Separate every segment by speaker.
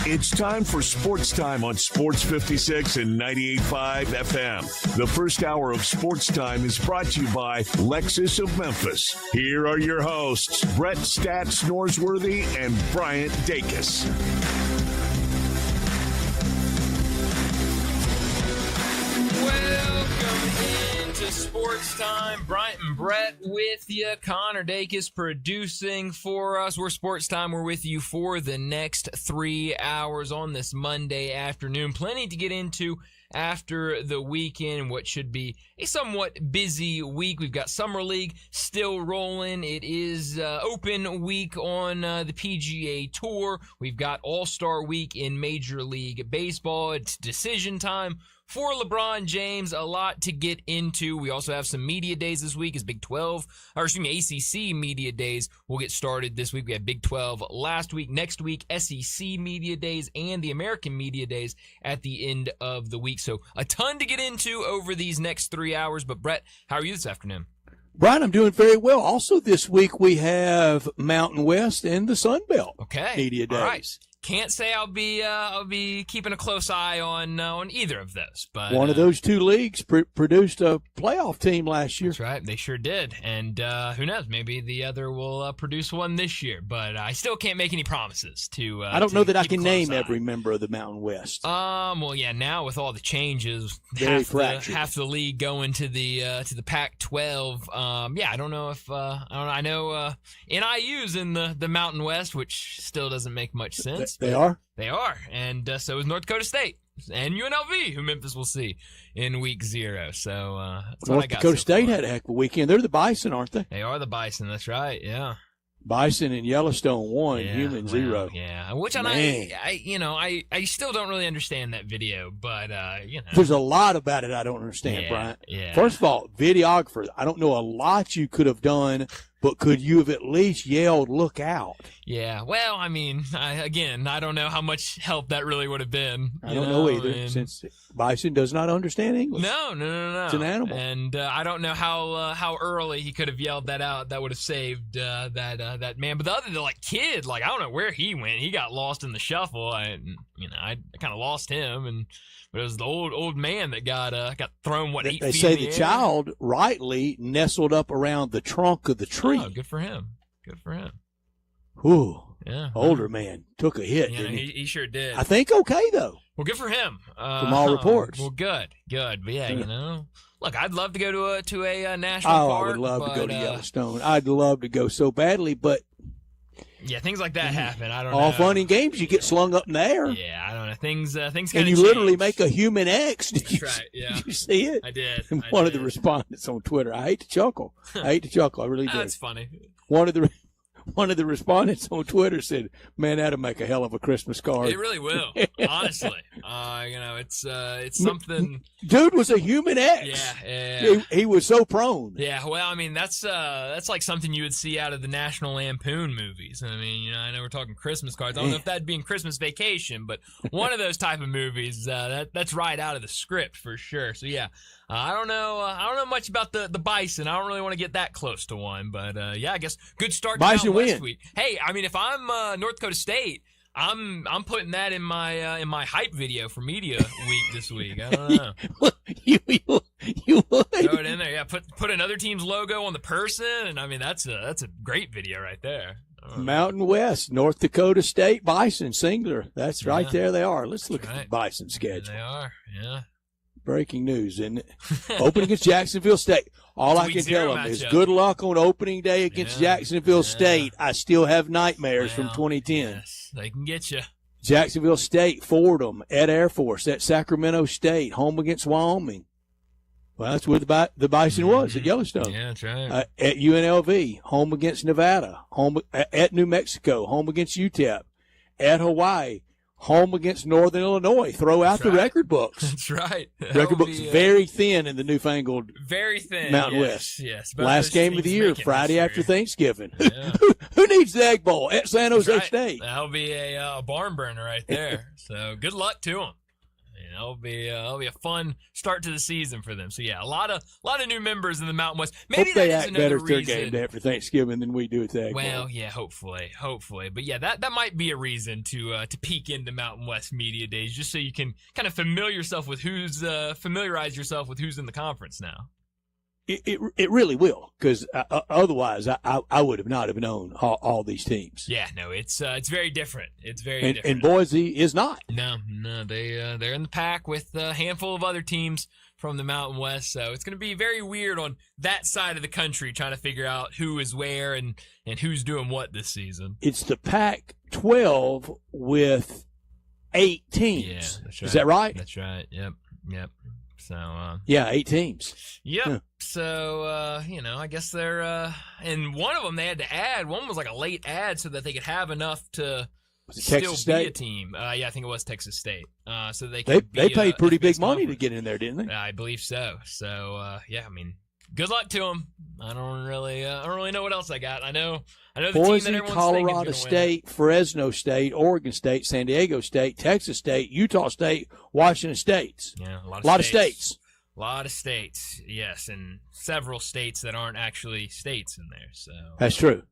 Speaker 1: It's time for Sports Time on Sports 56 and 98.5 FM. The first hour of Sports Time is brought to you by Lexus of Memphis. Here are your hosts, Brett Stats Norsworthy and Bryant Dacus.
Speaker 2: Welcome into Sports Time. Bryant and Brett with you. Connor Dacus producing for us. We're Sports Time. We're with you for the next 3 hours on this Monday afternoon. Plenty to get into after the weekend, what should be a somewhat busy week. We've got Summer League still rolling. It is open week on the PGA Tour. We've got All-Star Week in Major League Baseball. It's decision time for LeBron James. A lot to get into. We also have some media days this week as ACC media days will get started this week. We had Big 12 last week. Next week, SEC media days and the American media days at the end of the week. So a ton to get into over these next 3 hours. But Brett, how are you this afternoon?
Speaker 3: Brian, I'm doing very well. Also this week we have Mountain West and the Sun Belt media days.
Speaker 2: All right. Can't say I'll be keeping a close eye on either of those. But
Speaker 3: one of those two leagues produced a playoff team last year.
Speaker 2: That's right, they sure did. And who knows? Maybe the other will produce one this year. But I still can't make any promises to.
Speaker 3: I don't know that I can name every member of the Mountain West.
Speaker 2: Well, yeah. Now with all the changes, half the league going to the Pac-12. Yeah, I don't know if I know NIU's in the Mountain West, which still doesn't make much sense.
Speaker 3: They are?
Speaker 2: They are. And so is North Dakota State and UNLV, who Memphis will see in week 0. So that's what I got.
Speaker 3: North Dakota State had a heck of a weekend. They're the Bison, aren't they?
Speaker 2: They are the Bison. That's right. Yeah.
Speaker 3: Bison and Yellowstone 1, Human 0.
Speaker 2: Yeah, which I still don't really understand that video, but
Speaker 3: there's a lot about it I don't understand, Brian.
Speaker 2: Yeah.
Speaker 3: First of all, videographers, I don't know a lot you could have done, but could you have at least yelled, "Look out"?
Speaker 2: Yeah. Well, I mean, I don't know how much help that really would have been.
Speaker 3: I don't know either, since Bison does not understand English.
Speaker 2: No.
Speaker 3: It's an animal,
Speaker 2: and I don't know how early he could have yelled that out. That would have saved that man. But the other kid, I don't know where he went. He got lost in the shuffle. I kind of lost him, but it was the old man that got thrown 8 feet.
Speaker 3: They say the child rightly nestled up around the trunk of the tree.
Speaker 2: Oh, good for him. Good for him.
Speaker 3: Ooh.
Speaker 2: Yeah.
Speaker 3: Older man took a hit.
Speaker 2: Yeah,
Speaker 3: didn't
Speaker 2: he sure did.
Speaker 3: I think okay though.
Speaker 2: Well, good for him.
Speaker 3: From all reports.
Speaker 2: Well, good. But yeah, look, I'd love to go to a national park.
Speaker 3: I would love to go to Yellowstone. I'd love to go so badly, but
Speaker 2: yeah, things like that happen. I don't know.
Speaker 3: All fun and games, you get slung up in the air.
Speaker 2: Yeah, I don't know. Things kind of
Speaker 3: and you literally make a human X.
Speaker 2: That's right. Yeah.
Speaker 3: Did you see it?
Speaker 2: I did.
Speaker 3: One of the respondents on Twitter. I hate to chuckle. I really do.
Speaker 2: That's funny.
Speaker 3: One of the respondents on Twitter said, "Man, that'll make a hell of a Christmas card."
Speaker 2: It really will. Honestly, it's something.
Speaker 3: Dude was a human X.
Speaker 2: Yeah.
Speaker 3: He was so prone.
Speaker 2: Yeah. Well, I mean, that's like something you would see out of the National Lampoon movies. I mean, I know we're talking Christmas cards. I don't know if that'd be in Christmas Vacation, but one of those type of movies. That's right out of the script for sure. So yeah. I don't know much about the Bison. I don't really want to get that close to one, but yeah, I guess good start to
Speaker 3: Bison
Speaker 2: West
Speaker 3: win.
Speaker 2: Week. Hey, I mean, if I'm North Dakota State, I'm putting that in my hype video for media week this week. I don't know.
Speaker 3: you would
Speaker 2: throw it in there. Yeah, put another team's logo on the person, and I mean that's a great video right there.
Speaker 3: Mountain West, North Dakota State, Bison singular. That's right there. They are. Let's look at the Bison schedule.
Speaker 2: They are. Yeah.
Speaker 3: Breaking news, isn't it? Open against Jacksonville State. All I can tell them is good luck on opening day against Jacksonville State. I still have nightmares from 2010.
Speaker 2: Yes, they can get you.
Speaker 3: Jacksonville State, Fordham, at Air Force, at Sacramento State, home against Wyoming. Well, that's where the Bison was, at Yellowstone.
Speaker 2: Yeah, that's right.
Speaker 3: At UNLV, home against Nevada, home at New Mexico, home against UTEP, at Hawaii, home against Northern Illinois. Throw out the record books.
Speaker 2: That's right.
Speaker 3: Record books very thin in the newfangled Mountain West.
Speaker 2: Yes.
Speaker 3: Last game of the year, Friday after Thanksgiving. Yeah. Who needs the Egg Bowl at San Jose State?
Speaker 2: That'll be a barn burner right there. So good luck to them. It'll be a fun start to the season for them. So yeah, a lot of new members in the Mountain West. Maybe
Speaker 3: Hope they
Speaker 2: that is
Speaker 3: act
Speaker 2: another
Speaker 3: better at their
Speaker 2: reason.
Speaker 3: game day after Thanksgiving than we do at that.
Speaker 2: Well, yeah, hopefully. But yeah, that might be a reason to peek into Mountain West Media Days, just so you can kind of familiarize yourself with who's in the conference now.
Speaker 3: It really will, because otherwise I would not have known all these teams.
Speaker 2: Yeah, no, it's very different. It's very different.
Speaker 3: And Boise is not.
Speaker 2: No, they're in the pack with a handful of other teams from the Mountain West, so it's going to be very weird on that side of the country trying to figure out who is where and who's doing what this season.
Speaker 3: It's the Pac-12 with 8 teams.
Speaker 2: Yeah, that's right.
Speaker 3: Is that right?
Speaker 2: That's right. Yep. So
Speaker 3: yeah, 8 teams.
Speaker 2: Yep.
Speaker 3: Huh.
Speaker 2: So I guess they're and one of them they had to add. One was like a late add so that they could have enough to still be a team. Yeah, I think it was Texas State. So they
Speaker 3: paid pretty big money to get in there, didn't they?
Speaker 2: I believe so. So yeah, I mean, good luck to them. I don't really know what else I got. I know the
Speaker 3: Boise,
Speaker 2: team that everyone's
Speaker 3: Colorado State, Fresno State, Oregon State, San Diego State, Texas State, Utah State, Washington State.
Speaker 2: Yeah, a
Speaker 3: lot of states.
Speaker 2: A lot of states, yes, and several states that aren't actually states in there. So
Speaker 3: that's true.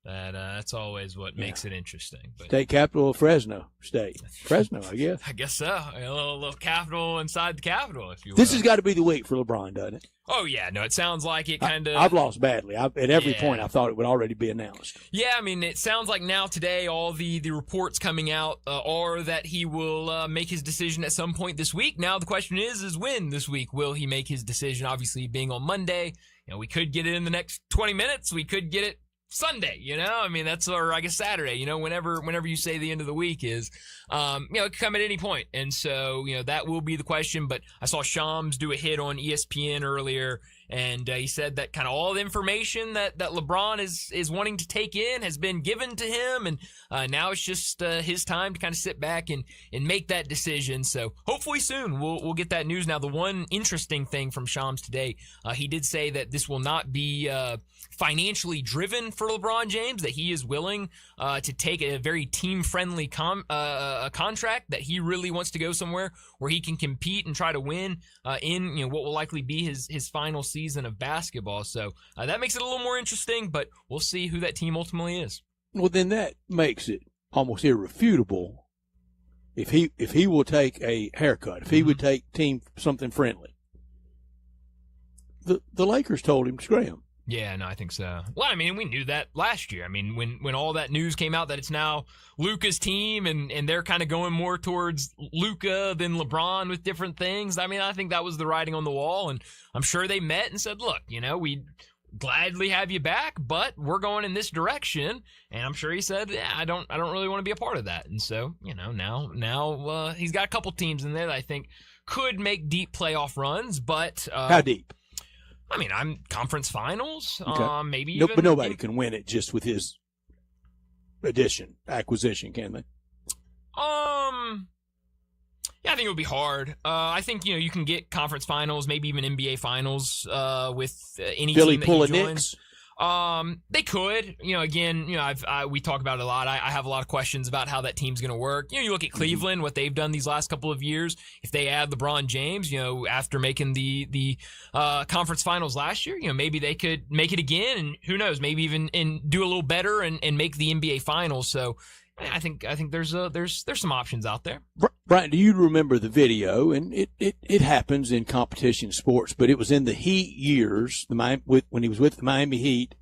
Speaker 2: That's always what makes it interesting. But
Speaker 3: state capital of Fresno State. Fresno, I guess.
Speaker 2: I guess so. A little capital inside the capital, if you will.
Speaker 3: This has got to be the week for LeBron, doesn't it?
Speaker 2: Oh, yeah. No, it sounds like it kind of.
Speaker 3: I've lost badly. At every point, I thought it would already be announced.
Speaker 2: Yeah, I mean, it sounds like now today all the reports coming out are that he will make his decision at some point this week. Now the question is when this week will he make his decision? Obviously, being on Monday, we could get it in the next 20 minutes. We could get it Sunday, I mean, or I guess Saturday, whenever you say the end of the week is, it could come at any point. And so, that will be the question. But I saw Shams do a hit on ESPN earlier, and he said that kind of all the information that LeBron is wanting to take in has been given to him. And now it's just his time to kind of sit back and make that decision. So hopefully soon we'll get that news. Now, the one interesting thing from Shams today, he did say that this will not be financially driven for LeBron James, that he is willing to take a very team-friendly contract, that he really wants to go somewhere where he can compete and try to win in what will likely be his final season of basketball. So that makes it a little more interesting, but we'll see who that team ultimately is. Well,
Speaker 3: then that makes it almost irrefutable if he will take a haircut, if he would take team something friendly. The Lakers told him to scram him.
Speaker 2: Yeah, no, I think so. Well, I mean, we knew that last year. I mean, when all that news came out that it's now Luka's team and they're kind of going more towards Luka than LeBron with different things. I mean, I think that was the writing on the wall, and I'm sure they met and said, look, we'd gladly have you back, but we're going in this direction. And I'm sure he said, yeah, I don't really want to be a part of that. And so, now he's got a couple teams in there that I think could make deep playoff runs, but
Speaker 3: how deep?
Speaker 2: I mean, I'm conference finals,
Speaker 3: okay.
Speaker 2: Maybe even.
Speaker 3: But nobody can win it just with his acquisition, can they?
Speaker 2: Yeah, I think it would be hard. I think, you can get conference finals, maybe even NBA finals with any
Speaker 3: Philly
Speaker 2: team that
Speaker 3: pulling
Speaker 2: he joins.
Speaker 3: Knicks?
Speaker 2: They could, again, we talk about it a lot. I have a lot of questions about how that team's going to work. You look at Cleveland, what they've done these last couple of years. If they add LeBron James, after making the conference finals last year, maybe they could make it again, and who knows, maybe even do a little better and make the NBA finals. So I think there's some options out there.
Speaker 3: Brian, do you remember the video? And it happens in competition sports, but it was in the Heat years, when he was with the Miami Heat,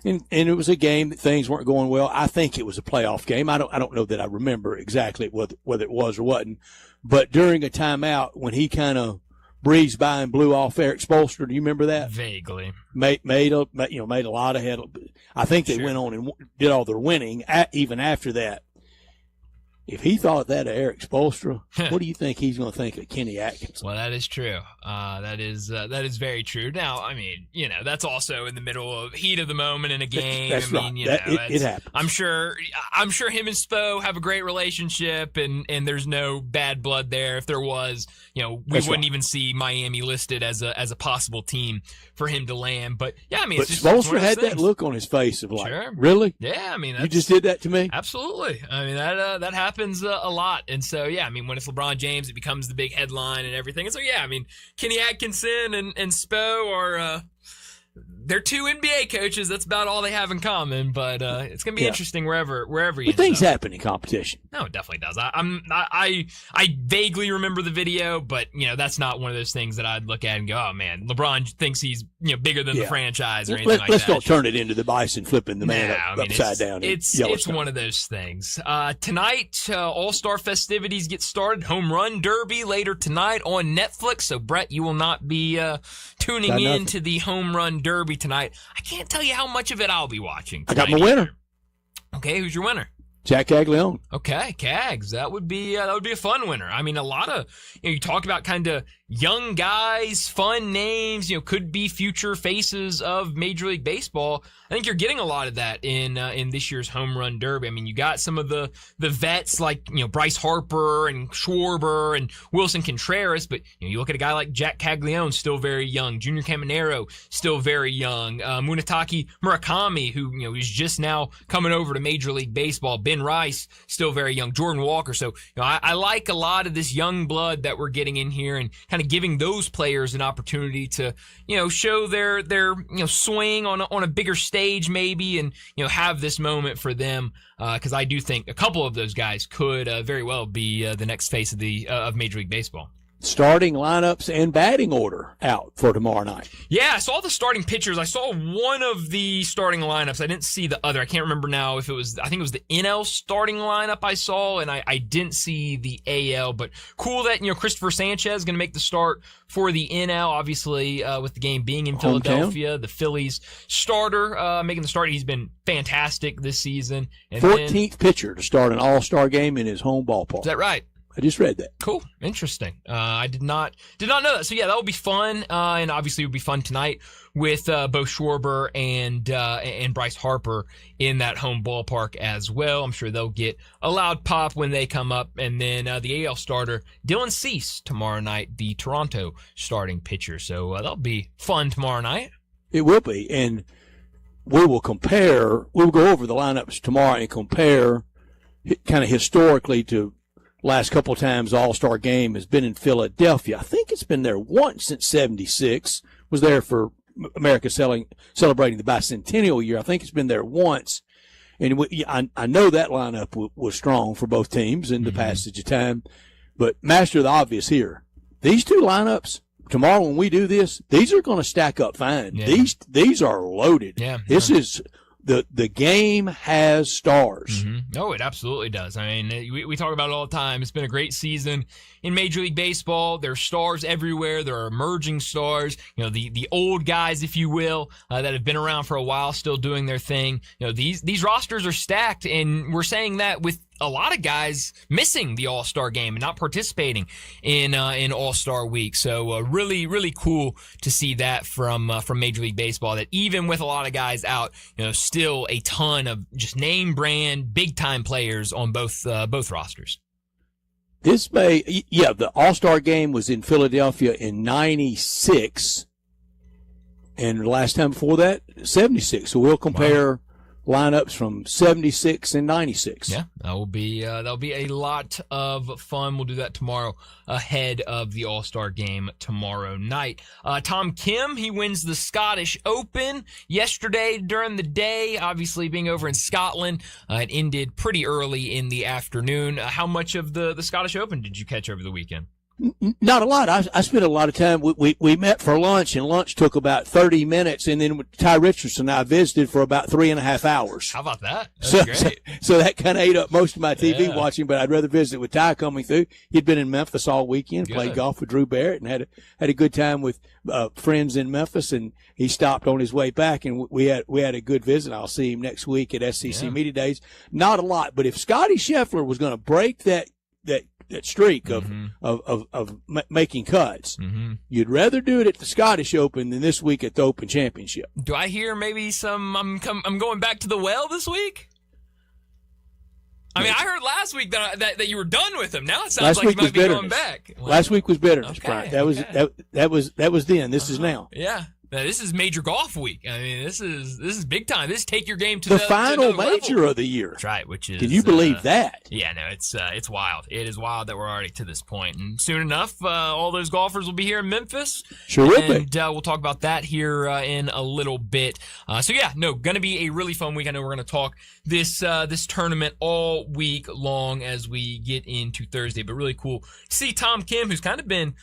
Speaker 3: and it was a game that things weren't going well. I think it was a playoff game. I don't know that I remember exactly whether it was or wasn't, but during a timeout when he kind of breezed by and blew off Eric Spoelstra, do you remember that?
Speaker 2: Vaguely.
Speaker 3: Made a lot of head. I think they went on and did all their winning even after that. If he thought that of Eric Spoelstra, what do you think he's going to think of Kenny Atkinson?
Speaker 2: Well, that is true. That is very true. Now, I mean, that's also in the middle of heat of the moment in a game.
Speaker 3: That's
Speaker 2: I mean,
Speaker 3: right. It happens.
Speaker 2: I'm sure him and Spo have a great relationship, and there's no bad blood there. If there was, we wouldn't even see Miami listed as a possible team for him to land. But yeah, I mean,
Speaker 3: but Spoelstra had that look on his face of like,
Speaker 2: sure.
Speaker 3: Really?
Speaker 2: Yeah, I mean,
Speaker 3: you just did that to me.
Speaker 2: Absolutely. I mean, that happens. happens a lot. And so, yeah, I mean, when it's LeBron James, it becomes the big headline and everything. And so, yeah, I mean, Kenny Atkinson and Spo are they're two NBA coaches. That's about all they have in common. But it's going to be interesting wherever he
Speaker 3: But things happen in competition.
Speaker 2: No, it definitely does. I vaguely remember the video, but that's not one of those things that I'd look at and go, oh man, LeBron thinks he's bigger than the franchise or anything like that.
Speaker 3: Let's don't turn it into the bison flipping the man upside down.
Speaker 2: It's one of those things. Tonight, All-Star festivities get started. Home Run Derby later tonight on Netflix. So Brett, you will not be tuning in to the Home Run Derby tonight. I can't tell you how much of it I'll be watching tonight.
Speaker 3: I got my winner.
Speaker 2: Okay, who's your winner?
Speaker 3: Jack Caglione.
Speaker 2: Okay, Cags. That would be a fun winner. I mean, a lot of you talk about kind of young guys, fun names. Could be future faces of Major League Baseball. I think you're getting a lot of that in this year's Home Run Derby. I mean, you got some of the vets like Bryce Harper and Schwarber and Wilson Contreras, but you look at a guy like Jack Caglione, still very young. Junior Caminero, still very young. Munetaki Murakami, who is just now coming over to Major League Baseball. Ben Rice, still very young. Jordan Walker. So I like a lot of this young blood that we're getting in here and kind of giving those players an opportunity to show their swing on a bigger stage maybe, and have this moment for them, because I do think a couple of those guys could very well be the next face of Major League Baseball.
Speaker 3: Starting lineups and batting order out for tomorrow night.
Speaker 2: Yeah, I saw the starting pitchers. I saw one of the starting lineups. I didn't see the other. I can't remember now if it was, I think it was the NL starting lineup I saw, and I didn't see the AL. But cool that, Christopher Sanchez is going to make the start for the NL, obviously, with the game being in Philadelphia. The Phillies starter making the start. He's been fantastic this season. And
Speaker 3: 14th pitcher to start an All-Star game in his home ballpark.
Speaker 2: Is that right?
Speaker 3: I just read that.
Speaker 2: Cool. Interesting. I did not know that. So yeah, that will be fun. And obviously it would be fun tonight with both Schwarber and Bryce Harper in that home ballpark as well. I'm sure they'll get a loud pop when they come up. And then the AL starter, Dylan Cease, tomorrow night, the Toronto starting pitcher. So that'll be fun tomorrow night.
Speaker 3: It will be. And we'll go over the lineups tomorrow and compare kind of historically to last couple of times All-Star game has been in Philadelphia. I think it's been there once since 76. Was there for America celebrating the bicentennial year. I think it's been there once. And I know that lineup was strong for both teams in the passage of time. But master the obvious here. These two lineups, tomorrow when we do this, these are going to stack up fine. Yeah. These are loaded.
Speaker 2: Yeah.
Speaker 3: This is the game has stars.
Speaker 2: Oh, it absolutely does. I mean, we talk about it all the time. It's been a great season in Major League Baseball. There are stars everywhere. There are emerging stars. The old guys, if you will, that have been around for a while, still doing their thing. These rosters are stacked, and we're saying that with a lot of guys missing the All-Star game and not participating in All-Star Week. So really, really cool to see that from Major League Baseball, that even with a lot of guys out, still a ton of just name brand, big time players on both rosters.
Speaker 3: The All-Star game was in Philadelphia in 96, and the last time before that, 76. So we'll compare lineups from 76 and 96.
Speaker 2: Yeah, that'll be a lot of fun. We'll do that tomorrow ahead of the All-Star game tomorrow night. Tom Kim, he wins the Scottish Open yesterday during the day, obviously being over in Scotland. It ended pretty early in the afternoon. How much of the Scottish Open did you catch over the weekend?
Speaker 3: Not a lot. I spent a lot of time. We met for lunch, and lunch took about 30 minutes, and then Ty Richardson and I visited for about 3.5 hours.
Speaker 2: How about that? That's great.
Speaker 3: So that kind of ate up most of my TV watching, but I'd rather visit with Ty coming through. He'd been in Memphis all weekend, played golf with Drew Barrett, and had a good time with friends in Memphis, and he stopped on his way back, and we had a good visit. I'll see him next week at SEC Media Days. Not a lot, but if Scotty Scheffler was going to break that streak of making cuts, you'd rather do it at the Scottish Open than this week at the Open Championship.
Speaker 2: Do I hear maybe I'm going back to the well this week? I mean, I heard last week that you were done with him. Now it sounds like you might be going back.
Speaker 3: Last week was bitterness,
Speaker 2: okay,
Speaker 3: Brian. That was then. This is now.
Speaker 2: Yeah. Now, this is major golf week. I mean, this is big time. This is take your game to
Speaker 3: the final major
Speaker 2: level.
Speaker 3: of the year.
Speaker 2: That's right. Which is,
Speaker 3: can you believe that?
Speaker 2: Yeah, no, it's wild. It is wild that we're already to this point. And soon enough, all those golfers will be here in Memphis.
Speaker 3: Sure will be.
Speaker 2: And we'll talk about that here in a little bit. So yeah, no, going to be a really fun week. I know we're going to talk this tournament all week long as we get into Thursday. But really cool to see Tom Kim, who's kind of been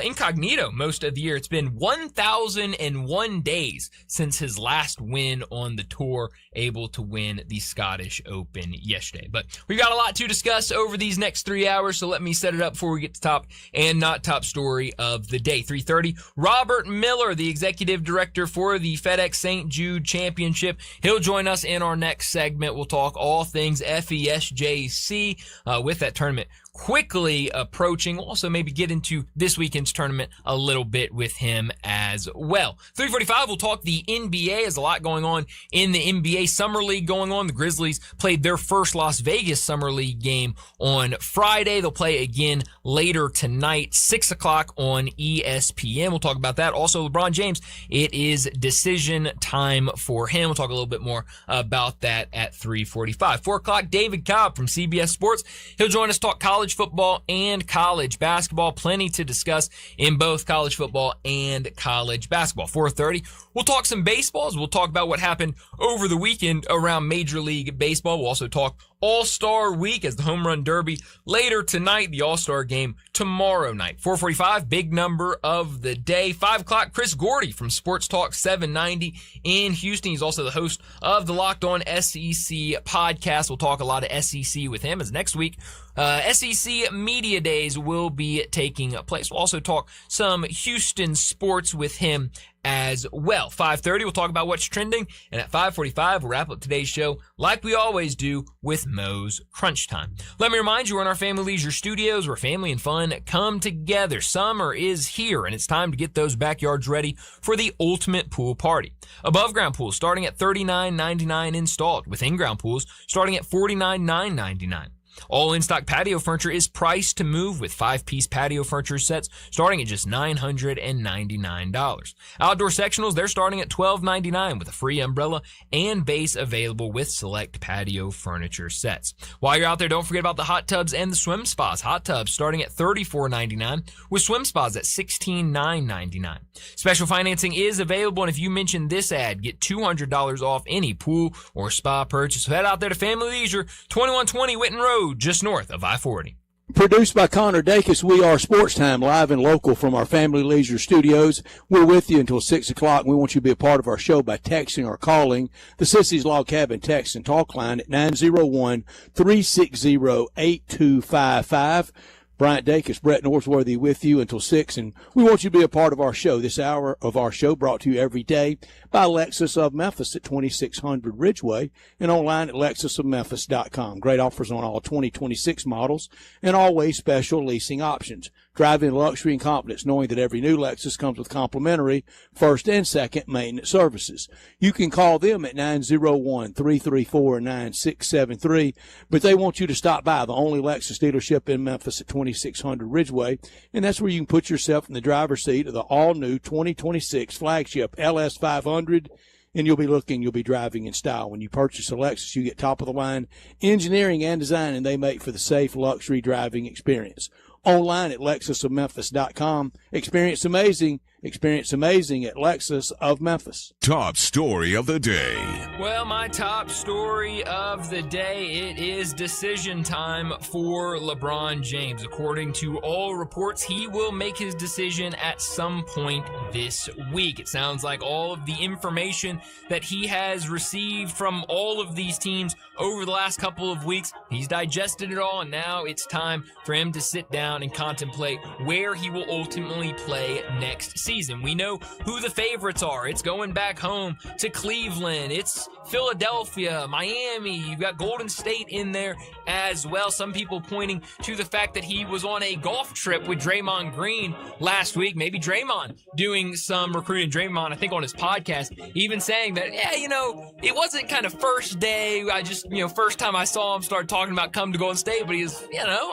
Speaker 2: incognito most of the year. It's been 1,001 days since his last win on the tour, able to win the Scottish Open yesterday. But we've got a lot to discuss over these next 3 hours, so let me set it up before we get to top and not top story of the day. 3:30, Robert Miller, the executive director for the FedEx St. Jude Championship. He'll join us in our next segment. We'll talk all things FESJC with that tournament quickly approaching. We'll also maybe get into this weekend's tournament a little bit with him as well. 3:45, we'll talk the NBA. There's a lot going on in the NBA. Summer League going on. The Grizzlies played their first Las Vegas Summer League game on Friday. They'll play again later tonight, 6 o'clock on ESPN. We'll talk about that. Also, LeBron James, it is decision time for him. We'll talk a little bit more about that at 3:45. 4 o'clock, David Cobb from CBS Sports. He'll join us to talk college football and college basketball. Plenty to discuss in both college football and college basketball. 4:30, we'll talk some baseballs. We'll talk about what happened over the weekend around Major League Baseball. We'll also talk All-Star Week as the Home Run Derby later tonight, the All-Star Game tomorrow night. 4:45, big number of the day. 5 o'clock, Chris Gordy from Sports Talk 790 in Houston. He's also the host of the Locked On SEC podcast. We'll talk a lot of SEC with him as next week SEC Media Days will be taking place. We'll also talk some Houston sports with him as well. 5:30, we'll talk about what's trending. And at 5:45, we'll wrap up today's show like we always do with Mo's Crunch Time. Let me remind you, we're in our Family Leisure Studios where family and fun come together. Summer is here, and it's time to get those backyards ready for the ultimate pool party. Above ground pools starting at $39.99 installed, with in-ground pools starting at $49,999. All in-stock patio furniture is priced to move with 5-piece patio furniture sets starting at just $999. Outdoor sectionals, they're starting at $12.99 with a free umbrella and base available with select patio furniture sets. While you're out there, don't forget about the hot tubs and the swim spas. Hot tubs starting at $34.99 with swim spas at $16,999. Special financing is available, and if you mention this ad, get $200 off any pool or spa purchase. So head out there to Family Leisure, 2120 Whitten Road, just north of I-40.
Speaker 3: Produced by Connor Dacus, we are Sportstime, live and local from our Family Leisure Studios. We're with you until 6 o'clock. We want you to be a part of our show by texting or calling the Sissy's Log Cabin text and talk line at 901-360-8255. Bryant Dacus, Brett Northworthy with you until 6, and we want you to be a part of our show. This hour of our show brought to you every day by Lexus of Memphis at 2600 Ridgeway and online at lexusofmemphis.com. Great offers on all 2026 models and always special leasing options. Drive in luxury and confidence knowing that every new Lexus comes with complimentary first and second maintenance services. You can call them at 901-334-9673, but they want you to stop by the only Lexus dealership in Memphis at 2600 Ridgeway, and that's where you can put yourself in the driver's seat of the all-new 2026 flagship LS500, and you'll be driving in style. When you purchase a Lexus, you get top-of-the-line engineering and design, and they make for the safe luxury driving experience. Online at lexusofmemphis.com. Experience amazing at Lexus of Memphis.
Speaker 1: Top story of the day.
Speaker 2: Well, my top story of the day, it is decision time for LeBron James. According to all reports, he will make his decision at some point this week. It sounds like all of the information that he has received from all of these teams over the last couple of weeks, he's digested it all, and now it's time for him to sit down and contemplate where he will ultimately play next season. We know who the favorites are. It's going back home to Cleveland. It's Philadelphia, Miami. You've got Golden State in there as well. Some people pointing to the fact that he was on a golf trip with Draymond Green last week. Maybe Draymond doing some recruiting. Draymond, I think on his podcast, even saying that, it wasn't kind of first day. I just, first time I saw him start talking about come to Golden State, but he's,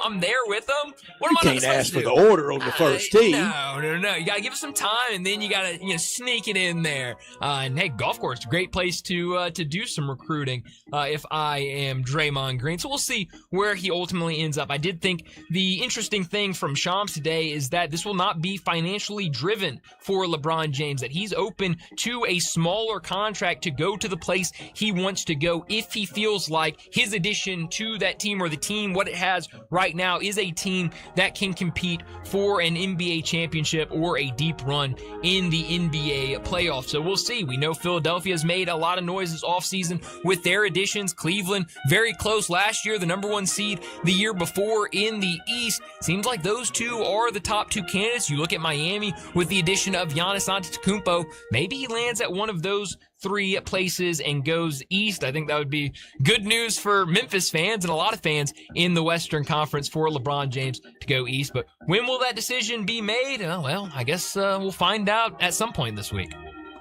Speaker 2: I'm there with them. What am I
Speaker 3: can't ask for the order on the first tee.
Speaker 2: No. You got to give us some time, and then you got to sneak it in there. And hey, golf course, great place to do some recruiting if I am Draymond Green. So we'll see where he ultimately ends up. I did think the interesting thing from Shams today is that this will not be financially driven for LeBron James, that he's open to a smaller contract to go to the place he wants to go if he feels like his addition to that team, or the team, what it has right now, is a team that can compete for an NBA championship or a deep run in the NBA playoffs. So we'll see. We know Philadelphia's made a lot of noise this offseason with their additions. Cleveland, very close last year, the number one seed the year before in the East. Seems like those two are the top two candidates. You look at Miami with the addition of Giannis Antetokounmpo. Maybe he lands at one of those three places and goes east. I think that would be good news for Memphis fans and a lot of fans in the Western Conference for LeBron James to go east. But when will that decision be made? Well, I guess we'll find out at some point this week.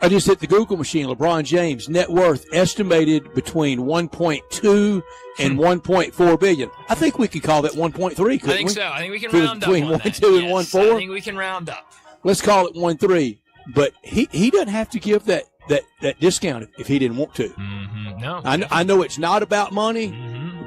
Speaker 3: I just hit the Google machine. LeBron James net worth estimated between 1.2 and 1.4 billion. I think we could call that 1.3. Couldn't
Speaker 2: I think
Speaker 3: we?
Speaker 2: so. I think we can
Speaker 3: Between
Speaker 2: round up
Speaker 3: between
Speaker 2: on
Speaker 3: 1.2
Speaker 2: that.
Speaker 3: and
Speaker 2: Yes,
Speaker 3: 1.4.
Speaker 2: I think we can round up.
Speaker 3: Let's call it 1.3. But he doesn't have to give that discount if he didn't want to.
Speaker 2: Mm-hmm. No,
Speaker 3: I know it's not about money,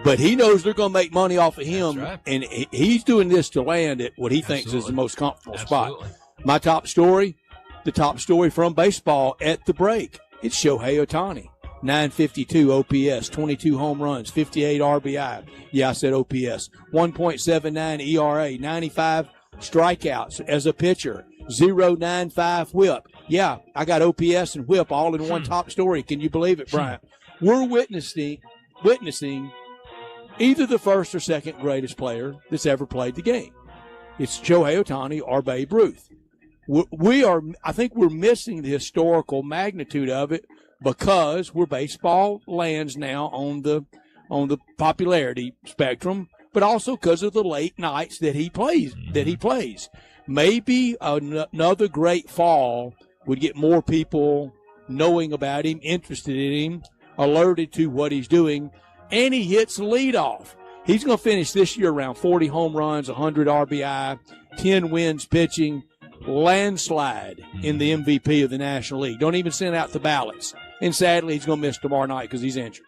Speaker 3: but he knows they're going to make money off of him,
Speaker 2: right.
Speaker 3: and he's doing this to land at what he thinks is the most comfortable
Speaker 2: Absolutely.
Speaker 3: spot. My top story, the top story from baseball at the break, it's Shohei Ohtani. 952 OPS, 22 home runs, 58 RBI. Yeah, I said OPS. 1.79 ERA, 95 strikeouts as a pitcher, 0.95 whip. Yeah, I got OPS and whip all in one top story. Can you believe it, Brian? We're witnessing either the first or second greatest player that's ever played the game. It's Shohei Ohtani or Babe Ruth. I think we're missing the historical magnitude of it because we're baseball lands now on the popularity spectrum, but also because of the late nights that he plays. Maybe another great fall would get more people knowing about him, interested in him, alerted to what he's doing, and he hits leadoff. He's going to finish this year around 40 home runs, 100 RBI, 10 wins pitching, landslide in the MVP of the National League. Don't even send out the ballots. And sadly, he's going to miss tomorrow night because he's injured.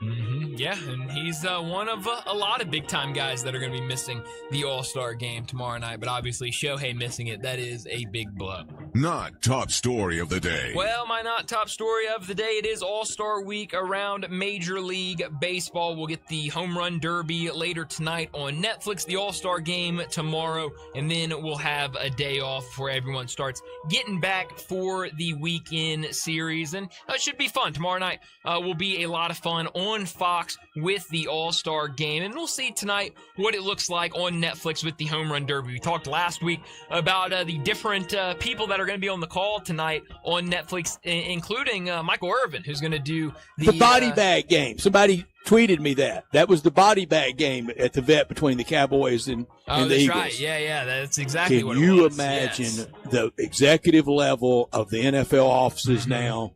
Speaker 2: Yeah, and he's one of a lot of big-time guys that are going to be missing the All-Star game tomorrow night. But obviously, Shohei missing it, that is a big blow.
Speaker 1: Not top story of the day.
Speaker 2: Well, my not top story of the day, it is All-Star Week around Major League Baseball. We'll get the Home Run Derby later tonight on Netflix, the All-Star Game tomorrow, and then we'll have a day off before everyone starts getting back for the weekend series. And it should be fun. Tomorrow night will be a lot of fun on Fox with the All-Star Game. And we'll see tonight what it looks like on Netflix with the Home Run Derby. We talked last week about the different people that are going to be on the call tonight on Netflix, including Michael Irvin, who's going to do the
Speaker 3: body bag game. Somebody tweeted me that. That was the body bag game at the vet between the Cowboys and the Eagles.
Speaker 2: Right. Yeah, that's exactly what it was.
Speaker 3: Can you imagine the executive level of the NFL offices now,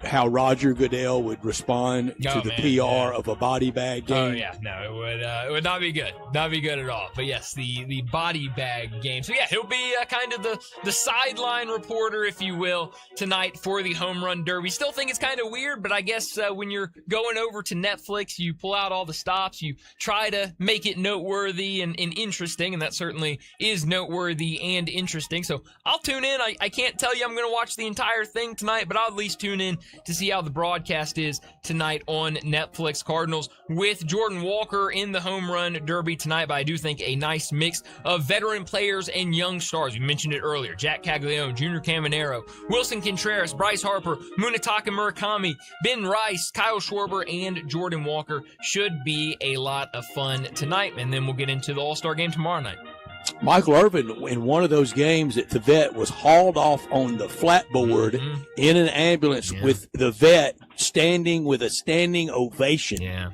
Speaker 3: how Roger Goodell would respond to the PR of a body bag game?
Speaker 2: Oh, yeah. No, it would not be good. Not be good at all. But, yes, the body bag game. So, yeah, he'll be kind of the sideline reporter, if you will, tonight for the Home Run Derby. Still think it's kind of weird, but I guess when you're going over to Netflix, you pull out all the stops, you try to make it noteworthy and interesting, and that certainly is noteworthy and interesting. So, I'll tune in. I can't tell you I'm going to watch the entire thing tonight, but I'll at least tune in to see how the broadcast is tonight on Netflix. Cardinals with Jordan Walker in the Home Run Derby tonight, but I do think a nice mix of veteran players and young stars. We mentioned it earlier. Jack Caglione, Junior Caminero, Wilson Contreras, Bryce Harper, Munetaka Murakami, Ben Rice, Kyle Schwarber, and Jordan Walker. Should be a lot of fun tonight, and then we'll get into the All-Star Game tomorrow night.
Speaker 3: Michael Irvin, in one of those games at the vet, was hauled off on the flatboard in an ambulance with the vet standing with a standing ovation.
Speaker 2: Yeah,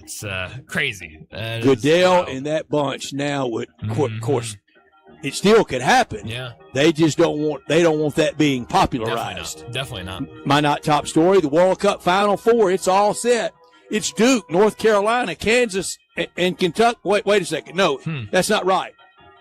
Speaker 2: it's crazy.
Speaker 3: Goodell and that bunch now would, of course, it still could happen.
Speaker 2: Yeah.
Speaker 3: They just don't want that being popularized.
Speaker 2: Definitely not.
Speaker 3: My not top story, the World Cup Final Four, it's all set. It's Duke, North Carolina, Kansas, and Kentucky. Wait a second. No, that's not right.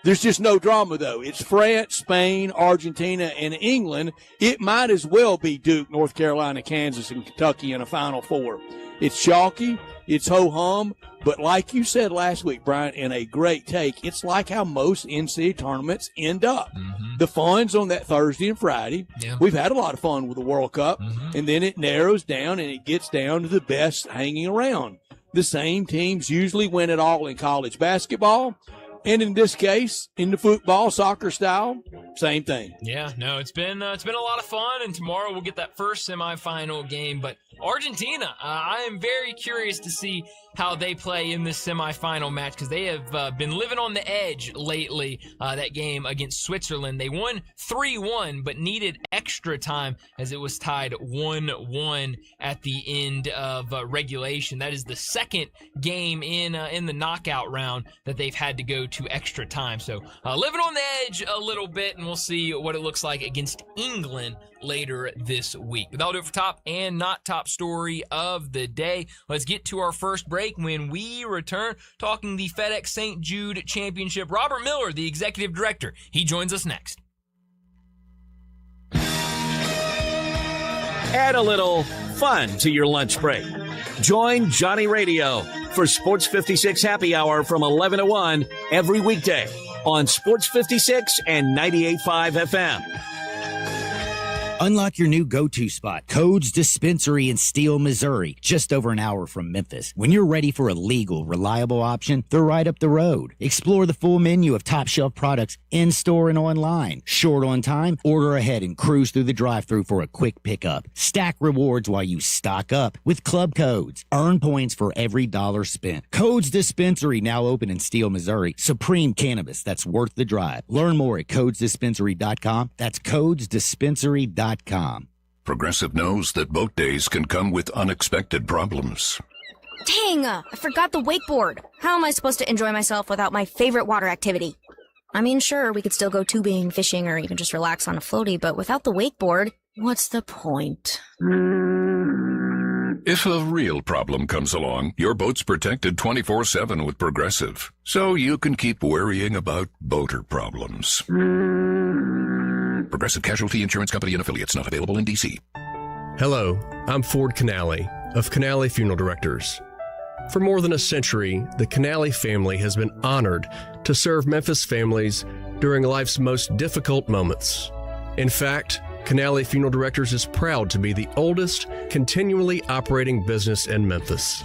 Speaker 3: There's just no drama, though. It's France, Spain, Argentina, and England. It might as well be Duke, North Carolina, Kansas, and Kentucky in a Final Four. It's chalky. It's ho-hum. But like you said last week, Brian, in a great take, it's like how most NCAA tournaments end up. Mm-hmm. The fun's on that Thursday and Friday. Yeah. We've had a lot of fun with the World Cup. Mm-hmm. And then it narrows down and it gets down to the best hanging around. The same teams usually win it all in college basketball. And in this case, in the football, soccer style, same thing.
Speaker 2: Yeah, no, it's been a lot of fun, and tomorrow we'll get that first semifinal game. But Argentina, I am very curious to see how they play in this semifinal match because they have been living on the edge lately. That game against Switzerland, they won 3-1, but needed extra time as it was tied 1-1 at the end of regulation. That is the second game in the knockout round that they've had to go to extra time. So living on the edge a little bit, and we'll see what it looks like against England later this week. But that'll do it for top and not top story of the day. Let's get to our first break. When we return, talking the FedEx St. Jude Championship. Robert Miller, the executive director, he joins us next.
Speaker 1: Add a little fun to your lunch break. Join Johnny Radio for Sports 56 Happy Hour from 11 to 1 every weekday on Sports 56 and 98.5 FM.
Speaker 4: Unlock your new go-to spot, Codes Dispensary in Steele, Missouri, just over an hour from Memphis. When you're ready for a legal, reliable option, they're right up the road. Explore the full menu of top-shelf products in-store and online. Short on time? Order ahead and cruise through the drive-thru for a quick pickup. Stack rewards while you stock up with Club Codes. Earn points for every dollar spent. Codes Dispensary, now open in Steele, Missouri. Supreme cannabis that's worth the drive. Learn more at CodesDispensary.com. That's CodesDispensary.com.
Speaker 5: Progressive knows that boat days can come with unexpected problems.
Speaker 6: Dang, I forgot the wakeboard. How am I supposed to enjoy myself without my favorite water activity? I mean, sure, we could still go tubing, fishing, or even just relax on a floaty, but without the wakeboard, what's the point?
Speaker 5: If a real problem comes along, your boat's protected 24/7 with Progressive, so you can keep worrying about boater problems. Progressive Casualty Insurance Company and Affiliates, not available in D.C.
Speaker 7: Hello, I'm Ford Canale of Canale Funeral Directors. For more than a century, the Canale family has been honored to serve Memphis families during life's most difficult moments. In fact, Canale Funeral Directors is proud to be the oldest continually operating business in Memphis,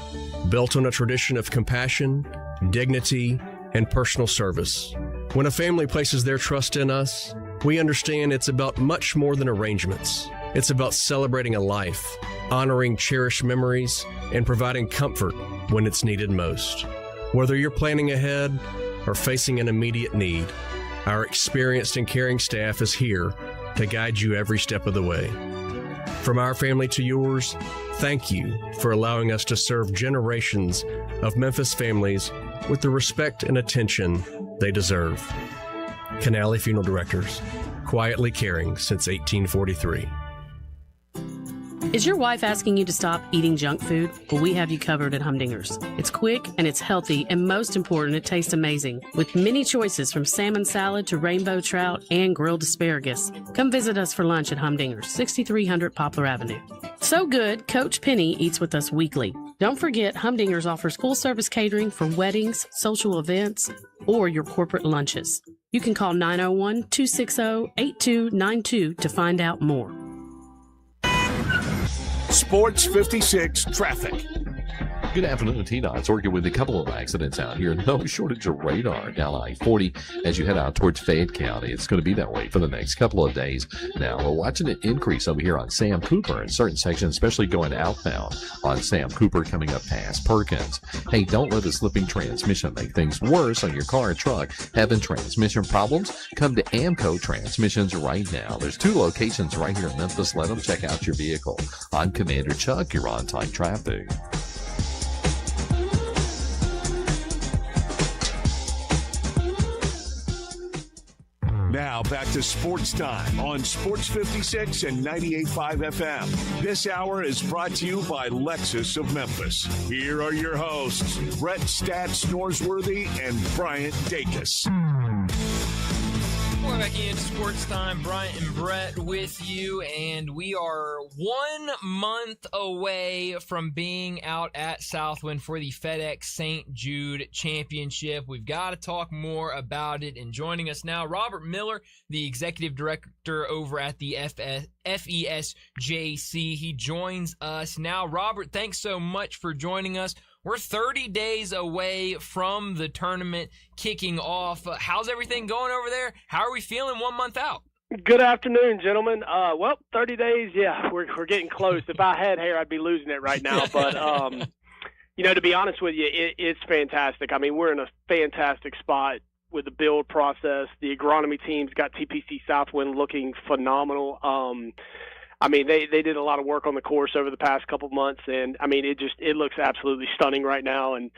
Speaker 7: built on a tradition of compassion, dignity, and personal service. When a family places their trust in us, we understand it's about much more than arrangements. It's about celebrating a life, honoring cherished memories, and providing comfort when it's needed most. Whether you're planning ahead or facing an immediate need, our experienced and caring staff is here to guide you every step of the way. From our family to yours, thank you for allowing us to serve generations of Memphis families with the respect and attention they deserve. Canale Funeral Directors, quietly caring since 1843.
Speaker 8: Is your wife asking you to stop eating junk food? Well, we have you covered at Humdinger's. It's quick and it's healthy, and most important, it tastes amazing. With many choices from salmon salad to rainbow trout and grilled asparagus. Come visit us for lunch at Humdinger's, 6300 Poplar Avenue. So good, Coach Penny eats with us weekly. Don't forget, Humdinger's offers full-service catering for weddings, social events, or your corporate lunches. You can call 901-260-8292 to find out more.
Speaker 1: Sports 56 traffic.
Speaker 9: Good afternoon, T-Dot's working with a couple of accidents out here. No shortage of radar down I-40 as you head out towards Fayette County. It's going to be that way for the next couple of days. Now, we're watching an increase over here on Sam Cooper in certain sections, especially going outbound on Sam Cooper coming up past Perkins. Hey, don't let a slipping transmission make things worse on your car or truck. Having transmission problems? Come to Amco Transmissions right now. There's 2 locations right here in Memphis. Let them check out your vehicle. I'm Commander Chuck. You're on time traffic.
Speaker 1: Now back to Sports Time on Sports 56 and 98.5 FM. This hour is brought to you by Lexus of Memphis. Here are your hosts, Brett Stats Norsworthy and Bryant Dacus.
Speaker 2: back into Sports Time. Bryant and Brett with you, and we are 1 month away from being out at Southwind for the FedEx St. Jude Championship. We've got to talk more about it, and joining us now, Robert Miller, the Executive Director over at the FESJC. He joins us now. Robert, thanks so much for joining us. We're 30 days away from the tournament kicking off. How's everything going over there? How are we feeling 1 month out?
Speaker 10: Good afternoon, gentlemen. 30 days, yeah, we're getting close. If I had hair, I'd be losing it right now. But, to be honest with you, it's fantastic. I mean, we're in a fantastic spot with the build process. The agronomy team's got TPC Southwind looking phenomenal. They did a lot of work on the course over the past couple of months, and it looks absolutely stunning right now. And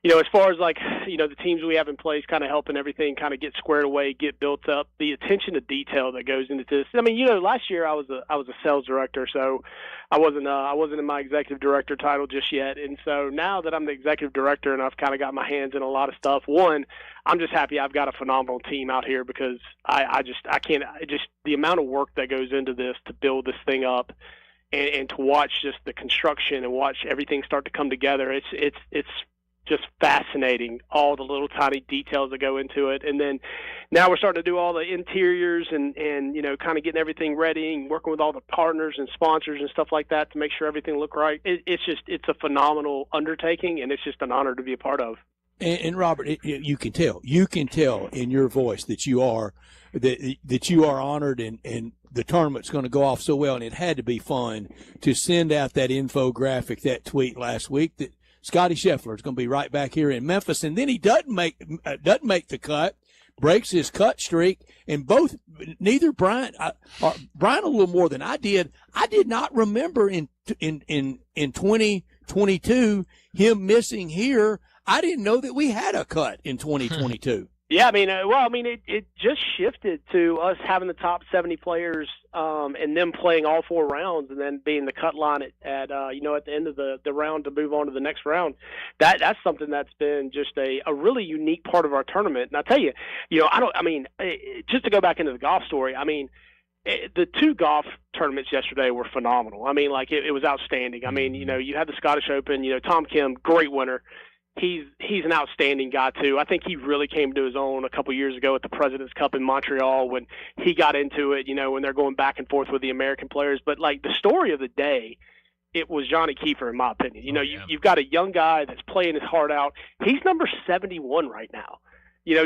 Speaker 10: as far as the teams we have in place, kind of helping everything kind of get squared away, get built up, the attention to detail that goes into this. Last year I was a sales director, so I wasn't in my executive director title just yet. And so now that I'm the executive director and I've kind of got my hands in a lot of stuff, one, I'm just happy I've got a phenomenal team out here, because the amount of work that goes into this to build this thing up and to watch just the construction and watch everything start to come together. It's just fascinating, all the little tiny details that go into it. And then now we're starting to do all the interiors and kind of getting everything ready and working with all the partners and sponsors and stuff like that to make sure everything look right. It's a phenomenal undertaking, and it's just an honor to be a part of.
Speaker 3: And Robert, you can tell in your voice that you are honored, and the tournament's going to go off so well. And it had to be fun to send out that infographic, that tweet last week that Scotty Scheffler is going to be right back here in Memphis, and then he doesn't make the cut, breaks his cut streak, and neither Bryant a little more than I did. I did not remember in 2022 him missing here. I didn't know that we had a cut in 2022.
Speaker 10: Yeah, it just shifted to us having the top 70 players and them playing all 4 rounds, and then being the cut line at the end of the round to move on to the next round. That's something that's been just a really unique part of our tournament. And I tell you, just to go back into the golf story, the 2 golf tournaments yesterday were phenomenal. It was outstanding. You had the Scottish Open, Tom Kim, great winner. He's an outstanding guy too. I think he really came to his own a couple years ago at the President's Cup in Montreal when he got into it, when they're going back and forth with the American players. But the story of the day, it was Johnny Kiefer, in my opinion. You've got a young guy that's playing his heart out. He's number 71 right now.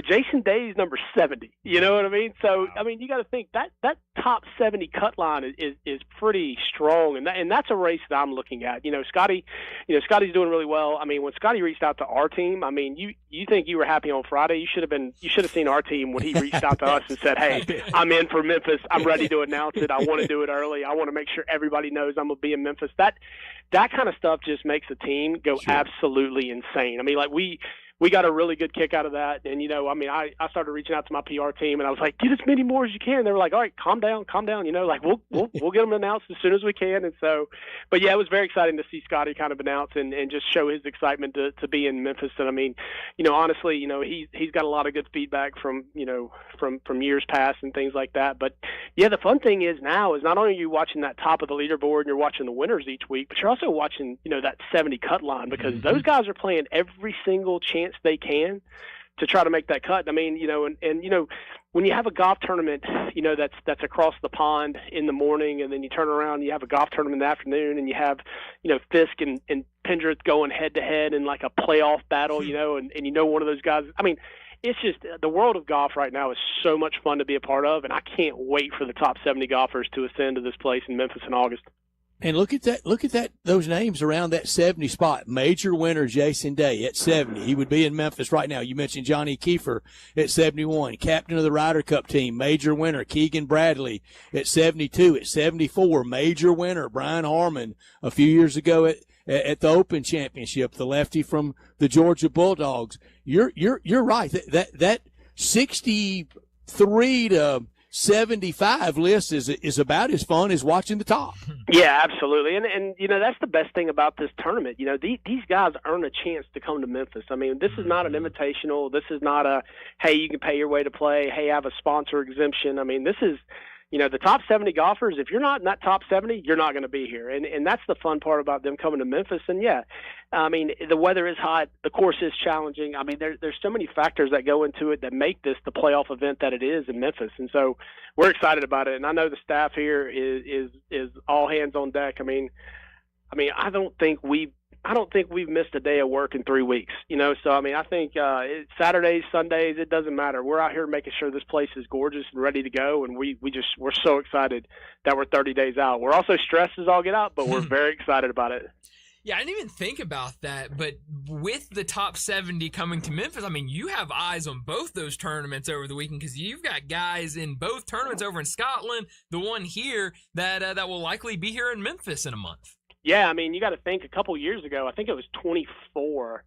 Speaker 10: Jason Day's number 70. You know what I mean? So, you got to think that top 70 cut line is pretty strong, and that's a race that I'm looking at. Scotty's doing really well. When Scotty reached out to our team, you think you were happy on Friday? You should have seen our team when he reached out to us and said, "Hey, I'm in for Memphis. I'm ready to announce it. I want to do it early. I want to make sure everybody knows I'm gonna be in Memphis." That kind of stuff just makes a team go absolutely insane. We got a really good kick out of that. And, I started reaching out to my PR team, and I was like, get as many more as you can. They were like, all right, calm down. We'll get them announced as soon as we can. And so, but yeah, it was very exciting to see Scotty kind of announce and just show his excitement to be in Memphis. And honestly, he's got a lot of good feedback from years past and things like that. But yeah, the fun thing is now is not only are you watching that top of the leaderboard and you're watching the winners each week, but you're also watching, that 70 cut line, because those guys are playing every single chance they can to try to make that cut. When you have a golf tournament, that's across the pond in the morning, and then you turn around and you have a golf tournament in the afternoon, and you have, Fisk and Pendrith going head to head in like a playoff battle, and one of those guys. It's just the world of golf right now is so much fun to be a part of, and I can't wait for the top 70 golfers to ascend to this place in Memphis in August.
Speaker 3: And look at that, those names around that 70 spot. Major winner Jason Day at 70. He would be in Memphis right now. You mentioned Johnny Kiefer at 71. Captain of the Ryder Cup team, major winner Keegan Bradley at 72. At 74, major winner Brian Harmon a few years ago at the Open Championship, the lefty from the Georgia Bulldogs. You're right. That 63 to 75 list is about as fun as watching the top.
Speaker 10: Yeah, absolutely. And that's the best thing about this tournament. These guys earn a chance to come to Memphis. I mean, this is not an invitational. This is not a, hey, you can pay your way to play. Hey, I have a sponsor exemption. I mean, this is, the top 70 golfers, if you're not in that top 70, you're not going to be here. And that's the fun part about them coming to Memphis. And, yeah, I mean, the weather is hot. The course is challenging. I mean, there's so many factors that go into it that make this the playoff event that it is in Memphis. And so we're excited about it. And I know the staff here is all hands on deck. I mean, I don't think we've missed a day of work in 3 weeks, So, I mean, I think Saturdays, Sundays, it doesn't matter. We're out here making sure this place is gorgeous and ready to go, and we're so excited that we're 30 days out. We're also stressed as all get out, but we're very excited about it.
Speaker 2: Yeah, I didn't even think about that, but with the top 70 coming to Memphis, I mean, you have eyes on both those tournaments over the weekend because you've got guys in both tournaments over in Scotland, the one here that will likely be here in Memphis in a month.
Speaker 10: Yeah, I mean, you got to think a couple years ago, I think it was 24,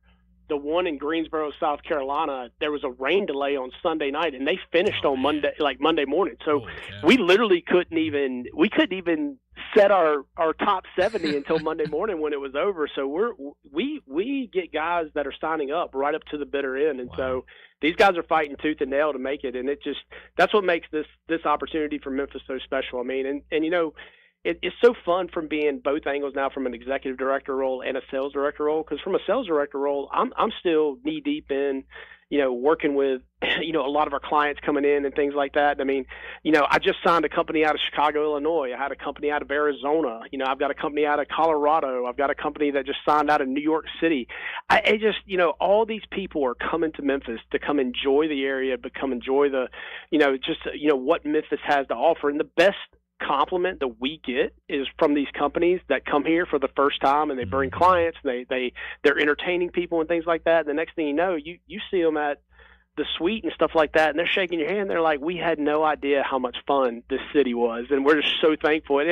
Speaker 10: the one in Greensboro, South Carolina, there was a rain delay on Sunday night, and they finished on Monday morning. So we literally couldn't even set our top 70 until Monday morning when it was over. So we get guys that are signing up right up to the bitter end, and so these guys are fighting tooth and nail to make it, and that's what makes this opportunity for Memphis so special. I mean, and it's so fun from being both angles now, from an executive director role and a sales director role. Because from a sales director role, I'm still knee deep in, working with, a lot of our clients coming in and things like that. I mean, I just signed a company out of Chicago, Illinois. I had a company out of Arizona. I've got a company out of Colorado. I've got a company that just signed out of New York City. I just, all these people are coming to Memphis to come enjoy the area, but come enjoy the, what Memphis has to offer. And the best compliment that we get is from these companies that come here for the first time, and they bring clients, and they're entertaining people and things like that. And the next thing you know, you see them at the suite and stuff like that, and they're shaking your hand. They're like, we had no idea how much fun this city was, and we're just so thankful. And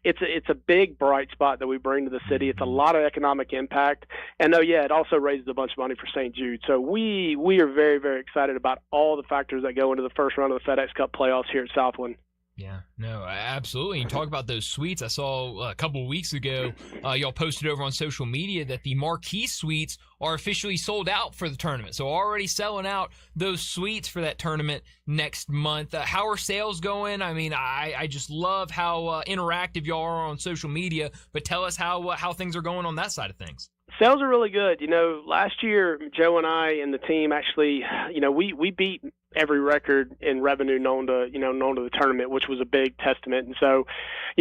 Speaker 10: it's a big bright spot that we bring to the city. It's a lot of economic impact, and it also raises a bunch of money for St. Jude. So we are very, very excited about all the factors that go into the first round of the FedEx Cup playoffs here at Southwind.
Speaker 2: Yeah, no, absolutely. You talk about those suites. I saw a couple of weeks ago, y'all posted over on social media that the marquee suites are officially sold out for the tournament. So already selling out those suites for that tournament next month. How are sales going? I mean, I just love how interactive y'all are on social media, but tell us how things are going on that side of things.
Speaker 10: Sales are really good. Last year, Joe and I and the team actually, we beat every record in revenue known to the tournament, which was a big testament. And so,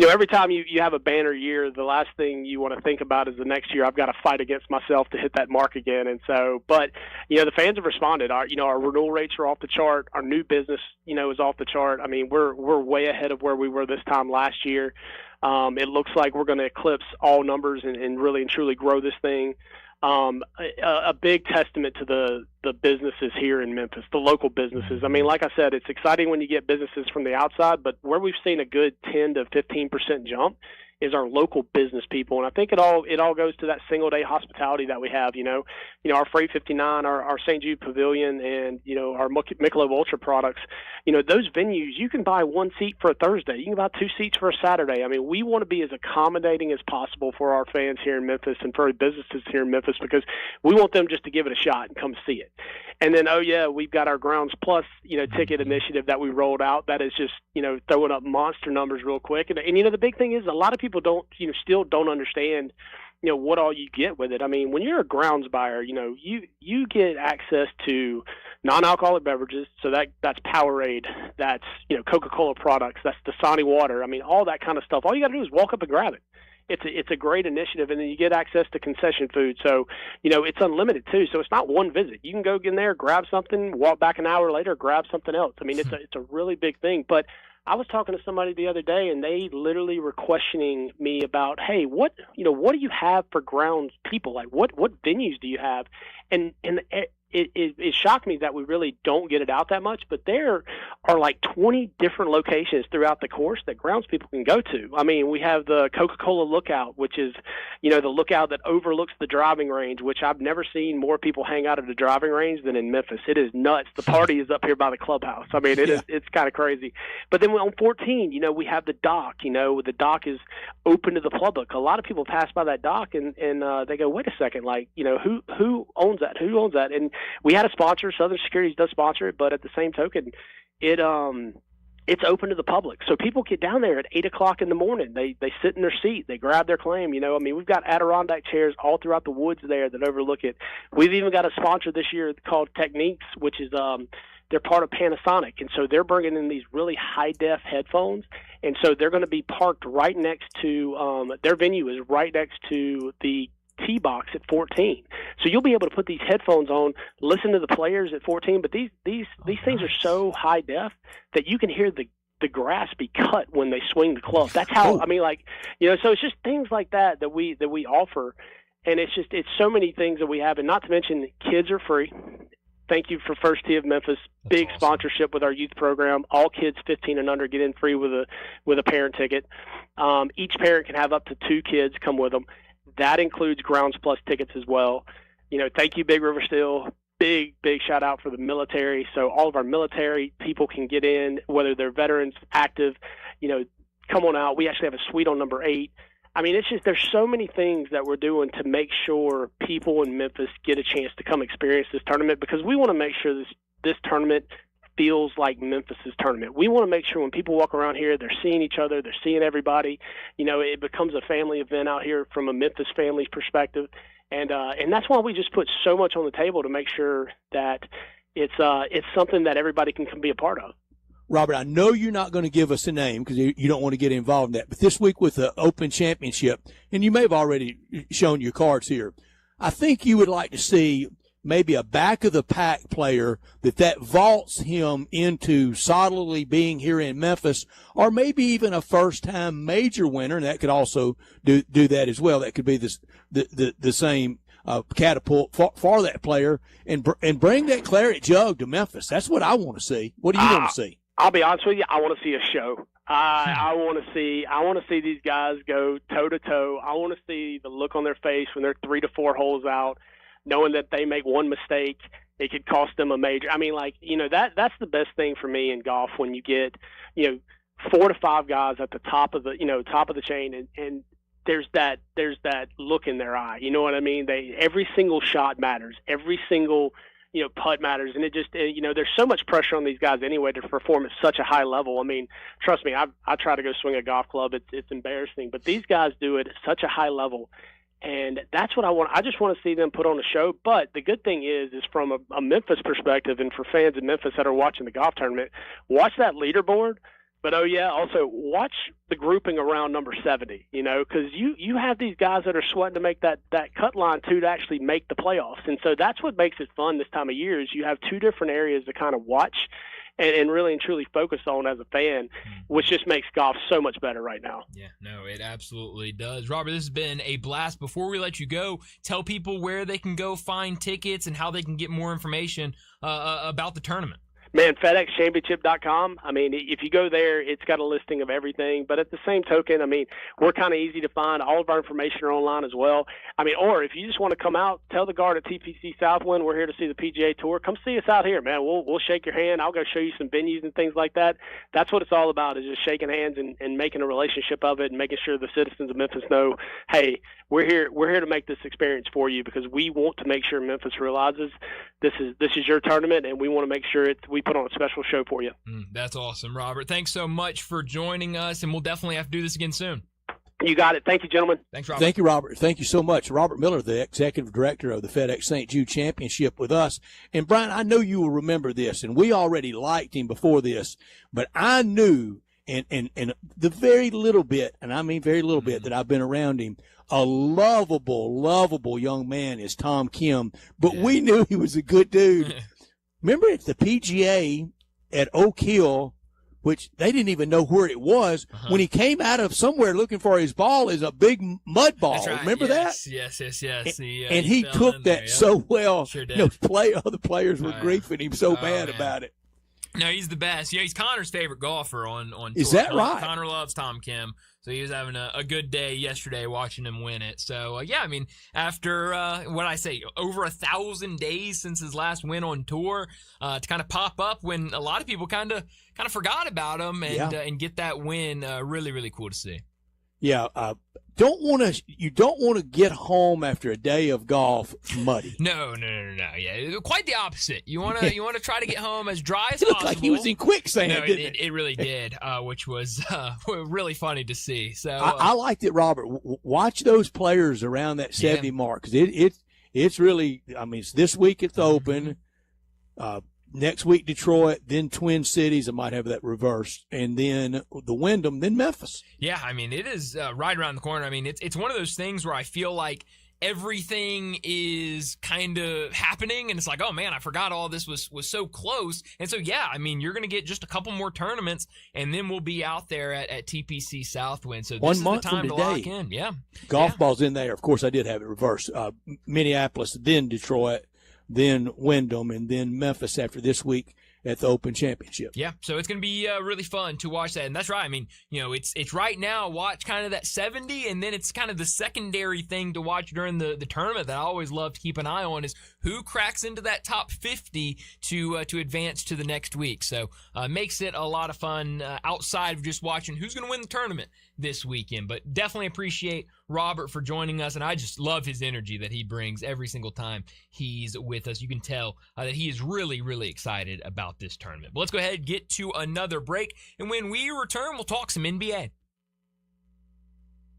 Speaker 10: every time you have a banner year, the last thing you want to think about is the next year I've got to fight against myself to hit that mark again. And so, but, the fans have responded. Our renewal rates are off the chart. Our new business, is off the chart. I mean, we're way ahead of where we were this time last year. It looks like we're going to eclipse all numbers and really and truly grow this thing. A big testament to the businesses here in Memphis, the local businesses. I mean, like I said, it's exciting when you get businesses from the outside, but where we've seen a good 10 to 15% jump is our local business people. And I think it all goes to that single day hospitality that we have, our Freight 59, our St. Jude Pavilion, and, our Michelob Ultra products, those venues, you can buy one seat for a Thursday. You can buy two seats for a Saturday. I mean, we want to be as accommodating as possible for our fans here in Memphis and for our businesses here in Memphis, because we want them just to give it a shot and come see it. And then, we've got our Grounds Plus, ticket initiative that we rolled out that is just, throwing up monster numbers real quick. And the big thing is a lot of people still don't understand, what all you get with it. I mean, when you're a grounds buyer, you get access to non-alcoholic beverages. So that's Powerade, that's, Coca-Cola products, that's Dasani water. I mean, all that kind of stuff. All you got to do is walk up and grab it. It's a great initiative, and then you get access to concession food. So, it's unlimited too. So it's not one visit. You can go in there, grab something, walk back an hour later, grab something else. I mean, it's a really big thing. But I was talking to somebody the other day, and they literally were questioning me about, hey, what do you have for grounds people? Like, what venues do you have? And it shocked me that we really don't get it out that much, but there are like 20 different locations throughout the course that grounds people can go to. I mean, we have the Coca-Cola Lookout, which is, the lookout that overlooks the driving range, which I've never seen more people hang out at a driving range than in Memphis. It is nuts. The party is up here by the clubhouse. I mean, it's kind of crazy. But then on 14, we have the dock. The dock is open to the public. A lot of people pass by that dock and they go, wait a second, like, who owns that? Who owns that? And we had a sponsor. Southern Securities does sponsor it, but at the same token, it's open to the public. So people get down there at 8 o'clock in the morning. They sit in their seat. They grab their claim. We've got Adirondack chairs all throughout the woods there that overlook it. We've even got a sponsor this year called Techniques, which is they're part of Panasonic. And so they're bringing in these really high-def headphones. And so they're going to be parked right next to their venue is right next to the tee box at 14. So you'll be able to put these headphones on, listen to the players at 14, but these things are so high def that you can hear the grass be cut when they swing the club. That's how so it's just things like that we offer, and it's so many things that we have, and not to mention kids are free. Thank you for First Tee of Memphis. Big awesome sponsorship with our youth program. All kids 15 and under get in free with a parent ticket. Each parent can have up to 2 kids come with them. That includes Grounds Plus tickets as well. Thank you, Big River Steel. Big shout out for the military. So all of our military people can get in, whether they're veterans, active, come on out. We actually have a suite on number 8. I mean, there's so many things that we're doing to make sure people in Memphis get a chance to come experience this tournament, because we want to make sure this tournament feels like Memphis's tournament. We want to make sure when people walk around here, they're seeing each other, they're seeing everybody. It becomes a family event out here from a Memphis family's perspective, and that's why we just put so much on the table to make sure that it's something that everybody can come be a part of.
Speaker 3: Robert, I know you're not going to give us a name because you don't want to get involved in that, but this week with the Open Championship, and you may have already shown your cards here, I think you would like to see maybe a back-of-the-pack player that vaults him into solidly being here in Memphis, or maybe even a first-time major winner, and that could also do that as well. That could be the same catapult for that player, and bring that claret jug to Memphis. That's what I want to see. What do you want to see?
Speaker 10: I'll be honest with you. I want to see a show. I want to see these guys go toe to toe. I want to see the look on their face when they're 3 to 4 holes out, knowing that they make one mistake, it could cost them a major. I mean, that's the best thing for me in golf, when you get 4 to 5 guys at the top of the chain, and there's that look in their eye. You know what I mean? Every single shot matters. Every single putt matters, and it just there's so much pressure on these guys anyway to perform at such a high level. I mean, trust me, I try to go swing a golf club. It's embarrassing, but these guys do it at such a high level, and that's what I want. I just want to see them put on a show. But the good thing is from a Memphis perspective, and for fans in Memphis that are watching the golf tournament, watch that leaderboard. But, also watch the grouping around number 70, because you have these guys that are sweating to make that cut line, too, to actually make the playoffs. And so that's what makes it fun this time of year, is you have 2 different areas to kind of watch and really and truly focus on as a fan, which just makes golf so much better right now.
Speaker 2: Yeah, no, it absolutely does. Robert, this has been a blast. Before we let you go, tell people where they can go find tickets and how they can get more information about the tournament.
Speaker 10: Man, FedExChampionship.com. I mean, if you go there, it's got a listing of everything. But at the same token, I mean, we're kind of easy to find. All of our information are online as well. I mean, or if you just want to come out, tell the guard at TPC Southwind we're here to see the PGA Tour. Come see us out here, man. We'll shake your hand. I'll go show you some venues and things like that. That's what it's all about, is just shaking hands and making a relationship of it, and making sure the citizens of Memphis know, hey, we're here to make this experience for you, because we want to make sure Memphis realizes this is your tournament, and we want to make sure we put on a special show for you.
Speaker 2: That's awesome, Robert. Thanks so much for joining us, and we'll definitely have to do this again soon.
Speaker 10: You got it. Thank you, gentlemen.
Speaker 2: Thanks, Robert.
Speaker 3: Thank you, Robert. Thank you so much. Robert Miller, the executive director of the FedEx St. Jude Championship, with us. And, Brian, I know you will remember this, and we already liked him before this, but I knew, and the very little bit, and I mean very little bit, that I've been around him, a lovable young man is Tom Kim, but we knew he was a good dude. Remember at the PGA at Oak Hill which they didn't even know where it was. When he came out of somewhere looking for his ball, is a big mud ball.
Speaker 2: That's right.
Speaker 3: Remember that?
Speaker 2: Yes.
Speaker 3: He took that so well.
Speaker 2: Sure did.
Speaker 3: Other players were griefing him so bad about it.
Speaker 2: No, he's the best. He's Connor's favorite golfer on tour.
Speaker 3: Is that right?
Speaker 2: Connor loves Tom Kim. So he was having a good day yesterday watching him win it. So, after, over 1,000 days since his last win on tour, to kind of pop up when a lot of people kind of forgot about him and get that win, really, really cool to see. Yeah, you don't want to get home after a day of golf muddy. No. Yeah, quite the opposite. You want to try to get home as dry as possible.
Speaker 3: It looked like he was in quicksand.
Speaker 2: No, it really did, which was really funny to see. So
Speaker 3: I liked it, Robert. Watch those players around that 70 mark, because it's really. I mean, it's this week at the Open. Next week, Detroit, then Twin Cities. I might have that reversed, and then the Wyndham, then Memphis.
Speaker 2: Yeah, I mean, it is right around the corner. I mean, it's one of those things where I feel like everything is kind of happening, and it's like, oh man, I forgot all this was so close. And so, yeah, I mean, you're going to get just a couple more tournaments, and then we'll be out there at TPC Southwind. So this
Speaker 3: 1
Speaker 2: is
Speaker 3: month
Speaker 2: the time
Speaker 3: from
Speaker 2: to
Speaker 3: today.
Speaker 2: lock in. Yeah,
Speaker 3: golf balls in there. Of course, I did have it reversed. Minneapolis, then Detroit, then Wyndham, and then Memphis after this week at the Open Championship.
Speaker 2: Yeah, so it's going to be really fun to watch that. And that's right. I mean, it's right now, watch kind of that 70, and then it's kind of the secondary thing to watch during the tournament that I always love to keep an eye on is who cracks into that top 50 to advance to the next week. So makes it a lot of fun outside of just watching who's going to win the tournament this weekend. But definitely appreciate Robert for joining us, and I just love his energy that he brings every single time he's with us. You can tell that he is really, really excited about this tournament. But let's go ahead and get to another break, and when we return, we'll talk some NBA.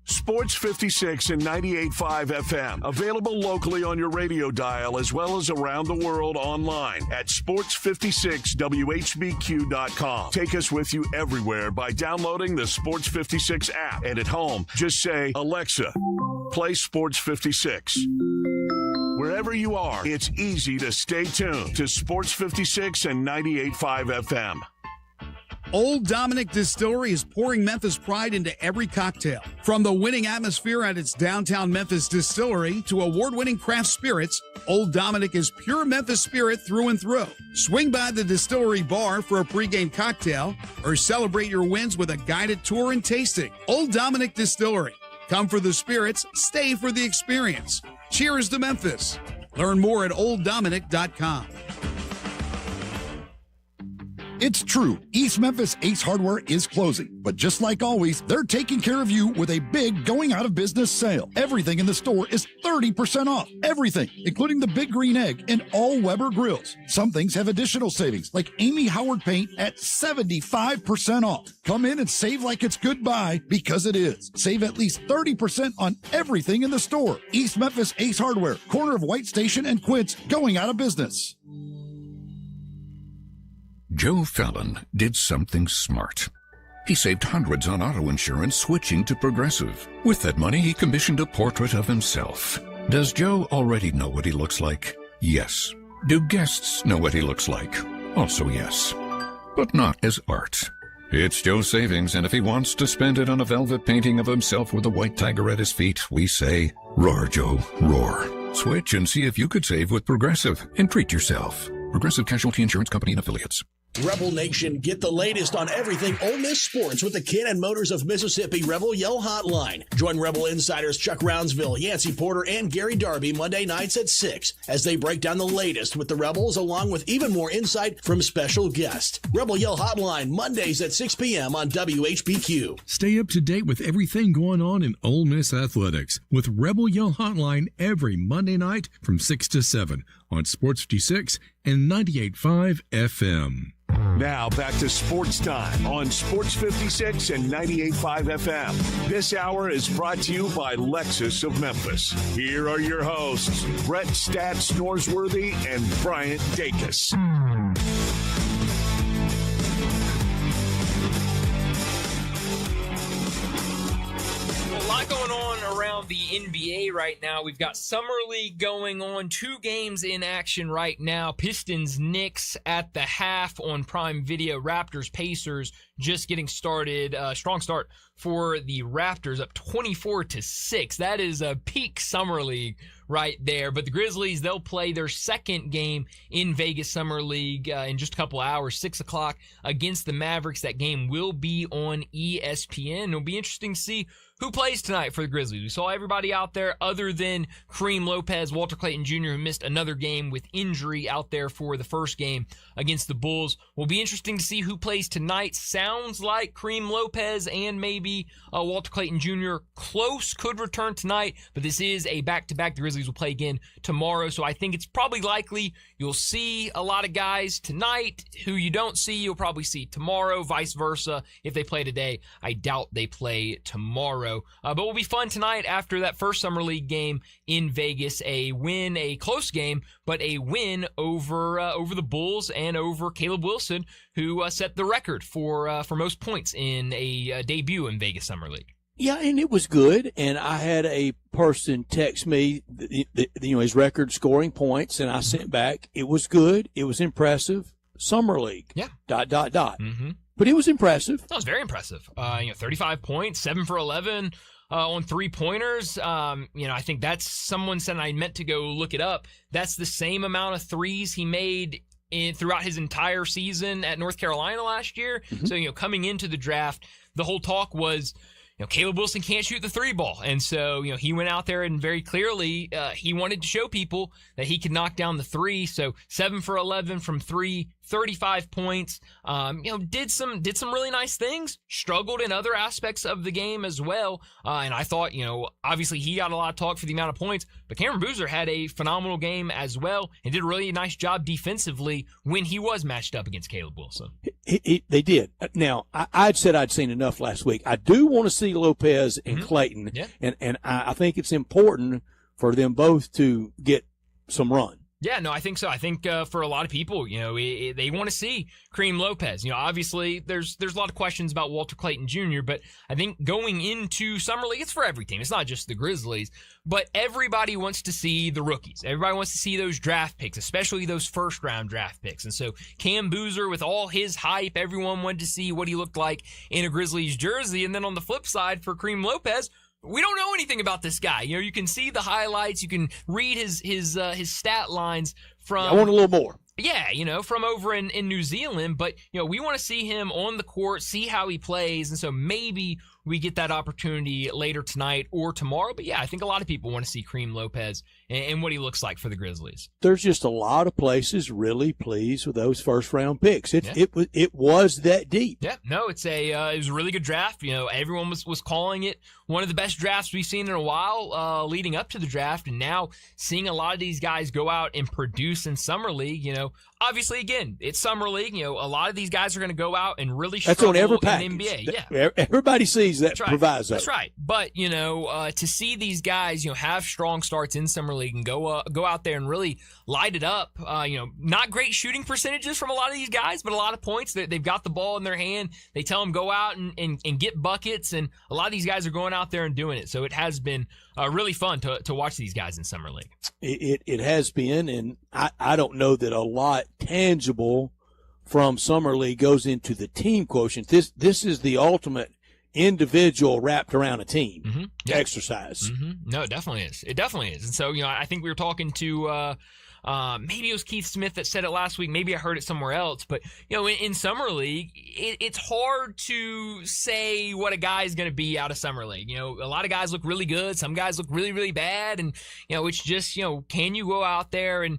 Speaker 1: Sports 56 and 98.5 FM. Available locally on your radio dial as well as around the world online at sports56whbq.com. Take us with you everywhere by downloading the Sports 56 app. And at home, just say, Alexa, play Sports 56. Wherever you are, it's easy to stay tuned to Sports 56 and 98.5 FM.
Speaker 11: Old Dominick Distillery is pouring Memphis pride into every cocktail. From the winning atmosphere at its downtown Memphis distillery to award-winning craft spirits, Old Dominick is pure Memphis spirit through and through. Swing by the distillery bar for a pregame cocktail or celebrate your wins with a guided tour and tasting. Old Dominick Distillery. Come for the spirits, stay for the experience. Cheers to Memphis. Learn more at olddominick.com.
Speaker 12: It's true, East Memphis Ace Hardware is closing, but just like always, they're taking care of you with a big going out of business sale. Everything in the store is 30% off. Everything, including the Big Green Egg and all Weber grills. Some things have additional savings, like Amy Howard paint at 75% off. Come in and save like it's goodbye, because it is. Save at least 30% on everything in the store. East Memphis Ace Hardware, corner of White Station and Quince, going out of business.
Speaker 5: Joe Fallon did something smart. He saved hundreds on auto insurance switching to Progressive. With that money, he commissioned a portrait of himself. Does Joe already know what he looks like? Yes. Do guests know what he looks like? Also yes. But not as art. It's Joe's savings, and if he wants to spend it on a velvet painting of himself with a white tiger at his feet, we say, roar, Joe, roar. Switch and see if you could save with Progressive and treat yourself. Progressive Casualty Insurance Company and Affiliates.
Speaker 13: Rebel Nation, get the latest on everything Ole Miss sports with the Cannon Motors of Mississippi Rebel Yell Hotline. Join Rebel insiders Chuck Rounsville, Yancey Porter, and Gary Darby Monday nights at 6 as they break down the latest with the Rebels, along with even more insight from special guests. Rebel Yell Hotline, Mondays at 6 p.m. on WHBQ.
Speaker 14: Stay up to date with everything going on in Ole Miss athletics with Rebel Yell Hotline every Monday night from 6 to 7 on Sports 56 and 98.5 FM.
Speaker 1: Now back to Sports Time on Sports 56 and 98.5 FM. This hour is brought to you by Lexus of Memphis. Here are your hosts, Brett Stats Norsworthy and Bryant Dacus.
Speaker 2: A lot going on around the NBA right now. We've got Summer League going on. 2 games in action right now. Pistons, Knicks at the half on Prime Video. Raptors, Pacers just getting started. Strong start for the Raptors, up 24-6. That is a peak Summer League right there. But the Grizzlies, they'll play their second game in Vegas Summer League in just a couple hours, 6 o'clock against the Mavericks. That game will be on ESPN. It'll be interesting to see who plays tonight for the Grizzlies. We saw everybody out there other than Kareem Lopez, Walter Clayton Jr., who missed another game with injury out there for the first game against the Bulls. Will be interesting to see who plays tonight. Sounds like Kareem Lopez and maybe Walter Clayton Jr. close could return tonight, but this is a back-to-back. The Grizzlies will play again tomorrow, so I think it's probably likely you'll see a lot of guys tonight who you don't see, you'll probably see tomorrow, vice versa. If they play today, I doubt they play tomorrow. But it will be fun tonight after that first Summer League game in Vegas. A win, a close game, but a win over the Bulls and over Caleb Wilson, who set the record for most points in a debut in Vegas Summer League.
Speaker 3: Yeah, and it was good. And I had a person text me, his record scoring points, and I sent back, it was good, it was impressive. Summer League.
Speaker 2: Yeah. ...
Speaker 3: Mm-hmm. But it was impressive.
Speaker 2: That was very impressive. 35 points, 7 for 11 on 3-pointers. I think that's, someone said, I meant to go look it up, that's the same amount of threes he made throughout his entire season at North Carolina last year. Mm-hmm. So, coming into the draft, the whole talk was, Caleb Wilson can't shoot the 3 ball. And so, he went out there and very clearly he wanted to show people that he could knock down the 3. So 7 for 11 from 3, 35 points. Did some really nice things, struggled in other aspects of the game as well. And I thought, obviously he got a lot of talk for the amount of points, but Cameron Boozer had a phenomenal game as well and did a really nice job defensively when he was matched up against Caleb Wilson.
Speaker 3: They did. Now, I'd said I'd seen enough last week. I do want to see Lopez and Clayton, and I think it's important for them both to get some run.
Speaker 2: Yeah, no, I think so. I think for a lot of people, they want to see Kareem Lopez. Obviously there's a lot of questions about Walter Clayton Jr., but I think going into Summer League, it's for every team. It's not just the Grizzlies, but everybody wants to see the rookies. Everybody wants to see those draft picks, especially those first-round draft picks. And so Cam Boozer, with all his hype, everyone wanted to see what he looked like in a Grizzlies jersey. And then on the flip side, for Kareem Lopez, we don't know anything about this guy. You can see the highlights. You can read his stat lines from.
Speaker 3: I want a little more.
Speaker 2: Yeah, from over in New Zealand. But, we want to see him on the court, see how he plays. And so maybe we get that opportunity later tonight or tomorrow. But, yeah, I think a lot of people want to see Kareem Lopez and what he looks like for the Grizzlies.
Speaker 3: There's just a lot of places really pleased with those first-round picks. It was that deep.
Speaker 2: Yeah, no, it was a really good draft. Everyone was calling it one of the best drafts we've seen in a while leading up to the draft. And now seeing a lot of these guys go out and produce in Summer League, obviously, again, it's Summer League. A lot of these guys are going to go out and really struggle in the NBA. Yeah.
Speaker 3: Everybody sees that proviso.
Speaker 2: That's right. But, to see these guys, have strong starts in Summer League and go out there and really light it up. Not great shooting percentages from a lot of these guys, but a lot of points. They've got the ball in their hand. They tell them go out and get buckets, and a lot of these guys are going out there and doing it. So it has been really fun to watch these guys in Summer League.
Speaker 3: It has been, and I don't know that a lot tangible from Summer League goes into the team quotient. This is the ultimate individual wrapped around a team exercise.
Speaker 2: Mm-hmm. No, it definitely is. It definitely is. And so, I think we were talking to maybe it was Keith Smith that said it last week. Maybe I heard it somewhere else. But, in Summer League, it's hard to say what a guy is going to be out of Summer League. A lot of guys look really good. Some guys look really, really bad. And, it's just, can you go out there and,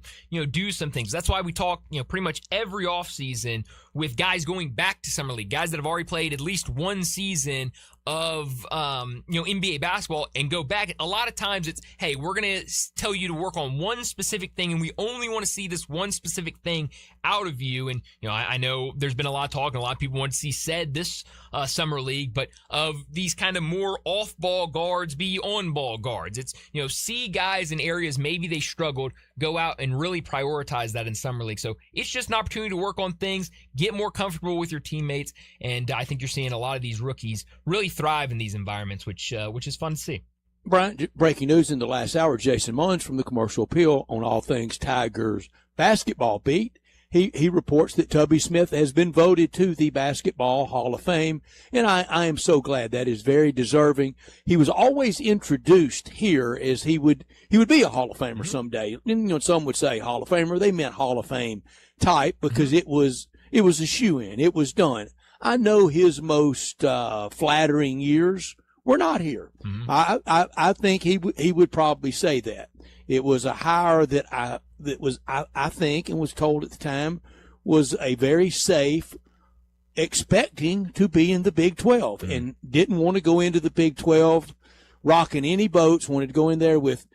Speaker 2: do some things? That's why we talk, pretty much every offseason with guys going back to Summer League, guys that have already played at least one season of NBA basketball and go back. A lot of times it's, hey, we're going to tell you to work on one specific thing, and we only want to see this one specific thing out of you. And I know there's been a lot of talk, and a lot of people want to see said this Summer League, but of these kind of more off-ball guards be on-ball guards. It's see guys in areas maybe they struggled, go out and really prioritize that in Summer League. So it's just an opportunity to work on things, get more comfortable with your teammates, and I think you're seeing a lot of these rookies really thrive in these environments, which is fun to see.
Speaker 3: Brian, breaking news in the last hour, Jason Munns from the Commercial Appeal on all things Tigers basketball beat. He reports that Tubby Smith has been voted to the Basketball Hall of Fame, and I am so glad. That is very deserving. He was always introduced here as he would be a Hall of Famer someday. And, some would say Hall of Famer. They meant Hall of Fame type because it was a shoo-in. It was done. I know his most flattering years were not here. I think he would probably say that. It was a hire that I think and was told at the time was a very safe, expecting to be in the Big 12 and didn't want to go into the Big 12 rocking any boats, wanted to go in there with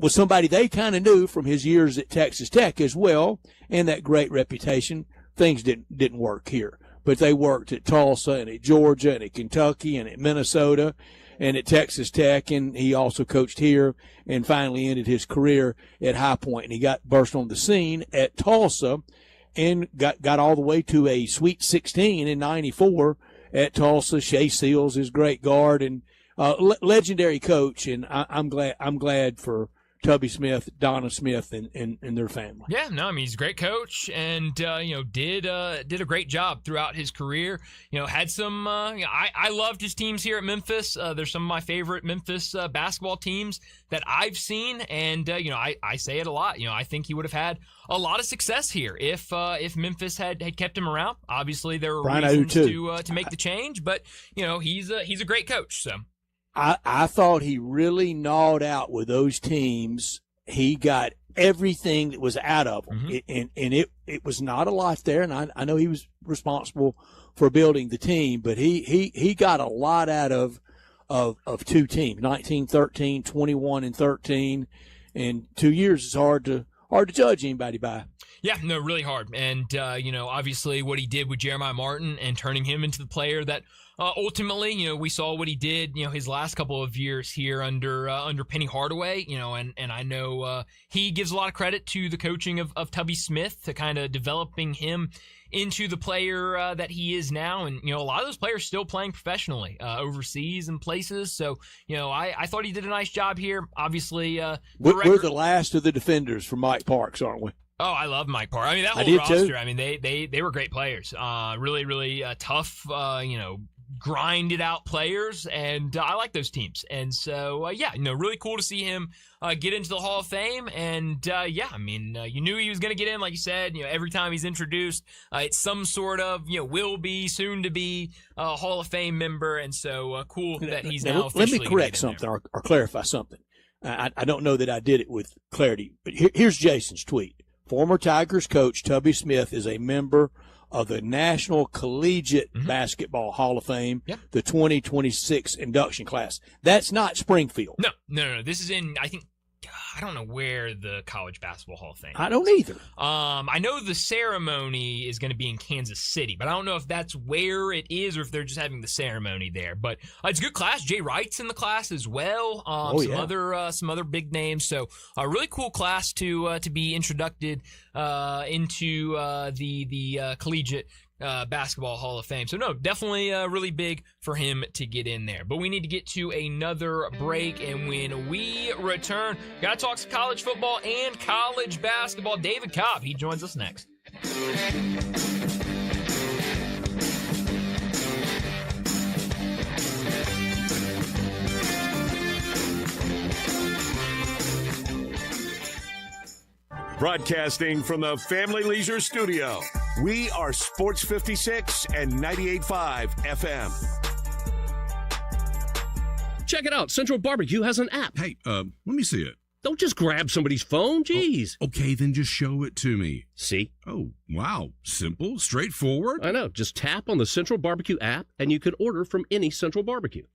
Speaker 3: somebody they kind of knew from his years at Texas Tech as well and that great reputation. Things didn't work here, but they worked at Tulsa and at Georgia and at Kentucky and at Minnesota and at Texas Tech, and he also coached here and finally ended his career at High Point. And he got burst on the scene at Tulsa and got all the way to a Sweet 16 in 94 at Tulsa. Shea Seals, his great guard and legendary coach, and I'm glad for Tubby Smith, Donna Smith, and their family.
Speaker 2: Yeah, no, I mean, he's a great coach and, did a great job throughout his career. Had some, I loved his teams here at Memphis. There's some of my favorite Memphis basketball teams that I've seen. And, I say it a lot. I think he would have had a lot of success here if Memphis had kept him around. Obviously, there were reasons to make the change, but, he's a great coach, so.
Speaker 3: I thought he really gnawed out with those teams. He got everything that was out of them. And it was not a lot there. And I know he was responsible for building the team, but he got a lot out of two teams, 19-13, 21-13. And 2 years is hard to judge anybody by.
Speaker 2: Yeah, no, really hard. And, obviously what he did with Jeremiah Martin and turning him into the player that ultimately, we saw what he did, his last couple of years here under Penny Hardaway, and I know he gives a lot of credit to the coaching of Tubby Smith to kind of developing him into the player that he is now. And, a lot of those players still playing professionally overseas and places. So, I thought he did a nice job here. Obviously,
Speaker 3: we're the last of the defenders for Mike Parks, aren't we?
Speaker 2: Oh, I love Mike Park. I mean, that whole roster, too. I mean, they were great players. Really, really tough, grinded out players, and I like those teams. And so, really cool to see him get into the Hall of Fame. And you knew he was going to get in, like you said. Every time he's introduced, it's some sort of will be, soon to be Hall of Fame member. And so cool that he's now officially.
Speaker 3: Let me correct something or clarify something. I don't know that I did it with clarity, but here's Jason's tweet. Former Tigers coach Tubby Smith is a member of the National Collegiate Basketball Hall of Fame, the 2026 induction class. That's not Springfield.
Speaker 2: No. This is in, I don't know where the College Basketball Hall of Fame is.
Speaker 3: I don't either.
Speaker 2: I know the ceremony is going to be in Kansas City, but I don't know if that's where it is or if they're just having the ceremony there. But it's a good class. Jay Wright's in the class as well. Some other big names. So a really cool class to be introduced into the Collegiate Basketball Hall of Fame. So no, definitely really big for him to get in there. But we need to get to another break, and when we return, gotta talk some college football and college basketball. David Cobb, he joins us next.
Speaker 1: Broadcasting from the Family Leisure Studio, we are Sports 56 and 98.5 FM.
Speaker 15: Check it out. Central Barbecue has an app.
Speaker 14: Hey, let me see it.
Speaker 15: Don't just grab somebody's phone. Jeez.
Speaker 14: Oh, okay, then just show it to me.
Speaker 15: See?
Speaker 14: Oh, wow. Simple, straightforward.
Speaker 15: I know. Just tap on the Central Barbecue app, and you can order from any Central Barbecue.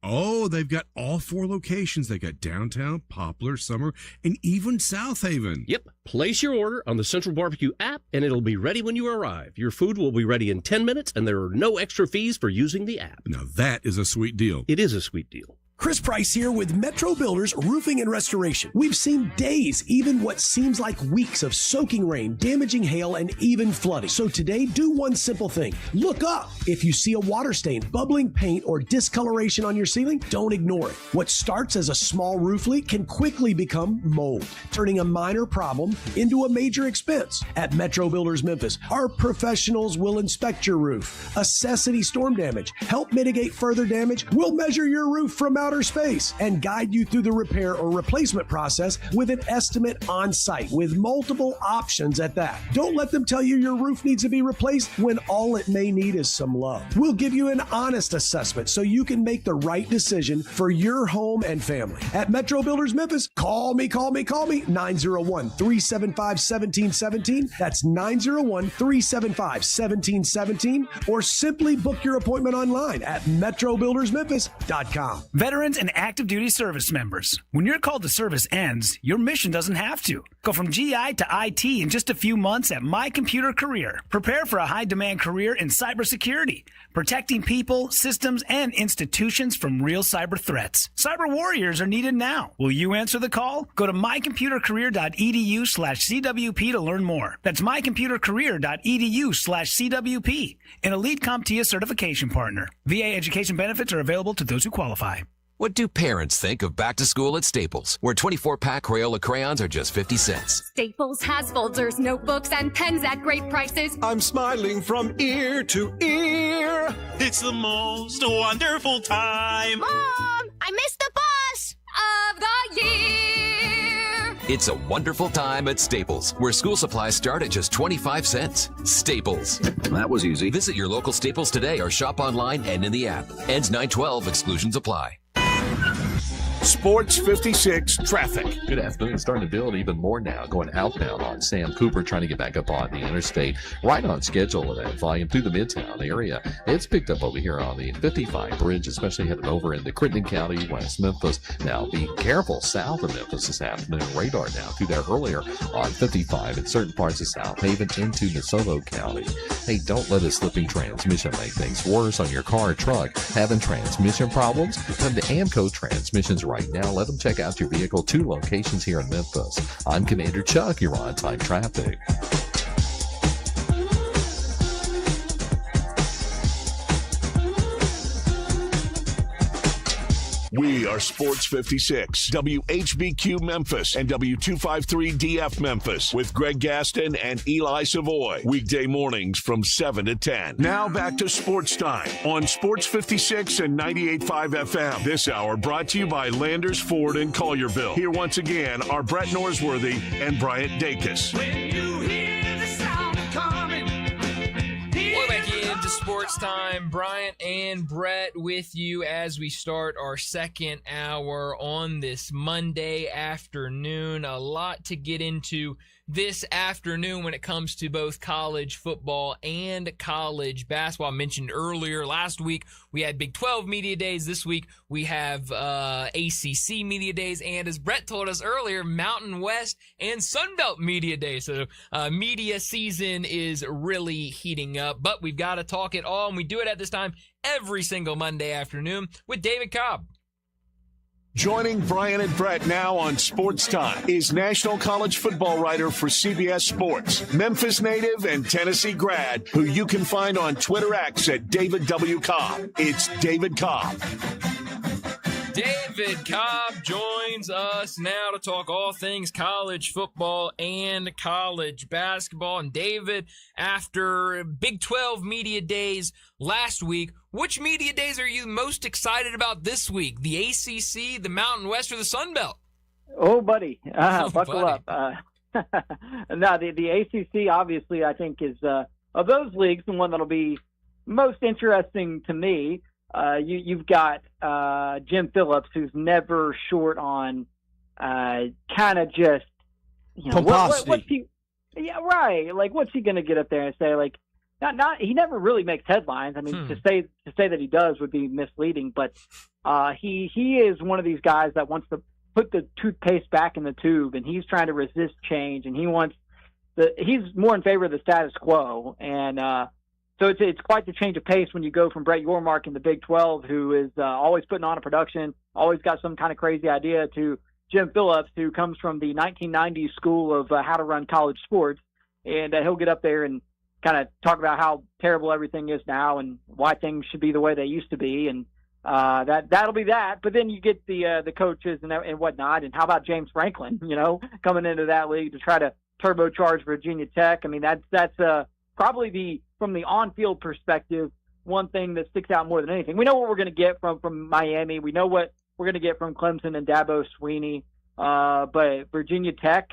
Speaker 14: Oh, they've got all 4 locations. They got downtown, Poplar, Summer, and even South Haven.
Speaker 15: Yep. Place your order on the Central Barbecue app, and it'll be ready when you arrive. Your food will be ready in 10 minutes, and there are no extra fees for using the app.
Speaker 14: Now, that is a sweet deal.
Speaker 15: It is a sweet deal.
Speaker 16: Chris Price here with Metro Builders Roofing and Restoration. We've seen days, even what seems like weeks of soaking rain, damaging hail, and even flooding. So today, do one simple thing. Look up. If you see a water stain, bubbling paint, or discoloration on your ceiling, don't ignore it. What starts as a small roof leak can quickly become mold, turning a minor problem into a major expense. At Metro Builders Memphis, our professionals will inspect your roof, assess any storm damage, help mitigate further damage. We'll measure your roof from outer space and guide you through the repair or replacement process with an estimate on site with multiple options at that. Don't let them tell you your roof needs to be replaced when all it may need is some love. We'll give you an honest assessment so you can make the right decision for your home and family. At Metro Builders Memphis, call me, 901-375-1717. That's 901-375-1717, or simply book your appointment online at metrobuildersmemphis.com.
Speaker 17: Veterans and active duty service members, when your call to service ends, your mission doesn't have to. Go from GI to IT in just a few months at My Computer Career. Prepare for a high-demand career in cybersecurity, protecting people, systems, and institutions from real cyber threats. Cyber warriors are needed now. Will you answer the call? Go to mycomputercareer.edu/CWP to learn more. That's mycomputercareer.edu/CWP. An elite CompTIA certification partner. VA education benefits are available to those who qualify.
Speaker 18: What do parents think of back to school at Staples, where 24-pack Crayola crayons are just 50 cents?
Speaker 19: Staples has folders, notebooks, and pens at great prices.
Speaker 20: I'm smiling from ear to ear. It's the most wonderful time.
Speaker 19: Mom, I missed the bus of the year.
Speaker 18: It's a wonderful time at Staples, where school supplies start at just 25 cents. Staples.
Speaker 9: That was easy.
Speaker 18: Visit your local Staples today or shop online and in the app. Ends 9/12. Exclusions apply.
Speaker 1: Sports 56 traffic.
Speaker 9: Good afternoon. Starting to build even more now. Going outbound on Sam Cooper, trying to get back up on the interstate. Right on schedule with that volume through the Midtown area. It's picked up over here on the 55 bridge, especially headed over into Crittenden County, West Memphis. Now be careful south of Memphis this afternoon. Radar now through there earlier on 55 in certain parts of South Haven into DeSoto County. Hey, don't let a slipping transmission make things worse on your car or truck. Having transmission problems? Come to Amco Transmissions right now. Let them check out your vehicle. 2 locations here in Memphis. I'm Commander Chuck. You're on time traffic.
Speaker 1: We are Sports 56, WHBQ Memphis, and W253DF Memphis, with Greg Gaston and Eli Savoy. Weekday mornings from 7 to 10. Now back to Sports Time on Sports 56 and 98.5 FM. This hour brought to you by Landers, Ford, and Collierville. Here once again are Brett Norsworthy and Bryant Dacus.
Speaker 2: Sports Time, Bryant and Brett with you as we start our second hour on this Monday afternoon. A lot to get into this afternoon when it comes to both college football and college basketball. I mentioned earlier last week we had Big 12 Media Days. This week we have ACC Media Days, and as Brett told us earlier, Mountain West and Sunbelt Media Days. So media season is really heating up, but we've got to talk it all, and we do it at this time every single Monday afternoon with David Cobb.
Speaker 1: Joining Brian and Brett now on Sports Time is national college football writer for CBS Sports, Memphis native and Tennessee grad, who you can find on Twitter X at David W. Cobb. It's David Cobb.
Speaker 2: David Cobb joins us now to talk all things college football and college basketball. And David, after Big 12 Media Days last week, which media days are you most excited about this week? The ACC, the Mountain West, or the Sun Belt?
Speaker 21: Oh, buddy. Buckle up. No, the ACC, obviously, I think is, of those leagues, the one that'll be most interesting to me. You've got Jim Phillips, who's never short on kind of just, you know, what's he, yeah, right. Like, what's he going to get up there and say? Like, he never really makes headlines. I mean, to say that he does would be misleading. But he is one of these guys that wants to put the toothpaste back in the tube, and he's trying to resist change, and he's more in favor of the status quo. And So it's quite the change of pace when you go from Brett Yormark in the Big 12, who is always putting on a production, always got some kind of crazy idea, to Jim Phillips, who comes from the 1990s school of how to run college sports. And he'll get up there and kind of talk about how terrible everything is now and why things should be the way they used to be. And that'll be that. But then you get the coaches and whatnot. And how about James Franklin, coming into that league to try to turbocharge Virginia Tech? I mean, that's probably from the on-field perspective, one thing that sticks out more than anything. We know what we're going to get from Miami. We know what we're going to get from Clemson and Dabo Swinney. But Virginia Tech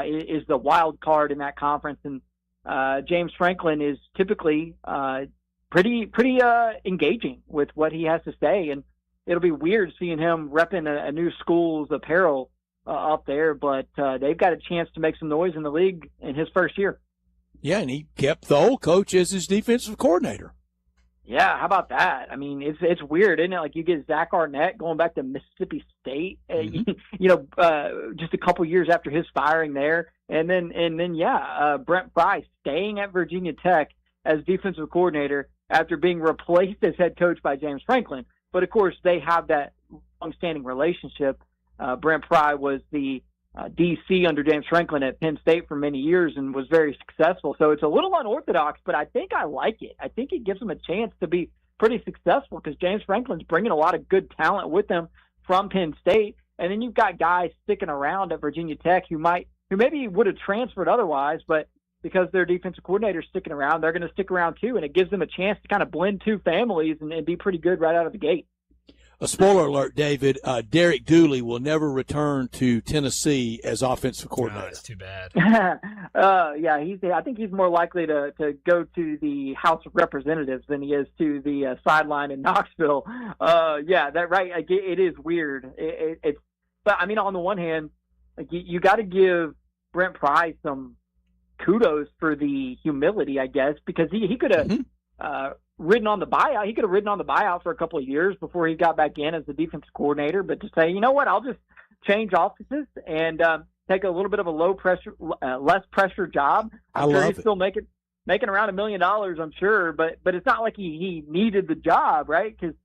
Speaker 21: is the wild card in that conference. And James Franklin is typically pretty engaging with what he has to say. And it'll be weird seeing him repping a new school's apparel up there. But they've got a chance to make some noise in the league in his first year.
Speaker 3: Yeah, and he kept the old coach as his defensive coordinator.
Speaker 21: Yeah, how about that? I mean, it's weird, isn't it? Like, you get Zach Arnett going back to Mississippi State, just a couple years after his firing there, and then Brent Pry staying at Virginia Tech as defensive coordinator after being replaced as head coach by James Franklin. But of course, they have that long-standing relationship. Brent Pry was the DC under James Franklin at Penn State for many years and was very successful. So it's a little unorthodox, but I think I like it. I think it gives them a chance to be pretty successful because James Franklin's bringing a lot of good talent with him from Penn State. And then you've got guys sticking around at Virginia Tech who maybe would have transferred otherwise, but because their defensive coordinator's sticking around, they're going to stick around too. And it gives them a chance to kind of blend two families and be pretty good right out of the gate.
Speaker 3: A spoiler alert, David, Derek Dooley will never return to Tennessee as offensive coordinator.
Speaker 2: Oh, that's too bad.
Speaker 21: I think he's more likely to go to the House of Representatives than he is to the sideline in Knoxville. It is weird. But I mean, on the one hand, like, you got to give Brent Pry some kudos for the humility, I guess, because he could have ridden on the buyout. He could have ridden on the buyout for a couple of years before he got back in as the defensive coordinator. But to say, you know what, I'll just change offices and take a little bit of a less pressure job. I'm sure he's still making around $1 million, I'm sure. But it's not like he needed the job, right? Because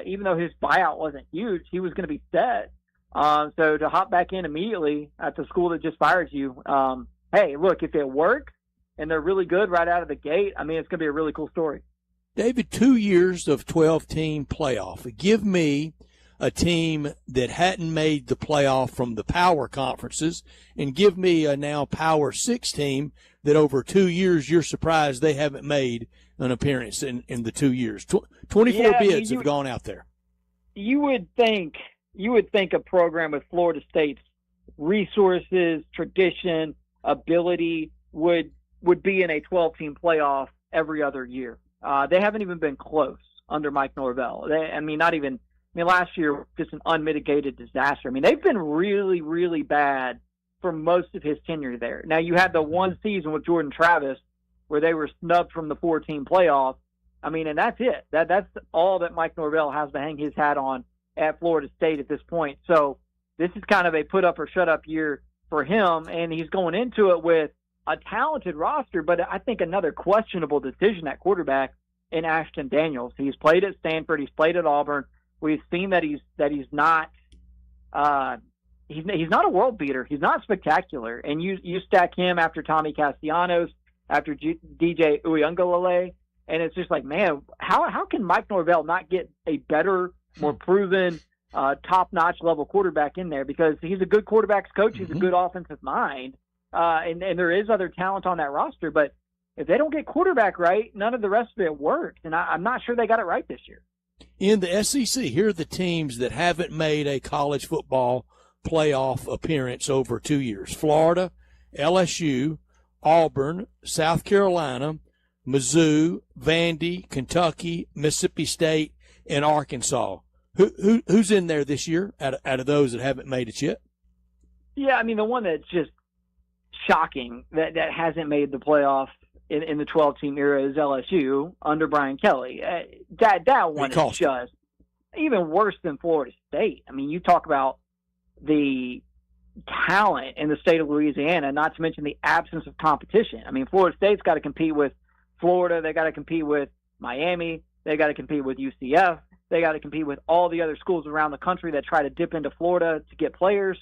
Speaker 21: even though his buyout wasn't huge, he was going to be set. So to hop back in immediately at the school that just fired you, hey, look, if it works and they're really good right out of the gate, I mean, it's going to be a really cool story.
Speaker 3: David, 2 years of 12-team playoff. Give me a team that hadn't made the playoff from the power conferences, and give me a now Power 6 team that over 2 years you're surprised they haven't made an appearance in the 2 years. 24 bids have gone out there.
Speaker 21: You would think a program with Florida State's resources, tradition, ability would be in a 12-team playoff every other year. They haven't even been close under Mike Norvell. Last year, just an unmitigated disaster. I mean, they've been really, really bad for most of his tenure there. Now, you had the one season with Jordan Travis where they were snubbed from the 4-team playoff. I mean, and that's it. That's all that Mike Norvell has to hang his hat on at Florida State at this point. So this is kind of a put up or shut up year for him, and he's going into it with a talented roster, but I think another questionable decision at quarterback in Ashton Daniels. He's played at Stanford. He's played at Auburn. We've seen that he's not he's not a world beater. He's not spectacular. And you stack him after Tommy Castellanos, after DJ Uiagalelei, and it's just like, man, how can Mike Norvell not get a better, more proven, top-notch level quarterback in there? Because he's a good quarterbacks coach. He's a good offensive mind. And there is other talent on that roster, but if they don't get quarterback right, none of the rest of it works. And I'm not sure they got it right this year.
Speaker 3: In the SEC, here are the teams that haven't made a college football playoff appearance over 2 years. Florida, LSU, Auburn, South Carolina, Mizzou, Vandy, Kentucky, Mississippi State, and Arkansas. Who's in there this year out of those that haven't made it yet?
Speaker 21: Yeah, I mean, the one that's just shocking that hasn't made the playoff in the 12-team era is LSU under Brian Kelly. That one is just even worse than Florida State. I mean, you talk about the talent in the state of Louisiana, not to mention the absence of competition. I mean, Florida State's got to compete with Florida. They got to compete with Miami. They got to compete with UCF. They got to compete with all the other schools around the country that try to dip into Florida to get players.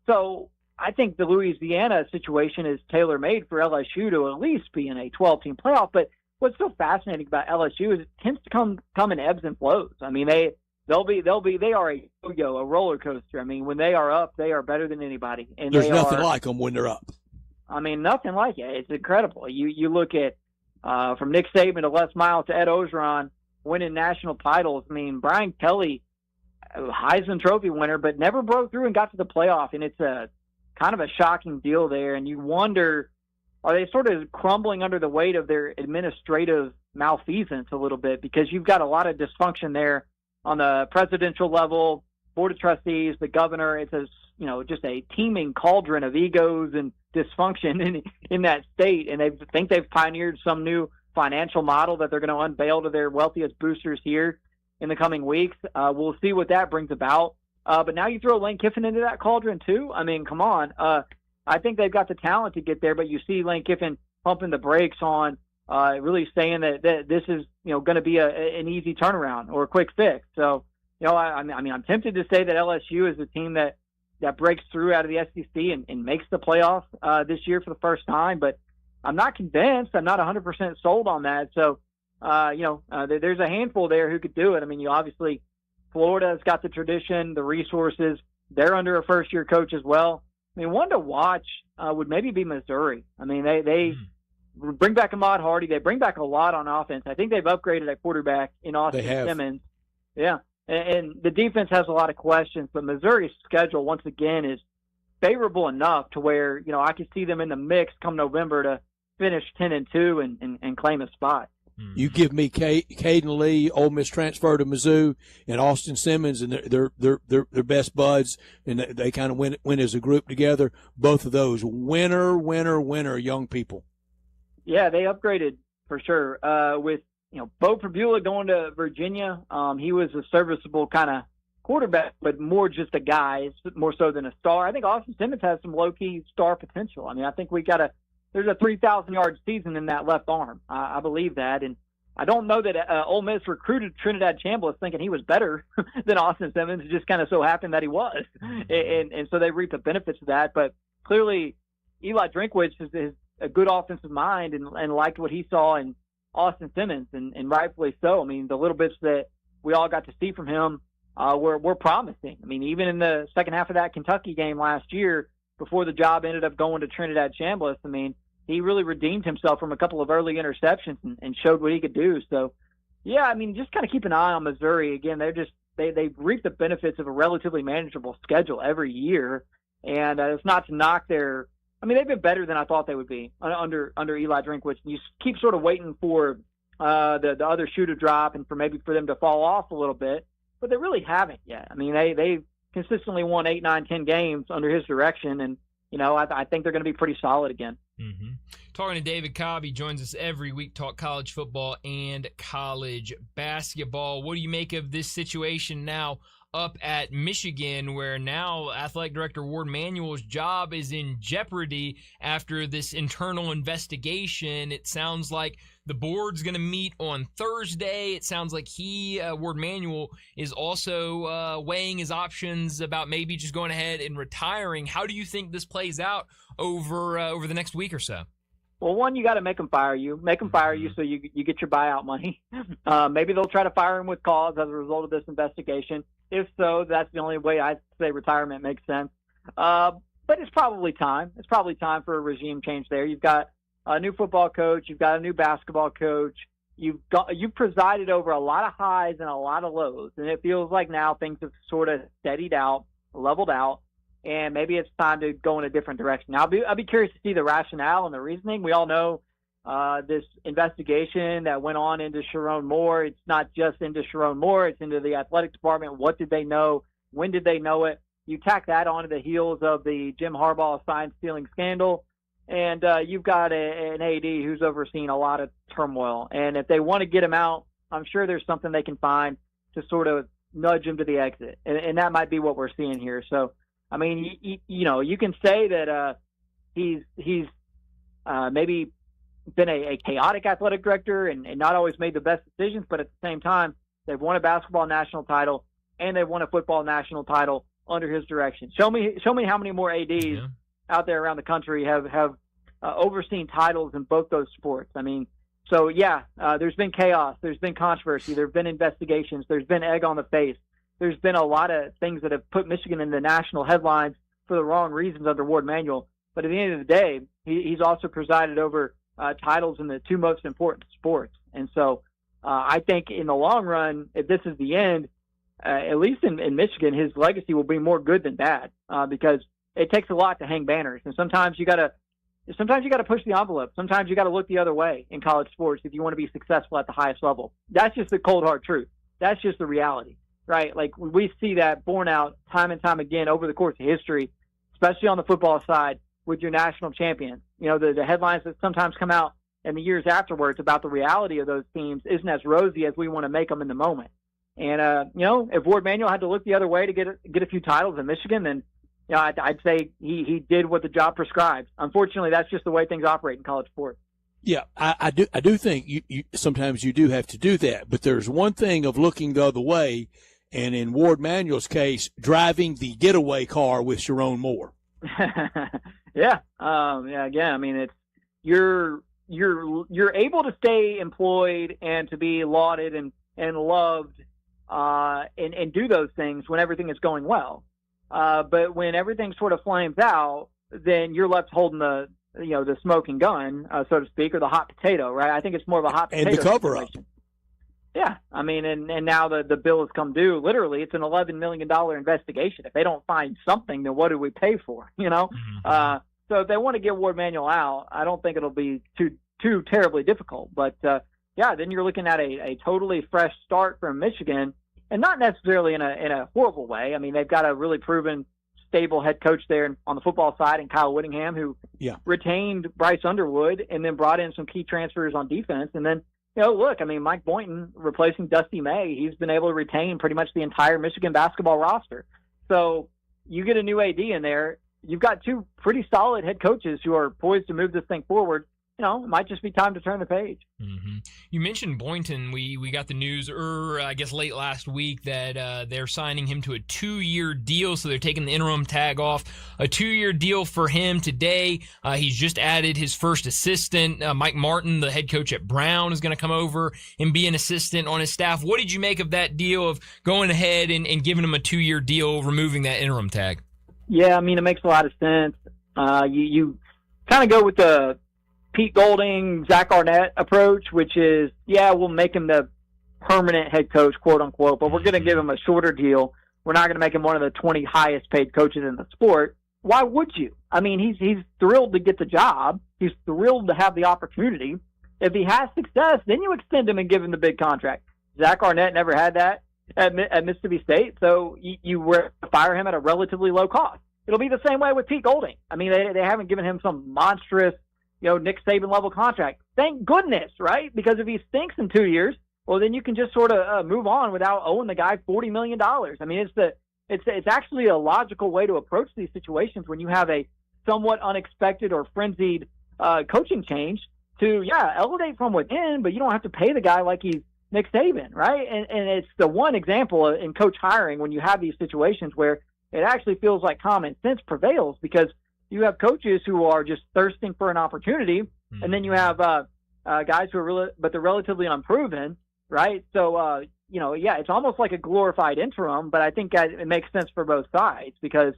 Speaker 21: So I think the Louisiana situation is tailor-made for LSU to at least be in a 12-team playoff. But what's so fascinating about LSU is it tends to come in ebbs and flows. I mean, they are a yo-yo, a roller coaster. I mean, when they are up, they are better than anybody. And
Speaker 3: there's nothing like them when they're up.
Speaker 21: I mean, nothing like it. It's incredible. You look at from Nick Saban to Les Miles to Ed Ogeron winning national titles. I mean, Brian Kelly, Heisman Trophy winner, but never broke through and got to the playoff. And it's a kind of a shocking deal there. And you wonder, are they sort of crumbling under the weight of their administrative malfeasance a little bit? Because you've got a lot of dysfunction there on the presidential level, board of trustees, the governor. It's just a teeming cauldron of egos and dysfunction in that state. And they think they've pioneered some new financial model that they're going to unveil to their wealthiest boosters here in the coming weeks. We'll see what that brings about. But now you throw Lane Kiffin into that cauldron too. I mean, come on. I think they've got the talent to get there, but you see Lane Kiffin pumping the brakes on really saying that this is going to be an easy turnaround or a quick fix. So I'm tempted to say that LSU is a team that breaks through out of the SEC and makes the playoffs this year for the first time, but I'm not convinced. I'm not 100% sold on that. So, there's a handful there who could do it. I mean, obviously Florida's got the tradition, the resources. They're under a first-year coach as well. I mean, one to watch would maybe be Missouri. I mean, they bring back Ahmad Hardy. They bring back a lot on offense. I think they've upgraded at quarterback in Austin Simmons. Yeah. And the defense has a lot of questions, but Missouri's schedule, once again, is favorable enough to where, I could see them in the mix come November to finish 10-2 and claim a spot.
Speaker 3: You give me Caden Lee, Ole Miss transfer to Mizzou, and Austin Simmons, and they're best buds, and they kind of win as a group together. Both of those winner young people.
Speaker 21: Yeah, they upgraded for sure. With Bo Prabula going to Virginia, he was a serviceable kind of quarterback, but more just a guy, more so than a star. I think Austin Simmons has some low-key star potential. I mean, I think there's a 3,000-yard season in that left arm. I believe that. And I don't know that Ole Miss recruited Trinidad Chambliss thinking he was better than Austin Simmons. It just kind of so happened that he was. And so they reaped the benefits of that. But clearly, Eli Drinkwitz is a good offensive mind and liked what he saw in Austin Simmons, and rightfully so. I mean, the little bits that we all got to see from him were promising. I mean, even in the second half of that Kentucky game last year, before the job ended up going to Trinidad Chambliss, I mean, he really redeemed himself from a couple of early interceptions and showed what he could do. So, yeah, I mean, just kind of keep an eye on Missouri. Again, they reap the benefits of a relatively manageable schedule every year, and it's not to knock their. I mean, they've been better than I thought they would be under Eli Drinkwitz. You keep sort of waiting for the other shoe to drop and for them to fall off a little bit, but they really haven't yet. I mean, they've consistently won 8, 9, 10 games under his direction, and I think they're going to be pretty solid again.
Speaker 2: Mm-hmm. Talking to David Cobb, he joins us every week, talk college football and college basketball. What do you make of this situation now up at Michigan, where now athletic director Ward Manuel's job is in jeopardy after this internal investigation? It sounds like the board's going to meet on Thursday. It sounds like Ward Manuel, is also weighing his options about maybe just going ahead and retiring. How do you think this plays out over the next week or so?
Speaker 21: Well, one, you got to make them fire you. Make them fire you so you get your buyout money. Maybe they'll try to fire him with cause as a result of this investigation. If so, that's the only way I'd say retirement makes sense. But it's probably time. It's probably time for a regime change there. You've got a new football coach. You've got a new basketball coach. You've presided over a lot of highs and a lot of lows, and it feels like now things have sort of steadied out, leveled out, and maybe it's time to go in a different direction. Now, I'll be curious to see the rationale and the reasoning. We all know this investigation that went on into Sharon Moore. It's not just into Sharon Moore. It's into the athletic department. What did they know? When did they know it? You tack that onto the heels of the Jim Harbaugh sign-stealing scandal, and you've got an AD who's overseen a lot of turmoil. And if they want to get him out, I'm sure there's something they can find to sort of nudge him to the exit. And that might be what we're seeing here. So, I mean, you can say that he's maybe been a chaotic athletic director and not always made the best decisions, but at the same time, they've won a basketball national title and they've won a football national title under his direction. Show me how many more ADs out there around the country have overseen titles in both those sports. I mean, so there's been chaos, there's been controversy, there've been investigations, there's been egg on the face. There's been a lot of things that have put Michigan in the national headlines for the wrong reasons under Ward Manuel. But at the end of the day, he's also presided over titles in the two most important sports. And so I think in the long run, if this is the end, at least in Michigan, his legacy will be more good than bad because it takes a lot to hang banners. And sometimes you got to push the envelope. Sometimes you got to look the other way in college sports if you want to be successful at the highest level. That's just the cold hard truth. That's just the reality. Right, like we see that borne out time and time again over the course of history, especially on the football side with your national champions. You know, the headlines that sometimes come out in the years afterwards about the reality of those teams isn't as rosy as we want to make them in the moment. And if Ward Manuel had to look the other way to get a few titles in Michigan, then I'd say he did what the job prescribes. Unfortunately, that's just the way things operate in college sports.
Speaker 3: Yeah, I do think you sometimes you do have to do that, but there's one thing of looking the other way. And in Ward Manuel's case, driving the getaway car with Sharon Moore.
Speaker 21: Again, I mean, it's you're able to stay employed and to be lauded and loved and do those things when everything is going well. But when everything sort of flames out, then you're left holding the smoking gun, so to speak, or the hot potato, right? I think it's more of a hot potato
Speaker 3: and the cover
Speaker 21: situation.
Speaker 3: up.
Speaker 21: Yeah, I mean, and now the bill has come due. Literally, it's an $11 million investigation. If they don't find something, then what do we pay for? So if they want to get Ward Manuel out, I don't think it'll be too terribly difficult. But then you're looking at a totally fresh start from Michigan, and not necessarily in a horrible way. I mean, they've got a really proven, stable head coach there on the football side, and Kyle Whittingham, who retained Bryce Underwood and then brought in some key transfers on defense, and then. Look, I mean, Mike Boynton replacing Dusty May, he's been able to retain pretty much the entire Michigan basketball roster. So you get a new AD in there. You've got two pretty solid head coaches who are poised to move this thing forward. It might just be time to turn the page.
Speaker 2: Mm-hmm. You mentioned Boynton. We got the news, I guess, late last week that they're signing him to a 2-year deal, so they're taking the interim tag off. A 2-year deal for him today. He's just added his first assistant. Mike Martin, the head coach at Brown, is going to come over and be an assistant on his staff. What did you make of that deal of going ahead and giving him a 2-year deal, removing that interim tag?
Speaker 21: Yeah, I mean, it makes a lot of sense. You kind of go with the Pete Golding, Zach Arnett approach, which is, we'll make him the permanent head coach, quote unquote, but we're going to give him a shorter deal. We're not going to make him one of the 20 highest paid coaches in the sport. Why would you? I mean, he's thrilled to get the job. He's thrilled to have the opportunity. If he has success, then you extend him and give him the big contract. Zach Arnett never had that at Mississippi State, so you fire him at a relatively low cost. It'll be the same way with Pete Golding. I mean, they haven't given him some monstrous Nick Saban level contract. Thank goodness, right? Because if he stinks in 2 years, well, then you can just sort of move on without owing the guy $40 million. I mean, it's actually a logical way to approach these situations when you have a somewhat unexpected or frenzied coaching change to, elevate from within, but you don't have to pay the guy like he's Nick Saban, right? And it's the one example in coach hiring when you have these situations where it actually feels like common sense prevails because you have coaches who are just thirsting for an opportunity, and then you have guys who are but they're relatively unproven, right? So, it's almost like a glorified interim, but I think it makes sense for both sides because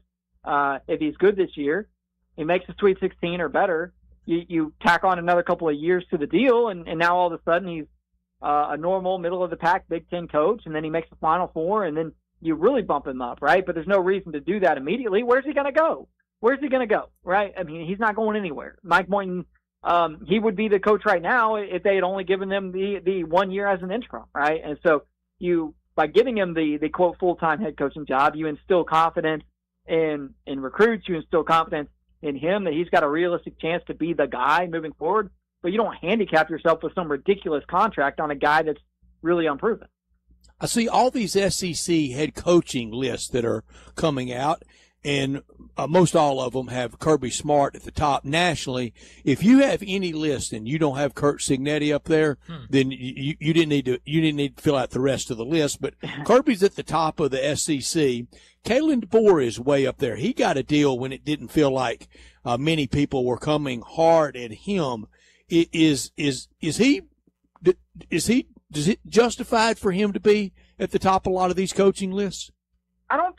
Speaker 21: if he's good this year, he makes the Sweet 16 or better, you tack on another couple of years to the deal, and now all of a sudden he's a normal middle-of-the-pack Big Ten coach, and then he makes the Final Four, and then you really bump him up, right? But there's no reason to do that immediately. Where's he going to go? Where's he going to go, right? I mean, he's not going anywhere. Mike Boynton, he would be the coach right now if they had only given them the 1 year as an interim, right? And so by giving him the quote full-time head coaching job, you instill confidence in recruits, you instill confidence in him that he's got a realistic chance to be the guy moving forward, but you don't handicap yourself with some ridiculous contract on a guy that's really unproven.
Speaker 3: I see all these SEC head coaching lists that are coming out. and most all of them have Kirby Smart at the top nationally. If you have any list and you don't have Kurt Cignetti up there, then you didn't need to fill out the rest of the list. But Kirby's at the top of the SEC. Kalen DeBoer is way up there. He got a deal when it didn't feel like many people were coming hard at him. Is he justified for him to be at the top of a lot of these coaching lists?
Speaker 21: I don't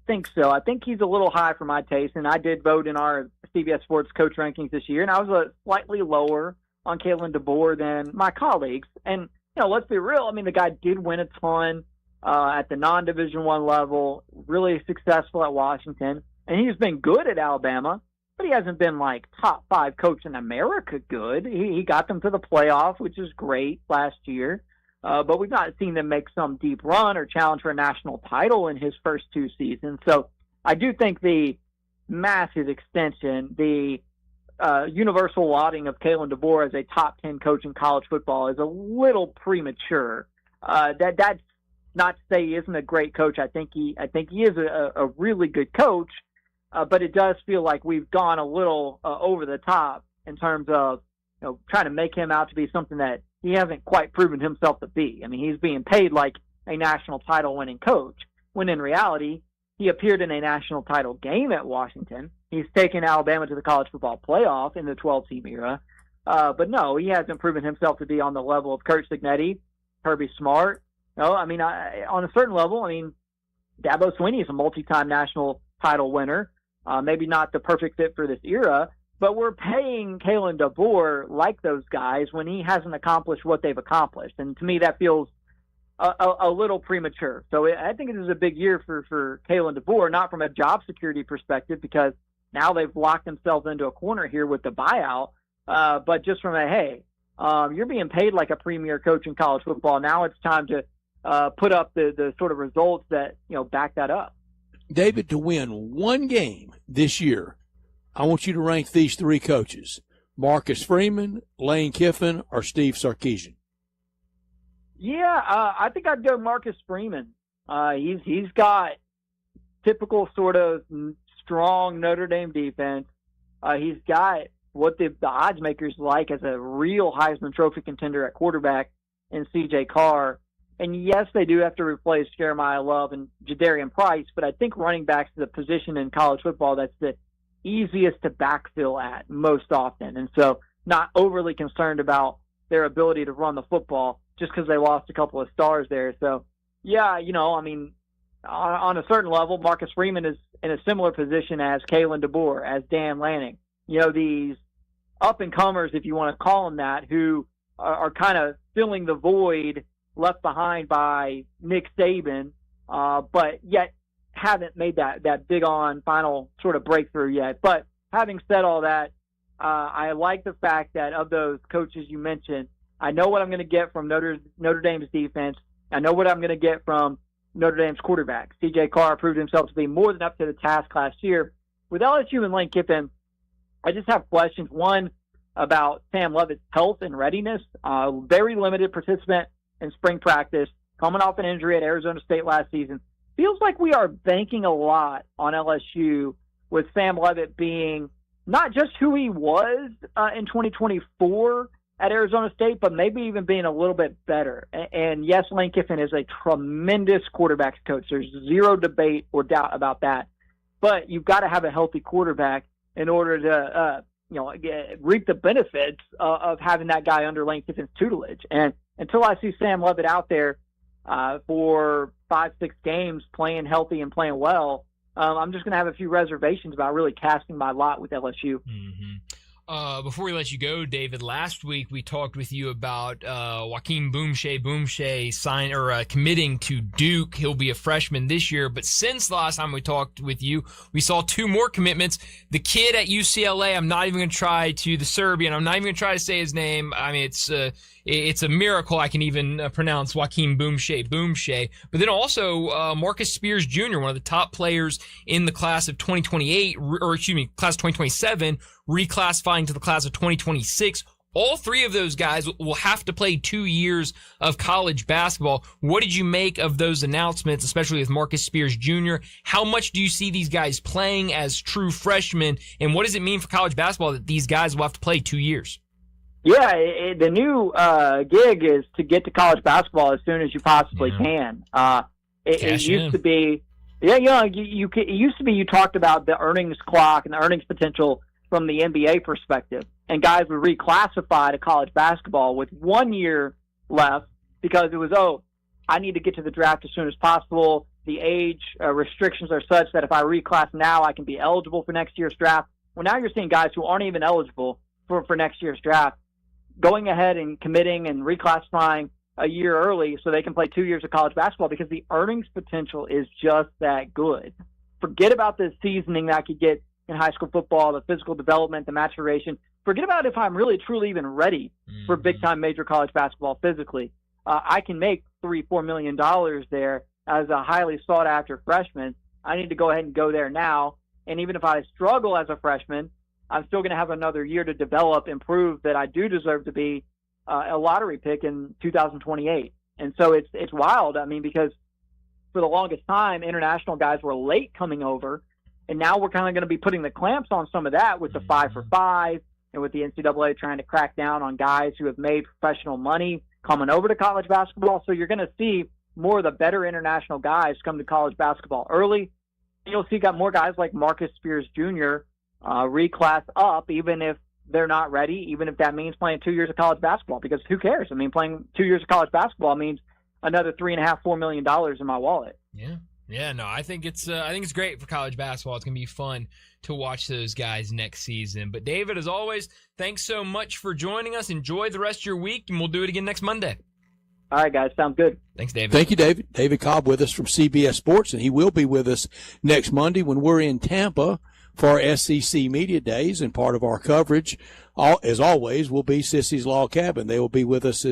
Speaker 21: think so. I think he's a little high for my taste, and I did vote in our CBS Sports coach rankings this year, and I was slightly lower on Kalen DeBoer than my colleagues. And, let's be real. I mean, the guy did win a ton at the non-Division I level, really successful at Washington, and he's been good at Alabama, but he hasn't been like top 5 coach in America good. He got them to the playoff, which is great last year. But we've not seen them make some deep run or challenge for a national title in his first 2 seasons. So I do think the massive extension, the universal lauding of Kalen DeBoer as a top 10 coach in college football is a little premature. That's not to say he isn't a great coach. I think he is a really good coach, but it does feel like we've gone a little over the top in terms of trying to make him out to be something that he hasn't quite proven himself to be. I mean, he's being paid like a national title winning coach, when in reality, he appeared in a national title game at Washington. He's taken Alabama to the college football playoff in the 12-team era. But no, he hasn't proven himself to be on the level of Kurt Cignetti, Kirby Smart. No, I mean, on a certain level, Dabo Swinney is a multi-time national title winner. Maybe not the perfect fit for this era, but we're paying Kalen DeBoer like those guys when he hasn't accomplished what they've accomplished. And to me, that feels a little premature. So I think it is a big year for Kalen DeBoer, not from a job security perspective, because now they've locked themselves into a corner here with the buyout, but just from you're being paid like a premier coach in college football. Now it's time to put up the sort of results that back that up.
Speaker 3: David, to win one game this year, I want you to rank these 3 coaches: Marcus Freeman, Lane Kiffin, or Steve Sarkisian.
Speaker 21: Yeah, I think I'd go Marcus Freeman. He's got typical sort of strong Notre Dame defense. He's got what the odds makers like as a real Heisman Trophy contender at quarterback in C.J. Carr. And yes, they do have to replace Jeremiah Love and Jadarian Price, but I think running back's the position in college football that's the easiest to backfill at most often. And so not overly concerned about their ability to run the football just because they lost a couple of stars there. So, yeah, on a certain level, Marcus Freeman is in a similar position as Kalen DeBoer, as Dan Lanning. These up-and-comers, if you want to call them that, who are kind of filling the void left behind by Nick Saban, but yet haven't made that big on final sort of breakthrough yet. But having said all that, I like the fact that of those coaches you mentioned, I know what I'm going to get from Notre Dame's defense. I know what I'm going to get from Notre Dame's quarterback. C.J. Carr proved himself to be more than up to the task last year. With LSU and Lane Kiffin, I just have questions. One, about Sam Leavitt's health and readiness. Very limited participant in spring practice, coming off an injury at Arizona State last season. Feels like we are banking a lot on LSU, with Sam Leavitt being not just who he was in 2024 at Arizona State, but maybe even being a little bit better. And yes, Lane Kiffin is a tremendous quarterbacks coach. There's zero debate or doubt about that. But you've got to have a healthy quarterback in order to reap the benefits of having that guy under Lane Kiffin's tutelage. And until I see Sam Leavitt out there for 5-6 games playing healthy and playing well, I'm just going to have a few reservations about really casting my lot with LSU.
Speaker 2: Mm-hmm. Before we let you go, David, last week we talked with you about Joaquin Boumche committing to Duke. He'll be a freshman this year, but since the last time we talked with you, we saw 2 more commitments. The kid at UCLA, I'm not even going to try to, the Serbian, I'm not even going to try to say his name. I mean, it's a miracle I can even pronounce Joaquin Boumche. But then also Marcus Spears Jr., one of the top players in the class of 2027, reclassifying to the class of 2026, all three of those guys will have to play 2 years of college basketball. What did you make of those announcements, especially with Marcus Spears Jr.? How much do you see these guys playing as true freshmen, and what does it mean for college basketball that these guys will have to play 2 years?
Speaker 21: Yeah, the new gig is to get to college basketball as soon as you possibly can. It used to be, it used to be you talked about the earnings clock and the earnings potential from the NBA perspective, and guys would reclassify to college basketball with 1 year left because it was, I need to get to the draft as soon as possible. The age restrictions are such that if I reclass now, I can be eligible for next year's draft. Well, now you're seeing guys who aren't even eligible for next year's draft going ahead and committing and reclassifying a year early so they can play 2 years of college basketball because the earnings potential is just that good. Forget about the seasoning that I could get in high school football, the physical development, the maturation. Forget about if I'm really, truly even ready for big-time major college basketball physically. I can make $3-4 million there as a highly sought-after freshman. I need to go ahead and go there now. And even if I struggle as a freshman, I'm still going to have another year to develop and prove that I do deserve to be a lottery pick in 2028. And so it's wild. I mean, because for the longest time, international guys were late coming over, and now we're kind of going to be putting the clamps on some of that with the 5-for-5 and with the NCAA trying to crack down on guys who have made professional money coming over to college basketball. So you're going to see more of the better international guys come to college basketball early. You'll see more guys like Marcus Spears Jr. Reclass up, even if they're not ready, even if that means playing 2 years of college basketball, because who cares? I mean, playing 2 years of college basketball means another $3.5-4 million in my wallet.
Speaker 2: Yeah, no, I think it's great for college basketball. It's going to be fun to watch those guys next season. But David, as always, thanks so much for joining us. Enjoy the rest of your week, and we'll do it again next Monday.
Speaker 21: All right, guys. Sounds good.
Speaker 2: Thanks, David.
Speaker 3: Thank you, David. David Cobb with us from CBS Sports, and he will be with us next Monday when we're in Tampa for our SEC Media Days, and part of our coverage, as always, will be Sissy's Log Cabin. They will be with us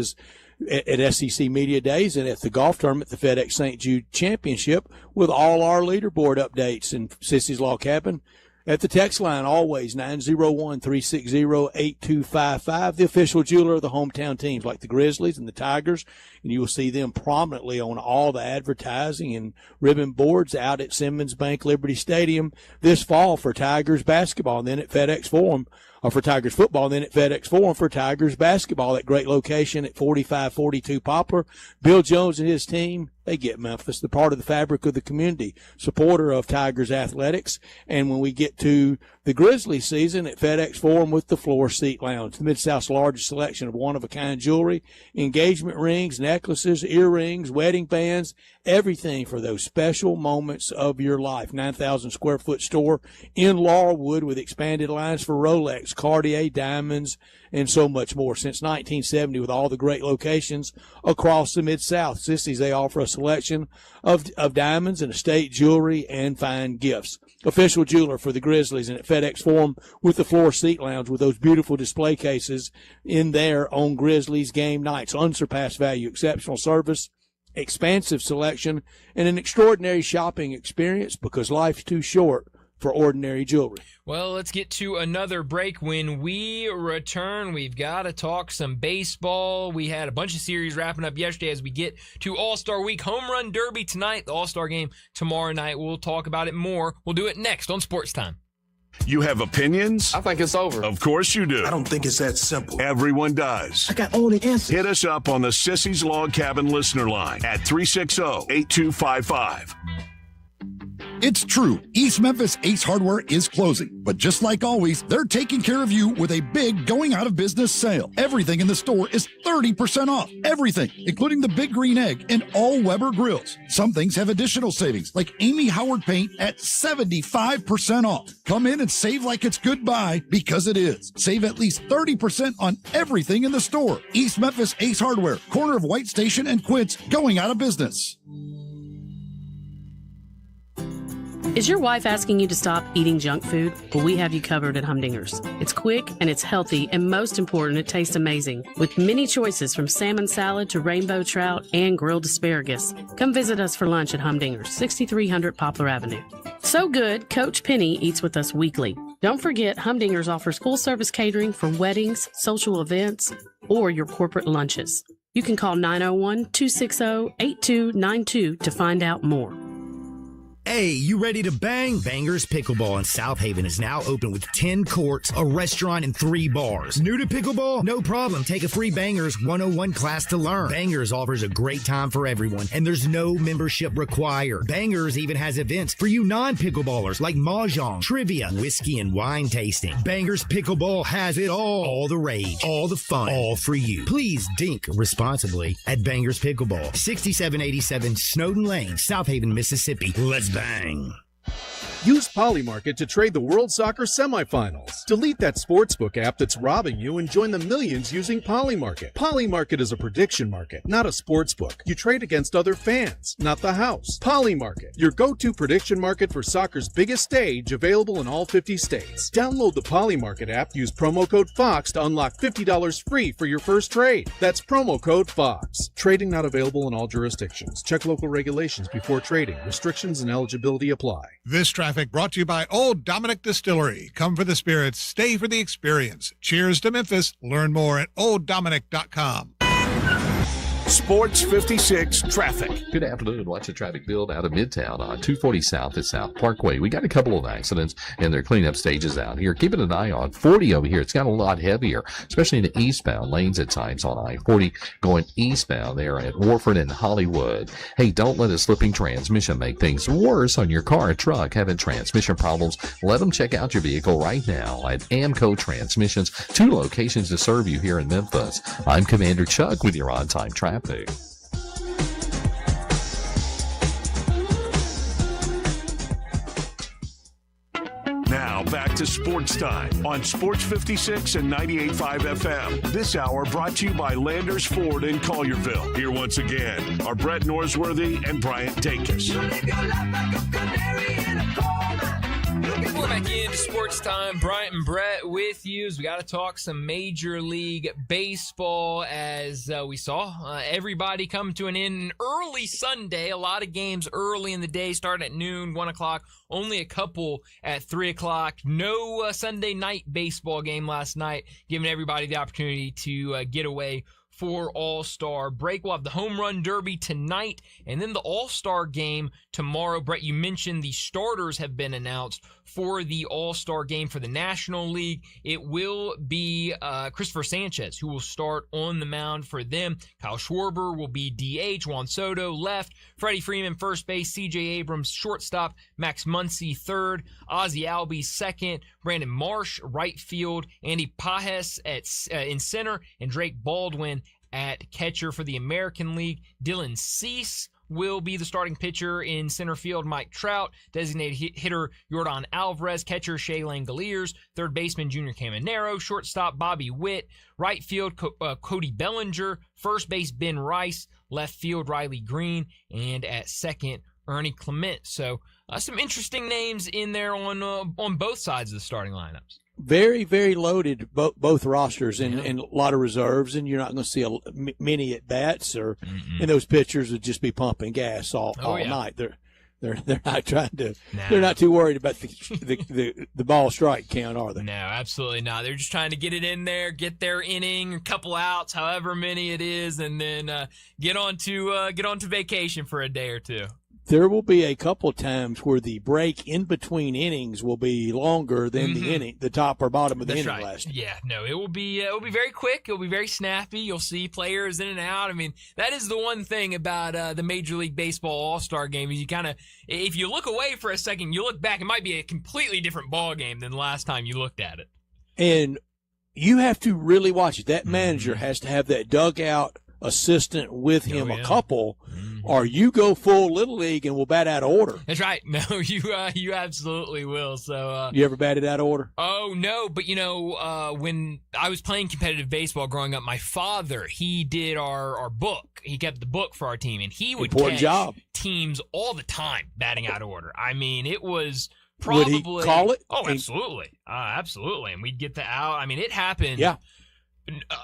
Speaker 3: at SEC Media Days and at the golf tournament, the FedEx St. Jude Championship, with all our leaderboard updates. And Sissy's Log Cabin at the text line, always 901-360-8255, the official jeweler of the hometown teams like the Grizzlies and the Tigers. And you will see them prominently on all the advertising and ribbon boards out at Simmons Bank Liberty Stadium this fall for Tigers basketball, and then at FedEx Forum, or for Tigers football, and then at FedEx Forum for Tigers basketball. That great location at 4542 Poplar. Bill Jones and his team, they get Memphis, the part of the fabric of the community, supporter of Tigers athletics. And when we get to the Grizzlies season at FedEx Forum with the Floor Seat Lounge, the Mid-South's largest selection of one-of-a-kind jewelry, engagement rings, necklaces, earrings, wedding bands, everything for those special moments of your life. 9,000 square foot store in Laurelwood with expanded lines for Rolex, Cartier, diamonds, and so much more. Since 1970, with all the great locations across the Mid-South, Sissy's, they offer a selection of diamonds and estate jewelry and fine gifts. Official jeweler for the Grizzlies, and at FedEx Forum with the Floor Seat Lounge with those beautiful display cases in there on Grizzlies game nights. Unsurpassed value, exceptional service, expansive selection, and an extraordinary shopping experience, because life's too short for ordinary jewelry.
Speaker 2: Well, let's get to another break. When we return, we've got to talk some baseball. We had a bunch of series wrapping up yesterday as we get to All-Star Week. Home Run Derby tonight, the All-Star Game tomorrow night. We'll talk about it more. We'll do it next on Sports Time.
Speaker 1: You have opinions?
Speaker 4: I think it's over.
Speaker 1: Of course you do.
Speaker 4: I don't think it's that simple.
Speaker 1: Everyone does.
Speaker 4: I got all the answers.
Speaker 1: Hit us up on the Sissy's Log Cabin listener line at 360-8255.
Speaker 12: It's true. East Memphis Ace Hardware is closing. But just like always, they're taking care of you with a big going out of business sale. Everything in the store is 30% off. Everything, including the Big Green Egg and all Weber grills. Some things have additional savings, like Amy Howard paint at 75% off. Come in and save like it's goodbye, because it is. Save at least 30% on everything in the store. East Memphis Ace Hardware, corner of White Station and Quince, going out of business.
Speaker 8: Is your wife asking you to stop eating junk food? Well, we have you covered at Humdinger's. It's quick and it's healthy, and most important, it tastes amazing. With many choices from salmon salad to rainbow trout and grilled asparagus. Come visit us for lunch at Humdinger's, 6300 Poplar Avenue. So good, Coach Penny eats with us weekly. Don't forget, Humdinger's offers full-service catering for weddings, social events, or your corporate lunches. You can call 901-260-8292 to find out more.
Speaker 6: Hey, you ready to bang? Bangers Pickleball in South Haven is now open with 10 courts, a restaurant, and 3 bars. New to pickleball? No problem. Take a free Bangers 101 class to learn. Bangers offers a great time for everyone, and there's no membership required. Bangers even has events for you non-pickleballers like mahjong, trivia, whiskey, and wine tasting. Bangers Pickleball has it all. All the rage, all the fun, all for you. Please dink responsibly at Bangers Pickleball, 6787 Snowden Lane, South Haven, Mississippi. Let's bang.
Speaker 22: Use Polymarket to trade the World Soccer semifinals. Delete that sportsbook app that's robbing you and join the millions using Polymarket. Polymarket is a prediction market, not a sportsbook. You trade against other fans, not the house. Polymarket, your go-to prediction market for soccer's biggest stage, available in all 50 states. Download the Polymarket app, use promo code FOX to unlock $50 free for your first trade. That's promo code FOX. Trading not available in all jurisdictions. Check local regulations before trading. Restrictions and eligibility apply.
Speaker 23: This traffic brought to you by Old Dominic Distillery. Come for the spirits, stay for the experience. Cheers to Memphis. Learn more at olddominic.com.
Speaker 1: Sports 56 traffic.
Speaker 9: Good afternoon. Watch the traffic build out of Midtown on 240 South at South Parkway. We got a couple of accidents and their cleanup stages out here. Keeping an eye on 40 over here. It's got a lot heavier, especially in the eastbound lanes at times on I-40 going eastbound there at Warford and Hollywood. Hey, don't let a slipping transmission make things worse on your car or truck. Having transmission problems? Let them check out your vehicle right now at Amco Transmissions. 2 locations to serve you here in Memphis. I'm Commander Chuck with your on-time traffic.
Speaker 1: Now back to Sports Time on Sports 56 and 98.5 FM. This hour brought to you by Landers Ford in Collierville. Here once again are Brett Norsworthy and Bryant Dacus.
Speaker 2: We're back into Sports Time. Bryant and Brett with you as we got to talk some Major League Baseball as we saw everybody come to an end early Sunday. A lot of games early in the day, starting at noon, 1 o'clock. Only a couple at 3 o'clock. No Sunday night baseball game last night, giving everybody the opportunity to get away for All-Star break. We'll have the Home Run Derby tonight and then the All-Star game tomorrow. Brett, you mentioned the starters have been announced for the All-Star game for the National League. It will be Christopher Sanchez who will start on the mound for them. Kyle Schwarber will be DH, Juan Soto left, Freddie Freeman first base, CJ Abrams shortstop, Max Muncy third, Ozzie Albies second, Brandon Marsh right field, Andy Pajes in center, and Drake Baldwin at catcher for the American League. Dylan Cease will be the starting pitcher in center field. Mike Trout, designated hitter Yordan Alvarez, catcher Shea Langoliers, third baseman Junior Caminero, shortstop Bobby Witt, right field Cody Bellinger, first base Ben Rice, left field Riley Green, and at second Ernie Clement. So some interesting names in there on both sides of the starting lineups.
Speaker 3: Very, very loaded, both rosters, and a lot of reserves, and you're not going to see many at bats, and those pitchers would just be pumping gas all night. They're not trying to. No. They're not too worried about the ball strike count, are they?
Speaker 2: No, absolutely not. They're just trying to get it in there, get their inning, a couple outs, however many it is, and then get on to vacation for a day or two.
Speaker 3: There will be a couple times where the break in between innings will be longer than the inning, the top or bottom of the inning last.
Speaker 2: Yeah, no, it will be very quick. It'll be very snappy. You'll see players in and out. I mean, that is the one thing about the Major League Baseball All-Star Game is you kind of, if you look away for a second, you look back, it might be a completely different ball game than the last time you looked at it.
Speaker 3: And you have to really watch it. That manager has to have that dugout assistant with him, a couple, or you go full Little League and will bat out of order.
Speaker 2: That's right. No, you absolutely will. So
Speaker 3: you ever batted out of order?
Speaker 2: Oh no, but when I was playing competitive baseball growing up, my father, he did our book. He kept the book for our team, and he would catch teams all the time batting out of order. I mean, it was probably.
Speaker 3: Would he call it?
Speaker 2: Oh, absolutely, absolutely, and we'd get the out. I mean, it happened.
Speaker 3: Yeah.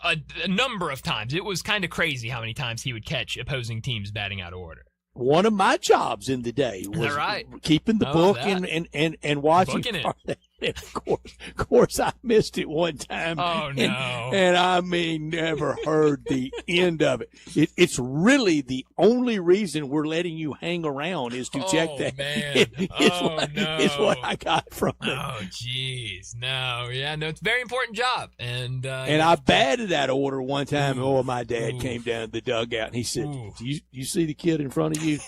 Speaker 2: A number of times. It was kind of crazy how many times he would catch opposing teams batting out of order.
Speaker 3: One of my jobs in the day was keeping the book and watching.
Speaker 2: Booking it.
Speaker 3: And of course, I missed it one time.
Speaker 2: Oh, no.
Speaker 3: And I mean, never heard the end of it. It's really the only reason we're letting you hang around is to check that.
Speaker 2: Man.
Speaker 3: It's what I got from it.
Speaker 2: Oh, jeez. No. Yeah, no, it's a very important job. And
Speaker 3: I batted that order one time. My dad came down to the dugout and he said, "Do you see the kid in front of you?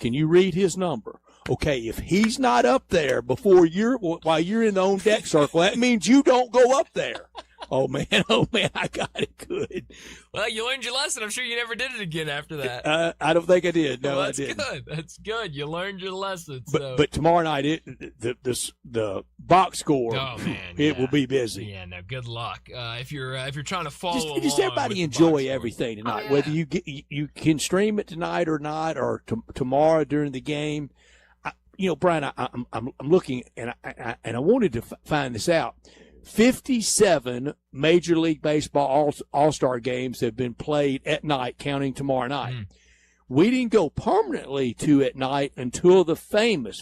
Speaker 3: Can you read his number? Okay, if he's not up there while you're in the on deck circle, that means you don't go up there." Oh man, I got it good.
Speaker 2: Well, you learned your lesson. I'm sure you never did it again after that.
Speaker 3: I don't think I did. No,
Speaker 2: that's
Speaker 3: I didn't.
Speaker 2: good. That's good. You learned your lesson.
Speaker 3: But tomorrow night, the box score, will be busy.
Speaker 2: Yeah, no, good luck. If you're trying to follow
Speaker 3: just everybody enjoy everything tonight. Whether you can stream it tonight or not, or tomorrow during the game. Brian, I'm looking and I wanted to find this out. 57 Major League Baseball All-Star games have been played at night, counting tomorrow night. We didn't go permanently to at night until the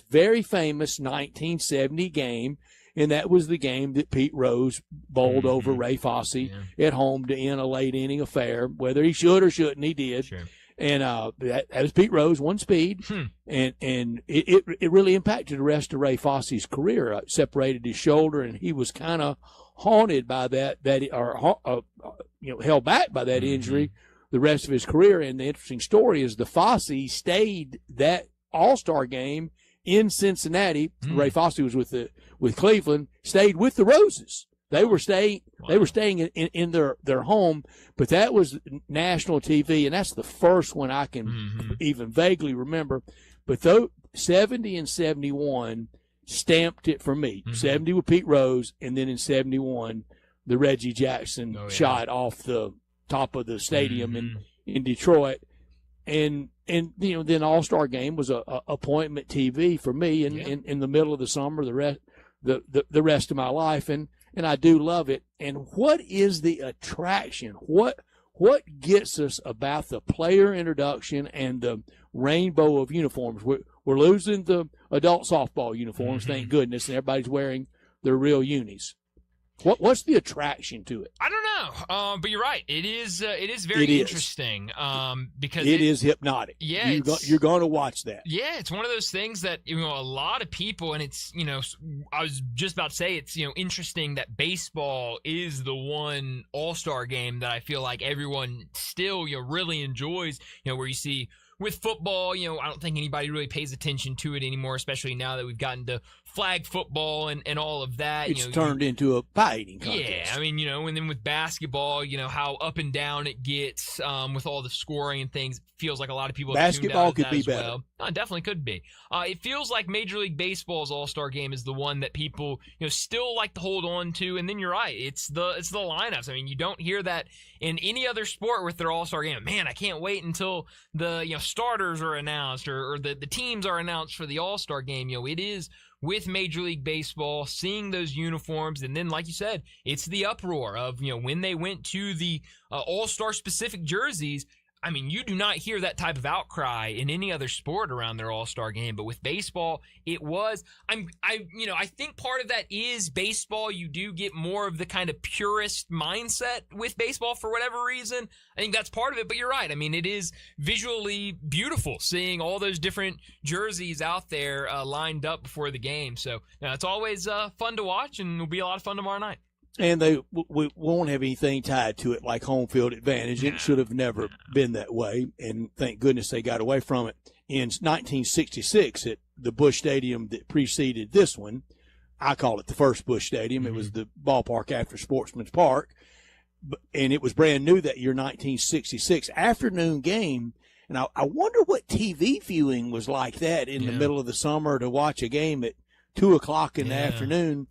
Speaker 3: very famous 1970 game, and that was the game that Pete Rose bowled over Ray Fosse at home to end a late inning affair. Whether he should or shouldn't, he did.
Speaker 2: Sure.
Speaker 3: And that was Pete Rose, one speed, and it really impacted the rest of Ray Fosse's career. It separated his shoulder, and he was kind of haunted by held back by that injury the rest of his career. And the interesting story is the Fosse stayed that All-Star game in Cincinnati. Ray Fosse was with Cleveland, stayed with the Roses. They were staying. Wow. They were staying in their home, but that was national TV, and that's the first one I can even vaguely remember. But though 70 and 71 stamped it for me. 70 with Pete Rose, and then in 71, the Reggie Jackson shot off the top of the stadium in Detroit, and then All-Star Game was a appointment TV for me in the middle of the summer. The rest of my life, and I do love it. And what is the attraction? What gets us about the player introduction and the rainbow of uniforms? We're losing the adult softball uniforms, thank goodness, and everybody's wearing their real unis. What's the attraction to it?
Speaker 2: I don't know, but you're right. It is very interesting because
Speaker 3: it is hypnotic.
Speaker 2: Yeah,
Speaker 3: you're going to watch that.
Speaker 2: Yeah, it's one of those things that a lot of people, and it's I was just about to say it's interesting that baseball is the one All-Star game that I feel like everyone still really enjoys. Where you see. With football, I don't think anybody really pays attention to it anymore, especially now that we've gotten to flag football and all of that.
Speaker 3: It's turned into a fighting contest.
Speaker 2: Yeah, I mean, and then with basketball, how up and down it gets with all the scoring and things. It feels like a lot of people
Speaker 3: basketball
Speaker 2: have tuned out
Speaker 3: could
Speaker 2: of that
Speaker 3: be
Speaker 2: as
Speaker 3: better.
Speaker 2: Well. No, it definitely could be. It feels like Major League Baseball's All-Star Game is the one that people still like to hold on to. And then you're right, it's the lineups. I mean, you don't hear that in any other sport with their All-Star Game. Man, I can't wait until the starters are announced or the teams are announced for the All-Star Game. It is with Major League Baseball, seeing those uniforms, and then, like you said, it's the uproar of when they went to the All-Star specific jerseys. I mean, you do not hear that type of outcry in any other sport around their All-Star Game, but with baseball, it was. I think part of that is baseball. You do get more of the kind of purist mindset with baseball for whatever reason. I think that's part of it, but you're right. I mean, it is visually beautiful seeing all those different jerseys out there lined up before the game. So it's always fun to watch, and it'll be a lot of fun tomorrow night.
Speaker 3: And we won't have anything tied to it like home field advantage. It should have never been that way, and thank goodness they got away from it. In 1966 at the Busch Stadium that preceded this one, I call it the first Busch Stadium. It was the ballpark after Sportsman's Park, and it was brand new that year, 1966. Afternoon game, and I wonder what TV viewing was like that in the middle of the summer to watch a game at 2 o'clock in the afternoon.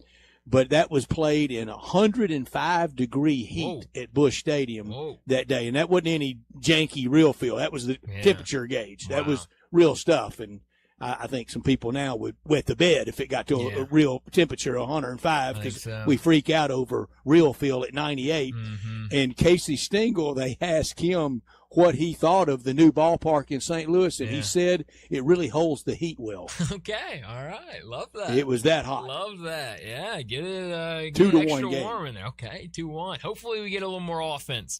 Speaker 3: But that was played in 105-degree heat at Busch Stadium that day. And that wasn't any janky real feel. That was the temperature gauge. That was real stuff. And I think some people now would wet the bed if it got to a real temperature of 105 because we freak out over real feel at 98. And Casey Stengel, they asked him what he thought of the new ballpark in St. Louis, and he said it really holds the heat well.
Speaker 2: Okay, all right, love that.
Speaker 3: It was that hot.
Speaker 2: Love that. Yeah, get it
Speaker 3: 2-1
Speaker 2: extra
Speaker 3: game.
Speaker 2: warm in there. Okay, 2-1. Hopefully we get a little more offense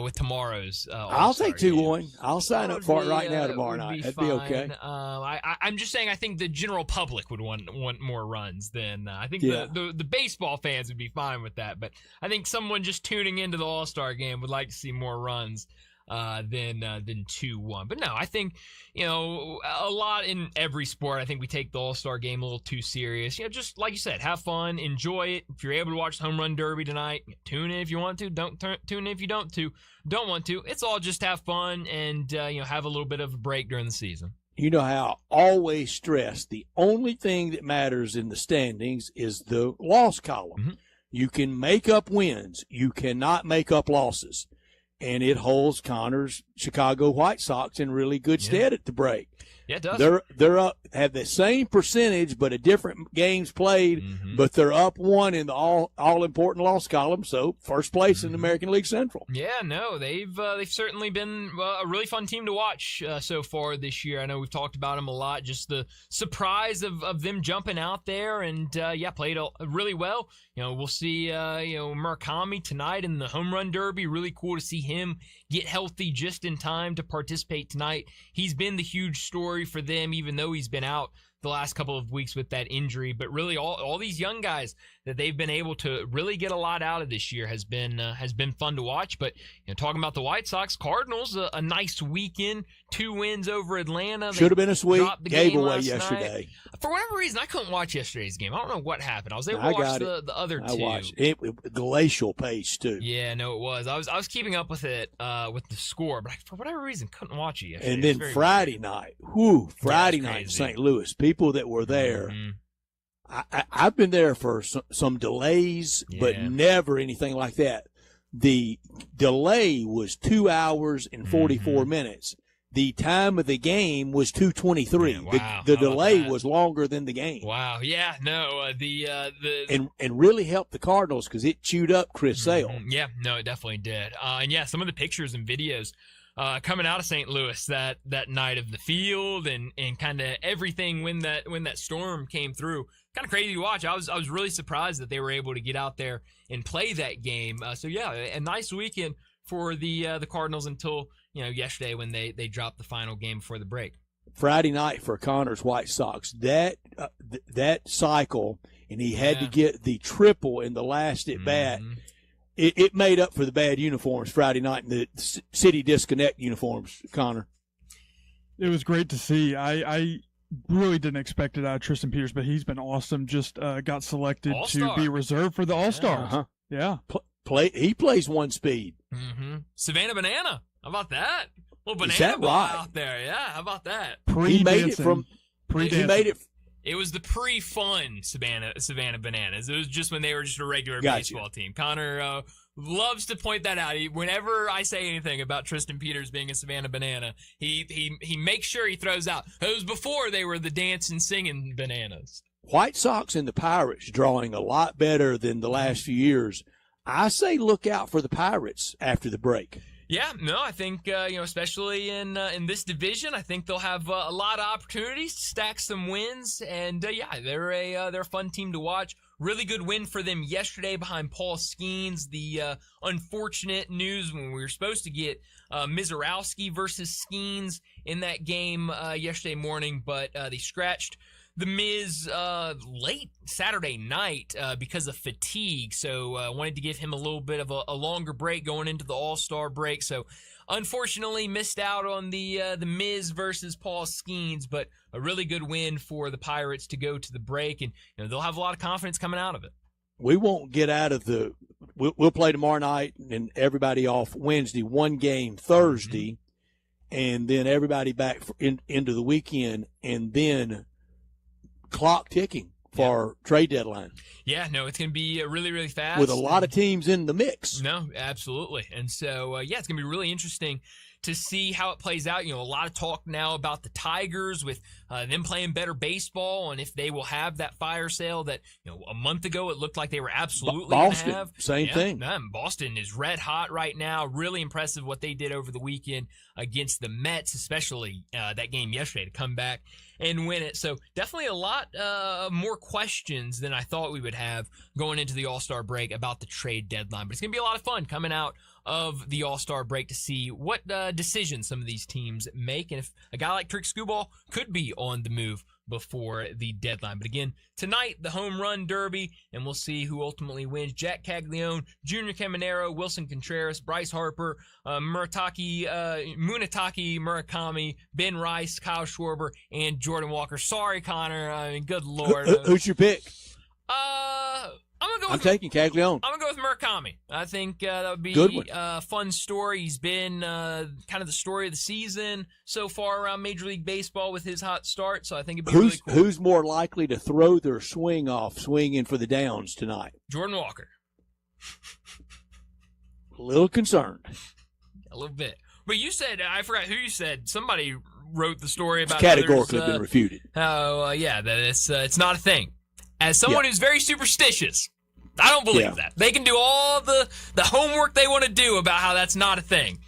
Speaker 2: with tomorrow's.
Speaker 3: I'll take 2-1.
Speaker 2: Game.
Speaker 3: I'll sign up for it right now tomorrow night. That'd be okay.
Speaker 2: I'm just saying I think the general public would want more runs than I think the baseball fans would be fine with that. But I think someone just tuning into the All-Star game would like to see more runs than 2-1. But no, I think, a lot in every sport, I think we take the All-Star game a little too serious. Just like you said, have fun, enjoy it. If you're able to watch the Home Run Derby tonight, tune in if you want to. Don't tune in if you don't want to. It's all just have fun and, have a little bit of a break during the season.
Speaker 3: You know how I always stress the only thing that matters in the standings is the loss column.
Speaker 2: Mm-hmm.
Speaker 3: You can make up wins. You cannot make up losses. And it holds Connor's Chicago White Sox in really good stead at the break.
Speaker 2: Yeah, it does.
Speaker 3: They're up, have the same percentage, but a different games played, but they're up one in the all important loss column. So first place in the American League Central.
Speaker 2: Yeah, no, they've certainly been a really fun team to watch so far this year. I know we've talked about them a lot. Just the surprise of them jumping out there and played really well. We'll see Murakami tonight in the Home Run Derby. Really cool to see him get healthy just in time to participate tonight. He's been the huge story for them, even though he's been out the last couple of weeks with that injury. But really, all these young guys that they've been able to really get a lot out of this year has been fun to watch. But talking about the White Sox, Cardinals, a nice weekend, 2 wins over Atlanta.
Speaker 3: Should have been a sweep.
Speaker 2: Gave
Speaker 3: away yesterday.
Speaker 2: Night. For whatever reason, I couldn't watch yesterday's game. I don't know what happened. I was able to watch the other two.
Speaker 3: I watched it. Glacial pace too.
Speaker 2: Yeah, no, it was. I was keeping up with it with the score, but for whatever reason, couldn't watch it yesterday.
Speaker 3: And then Friday night, Friday night in St. Louis, people that were there. I've been there for some delays, but never anything like that. The delay was 2 hours and 44 minutes. The time of the game was 2:23.
Speaker 2: Wow.
Speaker 3: The delay was longer than the game.
Speaker 2: Wow. Yeah. No.
Speaker 3: And really helped the Cardinals because it chewed up Chris Sale.
Speaker 2: Yeah. No, it definitely did. And some of the pictures and videos coming out of St. Louis that night of the field and kind of everything when that storm came through. Kind of crazy to watch. I was really surprised that they were able to get out there and play that game. A nice weekend for the Cardinals until yesterday when they dropped the final game before the break.
Speaker 3: Friday night for Connor's White Sox, that cycle, and he had to get the triple in the last at bat. It made up for the bad uniforms Friday night in the City Disconnect uniforms, Connor.
Speaker 7: It was great to see. I really didn't expect it out of Tristan Peters, but he's been awesome. Just got selected to be reserved for the All-Stars. Yeah.
Speaker 3: He plays one speed.
Speaker 2: Savannah Banana. How about that? Little banana
Speaker 3: Is that
Speaker 2: ball
Speaker 3: right?
Speaker 2: out there. Yeah, how about that?
Speaker 3: He made it.
Speaker 2: It was the pre-fun Savannah Bananas. It was just when they were just a regular baseball team. Connor loves to point that out. Whenever I say anything about Tristan Peters being a Savannah Banana, he makes sure he throws out. It was before they were the dancing, singing Bananas.
Speaker 3: White Sox and the Pirates drawing a lot better than the last few years. I say look out for the Pirates after the break.
Speaker 2: Yeah, no, I think especially in this division, I think they'll have a lot of opportunities to stack some wins, and they're a fun team to watch. Really good win for them yesterday behind Paul Skeens. The unfortunate news when we were supposed to get Mizorowski versus Skeens in that game yesterday morning, but they scratched the Miz late Saturday night because of fatigue, so wanted to give him a little bit of a longer break going into the All-Star break. So unfortunately missed out on the Miz versus Paul Skeens, but a really good win for the Pirates to go to the break, and they'll have a lot of confidence coming out of it.
Speaker 3: We won't get out of we'll play tomorrow night and everybody off Wednesday, one game Thursday, and then everybody back into the weekend, and then clock ticking for trade deadline.
Speaker 2: Yeah, no, it's going to be really, really fast.
Speaker 3: With a lot of teams in the mix.
Speaker 2: No, absolutely. And so, it's going to be really interesting to see how it plays out. A lot of talk now about the Tigers with them playing better baseball, and if they will have that fire sale that a month ago it looked like they were absolutely going to have.
Speaker 3: Same thing.
Speaker 2: Boston is red hot right now. Really impressive what they did over the weekend against the Mets, especially that game yesterday to come back and win it. So definitely a lot more questions than I thought we would have going into the All-Star break about the trade deadline. But it's going to be a lot of fun coming out of the All-Star break to see what decisions some of these teams make, and if a guy like Trick Skubal could be on the move before the deadline. But again, tonight, the home run derby, and we'll see who ultimately wins. Jack Caglione, Junior Caminero, Wilson Contreras, Bryce Harper, Munetaki Murakami, Ben Rice, Kyle Schwarber, and Jordan Walker. Sorry, Connor. I mean, good Lord.
Speaker 3: Who's your pick?
Speaker 2: I'm
Speaker 3: taking Caglione.
Speaker 2: I'm going to go with Murakami. I think that would be a fun story. He's been kind of the story of the season so far around Major League Baseball with his hot start, so I think it'd be really cool.
Speaker 3: Who's more likely to throw their swing off swinging for the downs tonight?
Speaker 2: Jordan Walker.
Speaker 3: A little concerned.
Speaker 2: A little bit. But you said, I forgot who you said, somebody wrote the story about
Speaker 3: it's categorically been refuted.
Speaker 2: Yeah, that it's not a thing. As someone who's very superstitious, I don't believe that. They can do all the homework they want to do about how that's not a thing.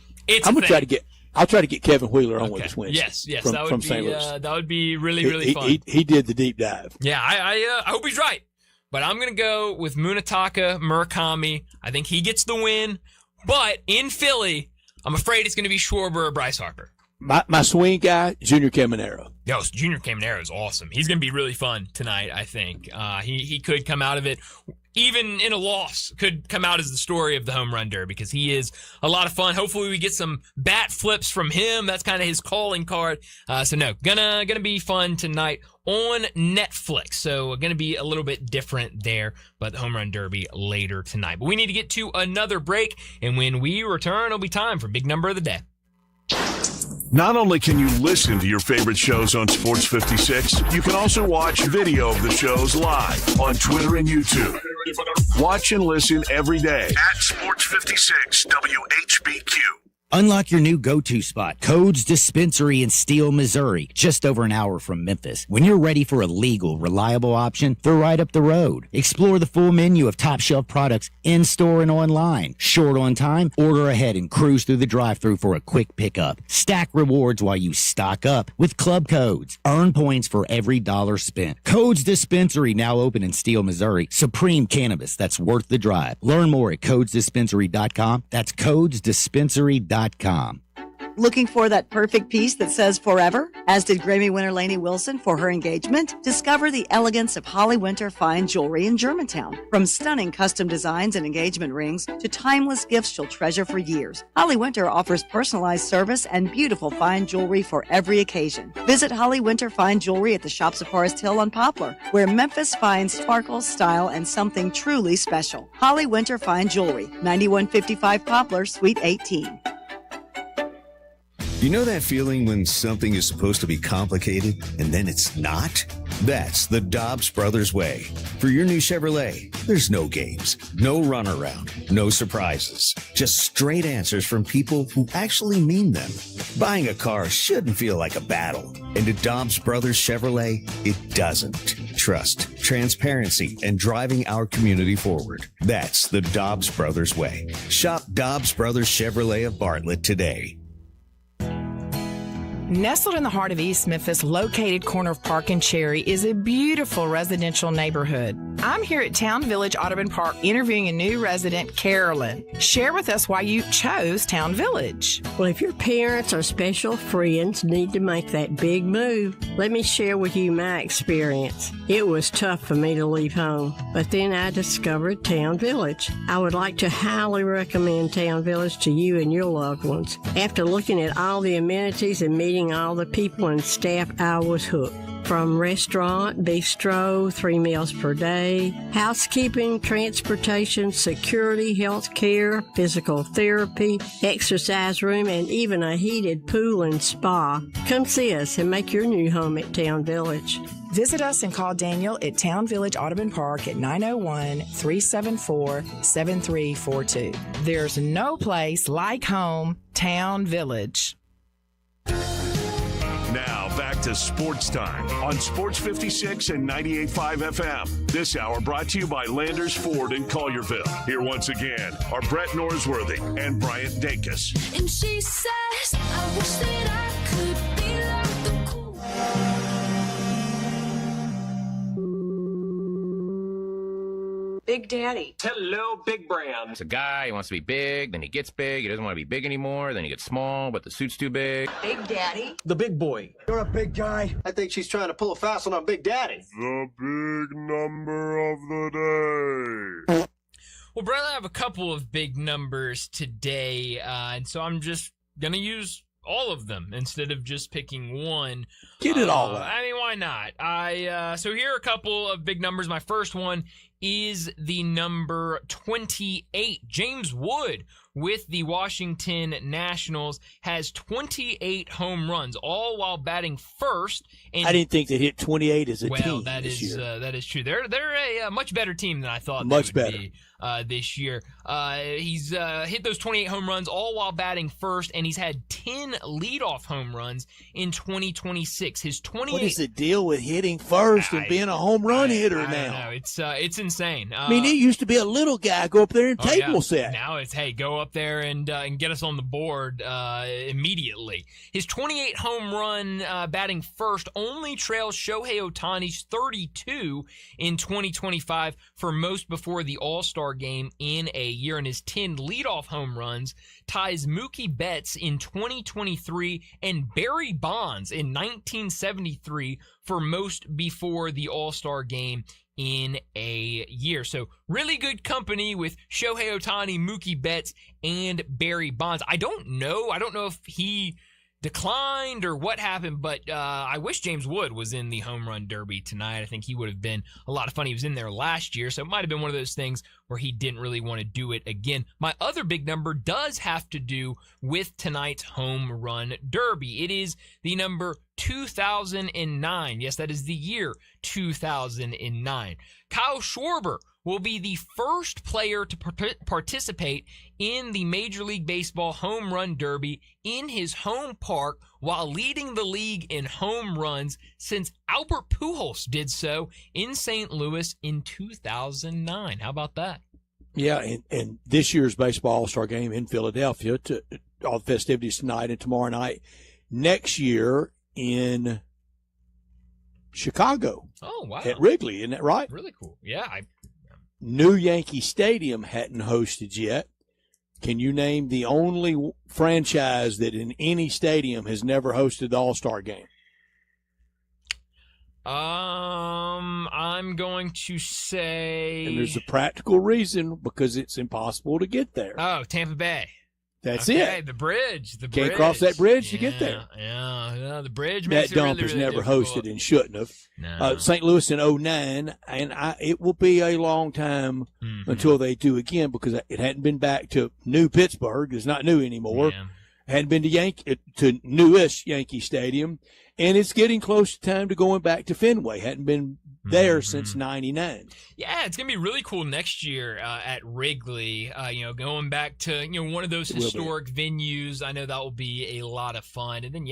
Speaker 2: I'll
Speaker 3: try to get Kevin Wheeler on with us Wednesday.
Speaker 2: Yes,
Speaker 3: from St. Louis.
Speaker 2: That would be really fun.
Speaker 3: He did the deep dive.
Speaker 2: Yeah, I hope he's right. But I'm going to go with Munetaka Murakami. I think he gets the win. But in Philly, I'm afraid it's going to be Schwarber or Bryce Harper.
Speaker 3: My swing guy, Junior Caminero.
Speaker 2: Yo, Junior Caminero is awesome. He's going to be really fun tonight, I think. He could come out of it, even in a loss, could come out as the story of the home run derby because he is a lot of fun. Hopefully we get some bat flips from him. That's kind of his calling card. Gonna be fun tonight on Netflix. So gonna be a little bit different there, but the home run derby later tonight. But we need to get to another break, and when we return, it'll be time for Big Number of the Day.
Speaker 1: Not only can you listen to your favorite shows on Sports 56, you can also watch video of the shows live on Twitter and YouTube. Watch and listen every day at Sports 56 WHBQ.
Speaker 6: Unlock your new go-to spot, Codes Dispensary in Steele, Missouri, just over an hour from Memphis. When you're ready for a legal, reliable option, they're right up the road. Explore the full menu of top-shelf products in-store and online. Short on time? Order ahead and cruise through the drive-thru for a quick pickup. Stack rewards while you stock up with Club Codes. Earn points for every dollar spent. Codes Dispensary, now open in Steele, Missouri. Supreme cannabis that's worth the drive. Learn more at codesdispensary.com. That's codesdispensary.com.
Speaker 5: Looking for that perfect piece that says forever? As did Grammy winner Lainey Wilson for her engagement. Discover the elegance of Holly Winter fine jewelry in Germantown. From stunning custom designs and engagement rings to timeless gifts she'll treasure for years, Holly Winter offers personalized service and beautiful fine jewelry for every occasion. Visit Holly Winter Fine Jewelry at the Shops of Forest Hill on Poplar, where Memphis finds sparkle, style, and something truly special. Holly Winter Fine Jewelry, 9155 Poplar, Suite 18.
Speaker 10: You know that feeling when something is supposed to be complicated and then it's not? That's the Dobbs Brothers way. For your new Chevrolet, there's no games, no runaround, no surprises. Just straight answers from people who actually mean them. Buying a car shouldn't feel like a battle. And at Dobbs Brothers Chevrolet, it doesn't. Trust, transparency, and driving our community forward. That's the Dobbs Brothers way. Shop Dobbs Brothers Chevrolet of Bartlett today.
Speaker 11: Nestled in the heart of East Memphis, located corner of Park and Cherry, is a beautiful residential neighborhood. I'm here at Town Village Audubon Park interviewing a new resident, Carolyn. Share with us why you chose Town Village.
Speaker 24: Well, if your parents or special friends need to make that big move, let me share with you my experience. It was tough for me to leave home, but then I discovered Town Village. I would like to highly recommend Town Village to you and your loved ones. After looking at all the amenities and meeting all the people and staff, I was hooked. From restaurant, bistro, 3 meals per day, housekeeping, transportation, security, health care, physical therapy, exercise room, and even a heated pool and spa. Come see us and make your new home at Town Village.
Speaker 11: Visit us and call Daniel at Town Village Audubon Park at 901-374-7342. There's no place like home, Town Village.
Speaker 1: Now back to Sports Time on Sports 56 and 98.5 FM. This hour brought to you by Landers Ford in Collierville. Here once again are Brett Norsworthy and Bryant Dacus.
Speaker 19: And she says, I wish that I could be like the cool.
Speaker 13: Big Daddy.
Speaker 14: Hello, Big Brand.
Speaker 15: It's a guy, he wants to be big, then he gets big, he doesn't want to be big anymore, then he gets small, but the suit's too big.
Speaker 13: Big Daddy.
Speaker 14: The big boy.
Speaker 16: You're a big guy. I think she's trying to pull a fast one on Big Daddy.
Speaker 1: The big number of the day.
Speaker 2: Well, Brett, I have a couple of big numbers today, and so I'm just going to use all of them instead of just picking one.
Speaker 3: Get it all out.
Speaker 2: I mean, why not? So here are a couple of big numbers. My first one is the number 28. James Wood with the Washington Nationals has 28 home runs, all while batting first. And
Speaker 3: I didn't think they hit 28 as a team.
Speaker 2: Well, that is true. They're a much better team than I thought.
Speaker 3: Much
Speaker 2: they would
Speaker 3: better.
Speaker 2: Be, this year. He's hit those 28 home runs, all while batting first, and he's had 10 leadoff home runs in 2026. His 28.
Speaker 3: What is the deal with hitting first and being a home run hitter
Speaker 2: I
Speaker 3: now?
Speaker 2: don't know. It's insane.
Speaker 3: I mean, it used to be a little guy go up there and table set.
Speaker 2: Now it's, hey, go up there and get us on the board immediately. His 28 home run batting first only trails Shohei Ohtani's 32 in 2025 for most before the All-Star game in a year, and his 10 leadoff home runs ties Mookie Betts in 2023 and Barry Bonds in 1973 for most before the All-Star game in a year. So really good company with Shohei Ohtani, Mookie Betts, and Barry Bonds. I don't know if he declined or what happened, but I wish James Wood was in the home run derby tonight. I think he would have been a lot of fun. He was in there last year, so it might have been one of those things where he didn't really want to do it again. My other big number does have to do with tonight's home run derby. It is the number 2009. Yes, that is the year 2009. Kyle Schwarber will be the first player to participate in the Major League Baseball home run derby in his home park while leading the league in home runs since Albert Pujols did so in St. Louis in 2009. How about that?
Speaker 3: Yeah, and this year's baseball all-star game in Philadelphia, to all the festivities tonight and tomorrow night. Next year in Chicago.
Speaker 2: Oh, wow.
Speaker 3: At Wrigley, isn't that right?
Speaker 2: Really cool. Yeah.
Speaker 3: New Yankee Stadium hadn't hosted yet. Can you name the only franchise that in any stadium has never hosted the All-Star game?
Speaker 2: I'm going to say...
Speaker 3: And there's a practical reason, because it's impossible to get there.
Speaker 2: Oh, Tampa Bay.
Speaker 3: That's
Speaker 2: it.
Speaker 3: it.
Speaker 2: The bridge.
Speaker 3: Can't cross that bridge to get there.
Speaker 2: Yeah, the bridge makes
Speaker 3: that dump
Speaker 2: really,
Speaker 3: has
Speaker 2: really
Speaker 3: never
Speaker 2: difficult.
Speaker 3: hosted and shouldn't have.
Speaker 2: No.
Speaker 3: St. Louis in 2009, and it will be a long time until they do again, because it hadn't been back to New Pittsburgh. It's not new anymore.
Speaker 2: Yeah.
Speaker 3: Hadn't been to newish Yankee Stadium, and it's getting close to time to going back to Fenway. Hadn't been there since '99.
Speaker 2: Yeah, it's gonna be really cool next year at Wrigley. Going back to one of those historic venues. I know that will be a lot of fun. And then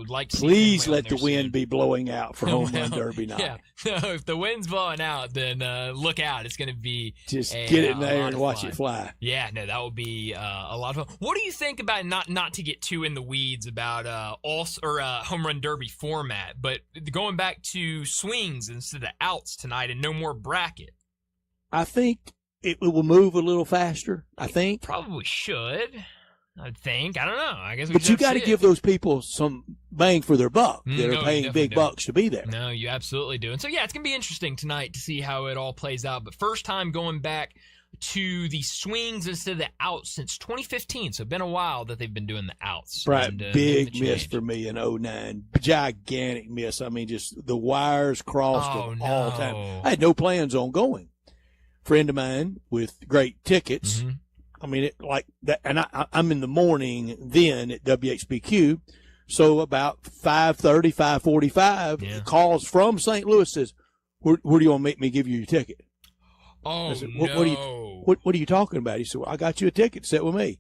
Speaker 2: like to see
Speaker 3: please
Speaker 2: Fenway
Speaker 3: let the wind be blowing out for home run derby night.
Speaker 2: Yeah, no, if the wind's blowing out, then look out. It's gonna be
Speaker 3: just get it in there and watch it fly.
Speaker 2: Yeah, no, that will be a lot of fun. What do you think about not to get too in the weeds about home run derby format, but going back to swings instead of outs tonight and no more bracket?
Speaker 3: I think it will move a little faster. I think
Speaker 2: probably should. I think. I don't know. I guess.
Speaker 3: But you got to give those people some bang for their buck that are paying big bucks to be there.
Speaker 2: No, you absolutely do. And so yeah, it's gonna be interesting tonight to see how it all plays out. But first time going back to the swings instead of the outs since 2015. So it's been a while that they've been doing the outs.
Speaker 3: Right,
Speaker 2: and,
Speaker 3: big miss for me in 2009. Gigantic miss. I mean, just the wires crossed all the time. I had no plans on going. Friend of mine with great tickets. I mean, I'm in the morning then at WHBQ. So about 5:30, 5:45, calls from St. Louis says, where do you want to make me give you your ticket?
Speaker 2: Oh,
Speaker 3: I said,
Speaker 2: no.
Speaker 3: What are you talking about? He said, well, I got you a ticket. Sit with me.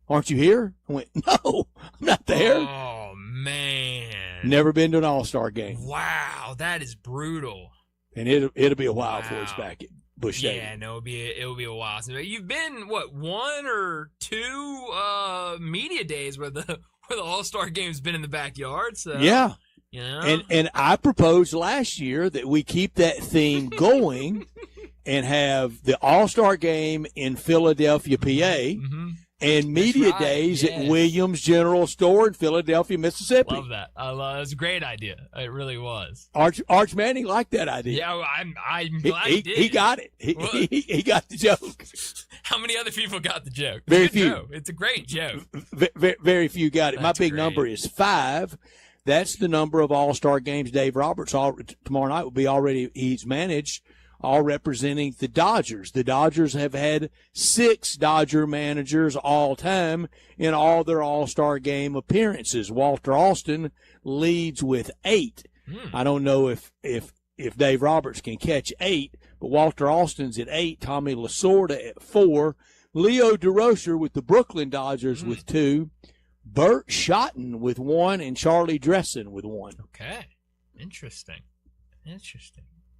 Speaker 3: Aren't you here? I went, no, I'm not there.
Speaker 2: Oh, man.
Speaker 3: Never been to an All-Star game.
Speaker 2: Wow, that is brutal.
Speaker 3: And it'll be a while before it's back at Busch Stadium.
Speaker 2: Yeah, no, it'll be a while. So you've been, one or two media days where the All-Star game's been in the backyard. So
Speaker 3: yeah.
Speaker 2: Yeah.
Speaker 3: And I proposed last year that we keep that theme going and have the All-Star game in Philadelphia, PA, and media days at Williams General Store in Philadelphia, Mississippi.
Speaker 2: Love that. It's a great idea. It really was.
Speaker 3: Arch Manning liked that idea.
Speaker 2: Yeah, I'm glad he did.
Speaker 3: He got it. He got the joke.
Speaker 2: How many other people got the joke?
Speaker 3: Very few.
Speaker 2: Joke. It's a great joke.
Speaker 3: Very few got it.
Speaker 2: That's
Speaker 3: My big
Speaker 2: great.
Speaker 3: number is 5. That's the number of All-Star games Dave Roberts tomorrow night will be he's managed, all representing the Dodgers. The Dodgers have had 6 Dodger managers all time in all their All-Star game appearances. Walter Alston leads with 8. I don't know if Dave Roberts can catch 8, but Walter Alston's at 8, Tommy Lasorda at 4, Leo DeRocher with the Brooklyn Dodgers with 2, Bert Schotten with 1, and Charlie Dressen with 1.
Speaker 2: Okay. Interesting.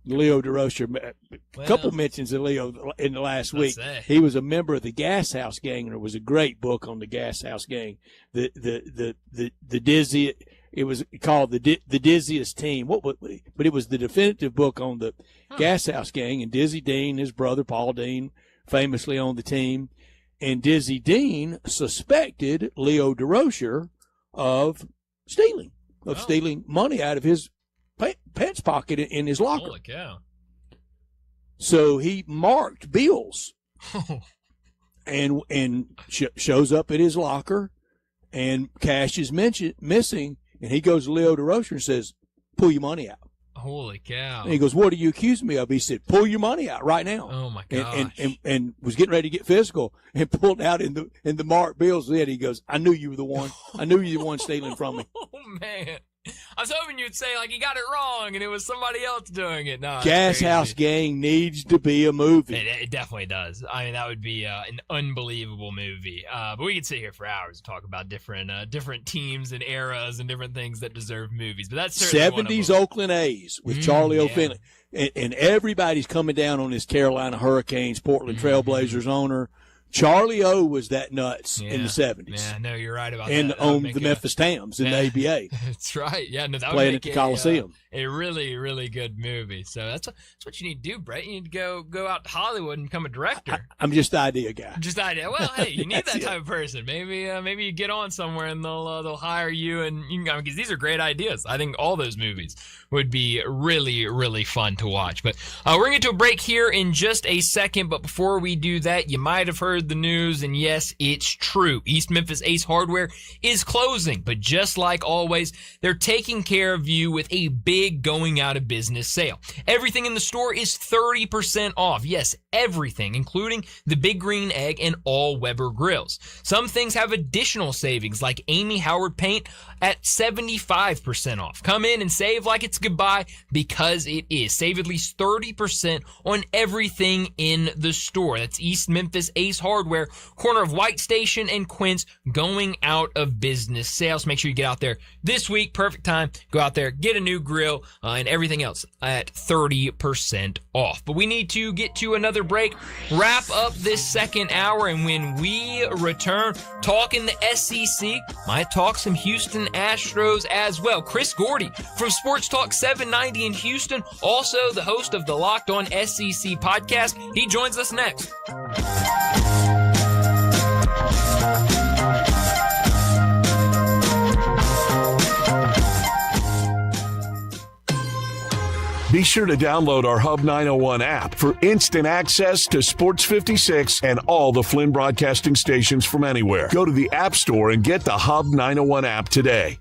Speaker 3: Leo DeRocher, a couple mentions of Leo in the last week. He was a member of the Gas House Gang, and there was a great book on the Gas House Gang. The dizzy. It was called the Dizziest Team. But it was the definitive book on the Gas House Gang, and Dizzy Dean, his brother Paul Dean, famously on the team. And Dizzy Dean suspected Leo DeRocher of stealing money out of his pants pocket in his locker.
Speaker 2: Holy cow.
Speaker 3: So he marked bills and shows up at his locker, and cash is missing, and he goes to Leo DeRocher and says, pull your money out.
Speaker 2: Holy cow.
Speaker 3: And he goes, what do you accuse me of? He said, pull your money out right now.
Speaker 2: Oh, my gosh.
Speaker 3: And was getting ready to get physical and pulled out in the marked bills. Then he goes, I knew you were the one. I knew you were the one stealing from me.
Speaker 2: Oh, man. I was hoping you'd say, he got it wrong and it was somebody else doing it. No,
Speaker 3: Gas House Gang needs to be a movie.
Speaker 2: It definitely does. I mean, that would be an unbelievable movie. But we could sit here for hours and talk about different teams and eras and different things that deserve movies. But that's certainly
Speaker 3: 70s Oakland A's with Charlie O'Finley. And everybody's coming down on this Carolina Hurricanes, Portland Trailblazers owner. Charlie O was that nuts in the 70s.
Speaker 2: Yeah, no, you're right about
Speaker 3: and
Speaker 2: that.
Speaker 3: And owned the Memphis Tams in the ABA.
Speaker 2: That's right. Yeah, no, that would
Speaker 3: playing
Speaker 2: make
Speaker 3: at the Coliseum.
Speaker 2: A really, really good movie. So that's what you need to do, Brett. You need to go out to Hollywood and become a director.
Speaker 3: I'm just the idea guy.
Speaker 2: Just idea. Well, hey, you need that type of person. Maybe you get on somewhere and they'll hire you, and because these are great ideas. I think all those movies would be really, really fun to watch. But we're gonna get to a break here in just a second. But before we do that, you might have heard the news, and yes, it's true. East Memphis Ace Hardware is closing, but just like always, they're taking care of you with a big going out of business sale. Everything in the store is 30% off. Yes, everything, including the Big Green Egg and all Weber grills. Some things have additional savings, like Amy Howard paint at 75% off. Come in and save like it's goodbye, because it is. Save at least 30% on everything in the store. That's East Memphis Ace Hardware, corner of White Station and Quince, going out of business sales. Make sure you get out there this week. Perfect time. Go out there, get a new grill, and everything else at 30% off. But we need to get to another break, wrap up this second hour, and when we return, talking the SEC, might talk some Houston Astros as well. Chris Gordy from Sports Talk 790 in Houston, also the host of the Locked On SEC podcast. He joins us next.
Speaker 1: Be sure to download our Hub 901 app for instant access to Sports 56 and all the Flynn broadcasting stations from anywhere. Go to the App Store and get the Hub 901 app today.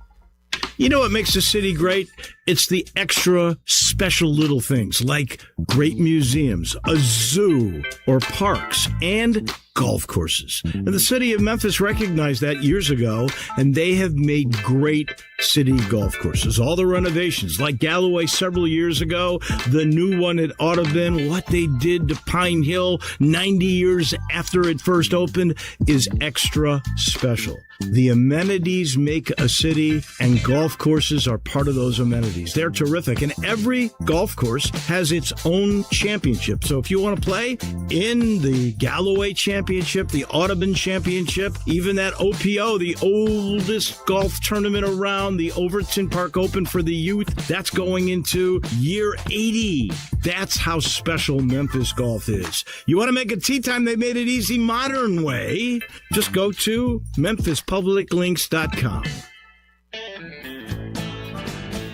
Speaker 17: You know what makes a city great? It's the extra special little things like great museums, a zoo, or parks, and golf courses. And the city of Memphis recognized that years ago, and they have made great city golf courses. All the renovations, like Galloway several years ago, the new one at Audubon, what they did to Pine Hill 90 years after it first opened is extra special. The amenities make a city, and golf courses are part of those amenities. They're terrific, and every golf course has its own championship. So if you want to play in the Galloway Championship, the Audubon Championship, even that OPO, the oldest golf tournament around, the Overton Park Open for the youth, that's going into year 80. That's how special Memphis golf is. You want to make a tee time? They made it easy modern way. Just go to memphispubliclinks.com.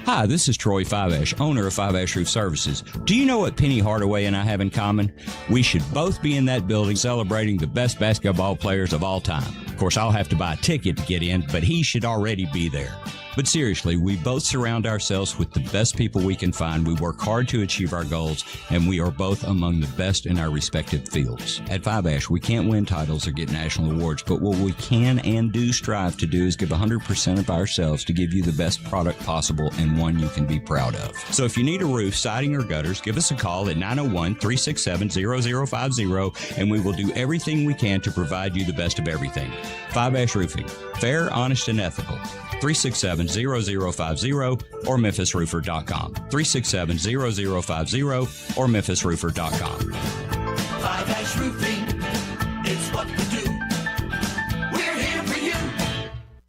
Speaker 4: Hi, this is Troy Fiveash, owner of Fiveash Roof Services. Do you know what Penny Hardaway and I have in common? We should both be in that building celebrating the best basketball players of all time. Of course, I'll have to buy a ticket to get in, but he should already be there. But seriously, we both surround ourselves with the best people we can find. We work hard to achieve our goals, and we are both among the best in our respective fields. At Fiveash, we can't win titles or get national awards, but what we can and do strive to do is give 100% of ourselves to give you the best product possible and one you can be proud of. So if you need a roof, siding, or gutters, give us a call at 901-367-0050, and we will do everything we can to provide you the best of everything. Fiveash Roofing. Fair, honest, and ethical. 367-0050 or memphisroofer.com. 367-0050 or memphisroofer.com.
Speaker 18: Fiveash Roofing, it's what we do. We're here for you.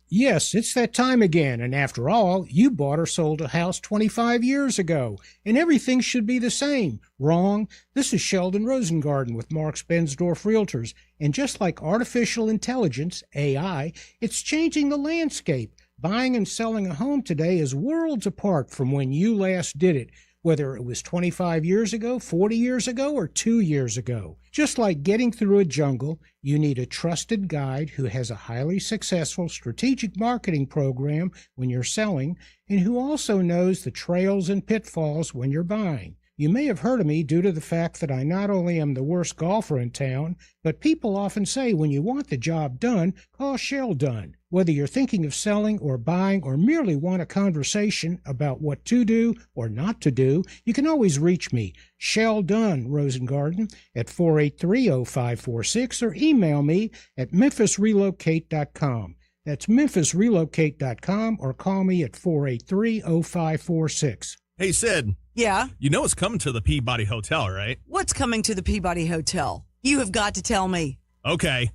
Speaker 20: Yes, it's that time again, and after all, you bought or sold a house 25 years ago, and everything should be the same. Wrong. This is Sheldon Rosengarten with Marks Bensdorf Realtors, and just like artificial intelligence, AI, it's changing the landscape. Buying and selling a home today is worlds apart from when you last did it, whether it was 25 years ago, 40 years ago, or 2 years ago. Just like getting through a jungle, you need a trusted guide who has a highly successful strategic marketing program when you're selling, and who also knows the trails and pitfalls when you're buying. You may have heard of me due to the fact that I not only am the worst golfer in town, but people often say when you want the job done, call Shell Dunn. Whether you're thinking of selling or buying or merely want a conversation about what to do or not to do, you can always reach me, Shell Dunn Rosengarten, at 483-0546 or email me at memphisrelocate.com. That's memphisrelocate.com or call me at 483-0546.
Speaker 21: Hey, Sid.
Speaker 25: Yeah?
Speaker 21: You know it's coming to the Peabody Hotel, right?
Speaker 25: What's coming to the Peabody Hotel? You have got to tell me.
Speaker 21: Okay.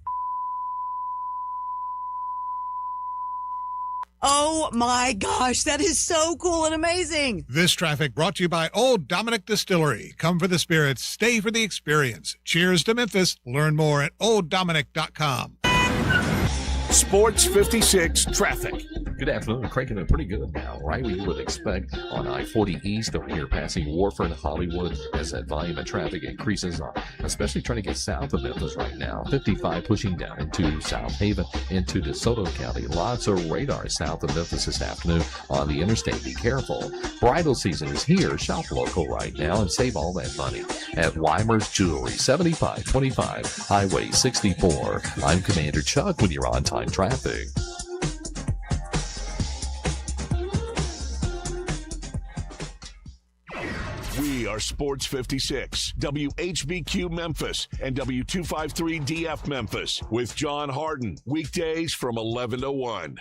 Speaker 25: Oh my gosh, that is so cool and amazing.
Speaker 23: This traffic brought to you by Old Dominick Distillery. Come for the spirits, stay for the experience. Cheers to Memphis. Learn more at olddominick.com.
Speaker 1: Sports 56 traffic.
Speaker 9: Good afternoon. Cranking it pretty good now, right where you would expect on I-40 East over here passing Warford, Hollywood, as that volume of traffic increases, especially trying to get south of Memphis right now. 55 pushing down into South Haven, into DeSoto County. Lots of radar south of Memphis this afternoon on the interstate. Be careful. Bridal season is here. Shop local right now and save all that money at Weimer's Jewelry, 7525 Highway 64. I'm Commander Chuck with your on-time traffic.
Speaker 1: We are Sports 56, WHBQ Memphis, and W253DF Memphis with John Harden, weekdays from 11 to 1.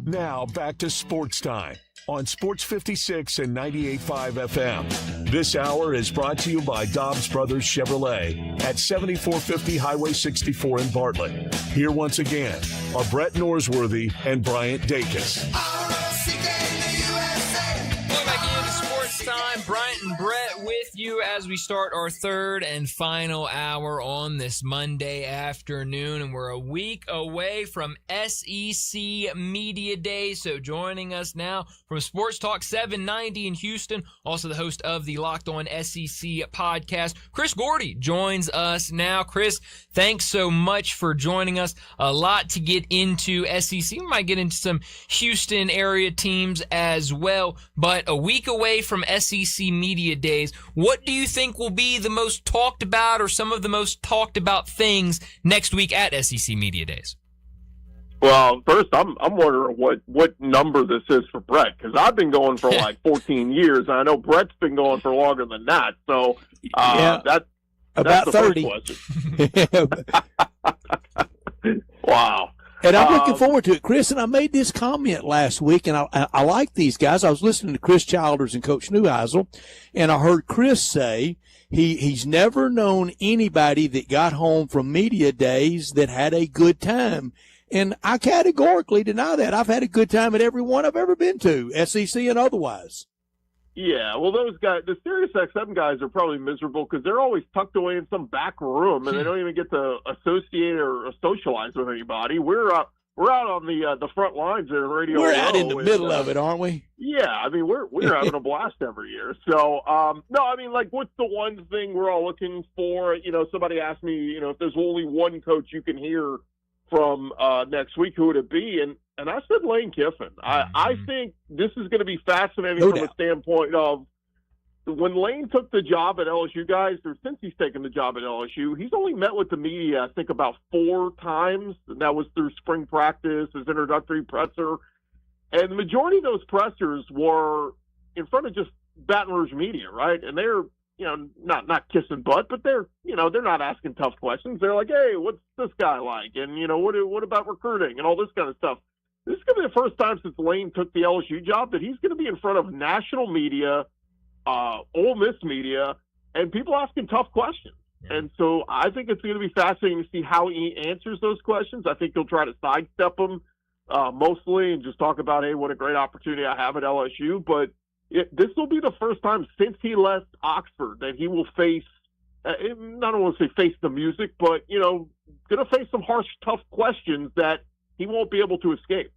Speaker 1: Now back to Sports Time on Sports 56 and 98.5 FM. This hour is brought to you by Dobbs Brothers Chevrolet at 7450 Highway 64 in Bartlett. Here once again are Brett Norsworthy and Bryant Dacus.
Speaker 2: Time, Bryant and Brett with you as we start our third and final hour on this Monday afternoon, and we're a week away from SEC Media Day. So joining us now from Sports Talk 790 in Houston, also the host of the Locked On SEC podcast, Chris Gordy joins us now. Chris, thanks so much for joining us. A lot to get into SEC. We might get into some Houston area teams as well, but a week away from SEC Media Days, What do you think will be the most talked about or some of the most talked about things next week at SEC Media Days?
Speaker 6: Well, first, I'm wondering what number this is for Brett, because I've been going for like 14 years, and I know Brett's been going for longer than that. So that's
Speaker 3: about
Speaker 6: the
Speaker 3: 30.
Speaker 6: First question. Wow.
Speaker 3: And I'm looking forward to it, Chris. And I made this comment last week, and I like these guys. I was listening to Chris Childers and Coach Neuheisel, and I heard Chris say he's never known anybody that got home from media days that had a good time. And I categorically deny that. I've had a good time at every one I've ever been to, SEC and otherwise.
Speaker 6: Yeah, well, those guys, the SiriusXM guys, are probably miserable because they're always tucked away in some back room, and they don't even get to associate or socialize with anybody. We're out on the front lines there in Radio.
Speaker 3: We're out in the middle of it, aren't we?
Speaker 6: Yeah, I mean we're having a blast every year. So no, I mean, like, what's the one thing we're all looking for? You know, somebody asked me, if there's only one coach you can hear from next week, who would it be? And I said Lane Kiffin. I think this is going to be fascinating from a standpoint of when Lane took the job at LSU, guys, or since he's taken the job at LSU, he's only met with the media, I think, about 4 times. And that was through spring practice, his introductory presser. And the majority of those pressers were in front of just Baton Rouge media, right? And they're, not kissing butt, but they're not asking tough questions. They're like, hey, what's this guy like? And, what about recruiting and all this kind of stuff? This is going to be the first time since Lane took the LSU job that he's going to be in front of national media, Ole Miss media, and people asking tough questions. And so I think it's going to be fascinating to see how he answers those questions. I think he'll try to sidestep them mostly and just talk about, hey, what a great opportunity I have at LSU. But this will be the first time since he left Oxford that he will face, I don't want to say face the music, but, going to face some harsh, tough questions that he won't be able to escape.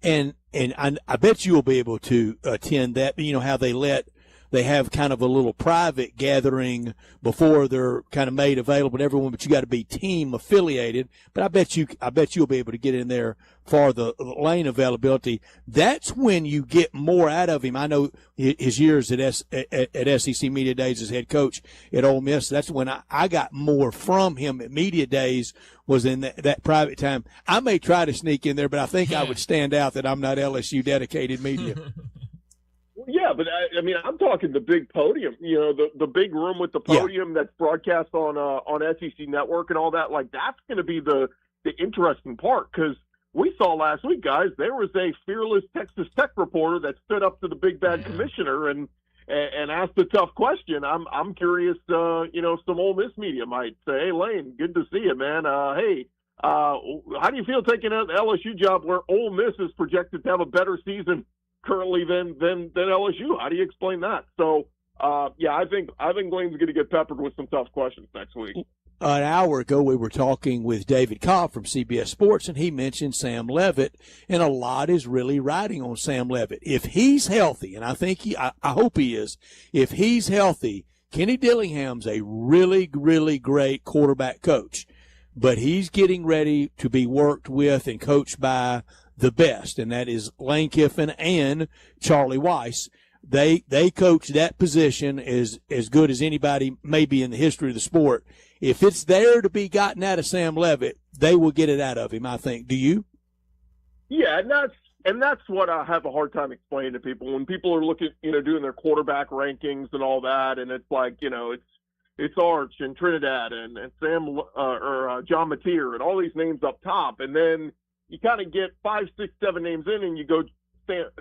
Speaker 3: And I bet you will be able to attend that. You know how they have kind of a little private gathering before they're kind of made available to everyone, but you got to be team affiliated. But I bet you'll be able to get in there for the Lane availability. That's when you get more out of him. I know his years at SEC Media Days as head coach at Ole Miss. That's when I got more from him at Media Days, was in that private time. I may try to sneak in there, but I think I would stand out that I'm not LSU dedicated media.
Speaker 6: Yeah, but I mean, I'm talking the big podium, the big room with the podium that's broadcast on SEC Network and all that. Like, that's going to be the interesting part, because we saw last week, guys, there was a fearless Texas Tech reporter that stood up to the big bad commissioner and asked a tough question. I'm curious, some Ole Miss media might say, hey, Lane, good to see you, man. Hey, how do you feel taking an LSU job where Ole Miss is projected to have a better season currently than LSU? How do you explain that? So, I think Lane's going to get peppered with some tough questions next week.
Speaker 3: An hour ago, we were talking with David Cobb from CBS Sports, and he mentioned Sam Levitt, and a lot is really riding on Sam Levitt. If he's healthy, and I think I hope he is, if he's healthy, Kenny Dillingham's a really, really great quarterback coach, but he's getting ready to be worked with and coached by the best, and that is Lane Kiffin and Charlie Weiss. They coach that position as good as anybody maybe in the history of the sport. If it's there to be gotten out of Sam Levitt, they will get it out of him, I think. Do you?
Speaker 6: Yeah, and that's what I have a hard time explaining to people when people are looking, doing their quarterback rankings and all that, and it's like, it's Arch and Trinidad and Sam or John Mateer and all these names up top, and then you kind of get 5, 6, 7 names in, and you go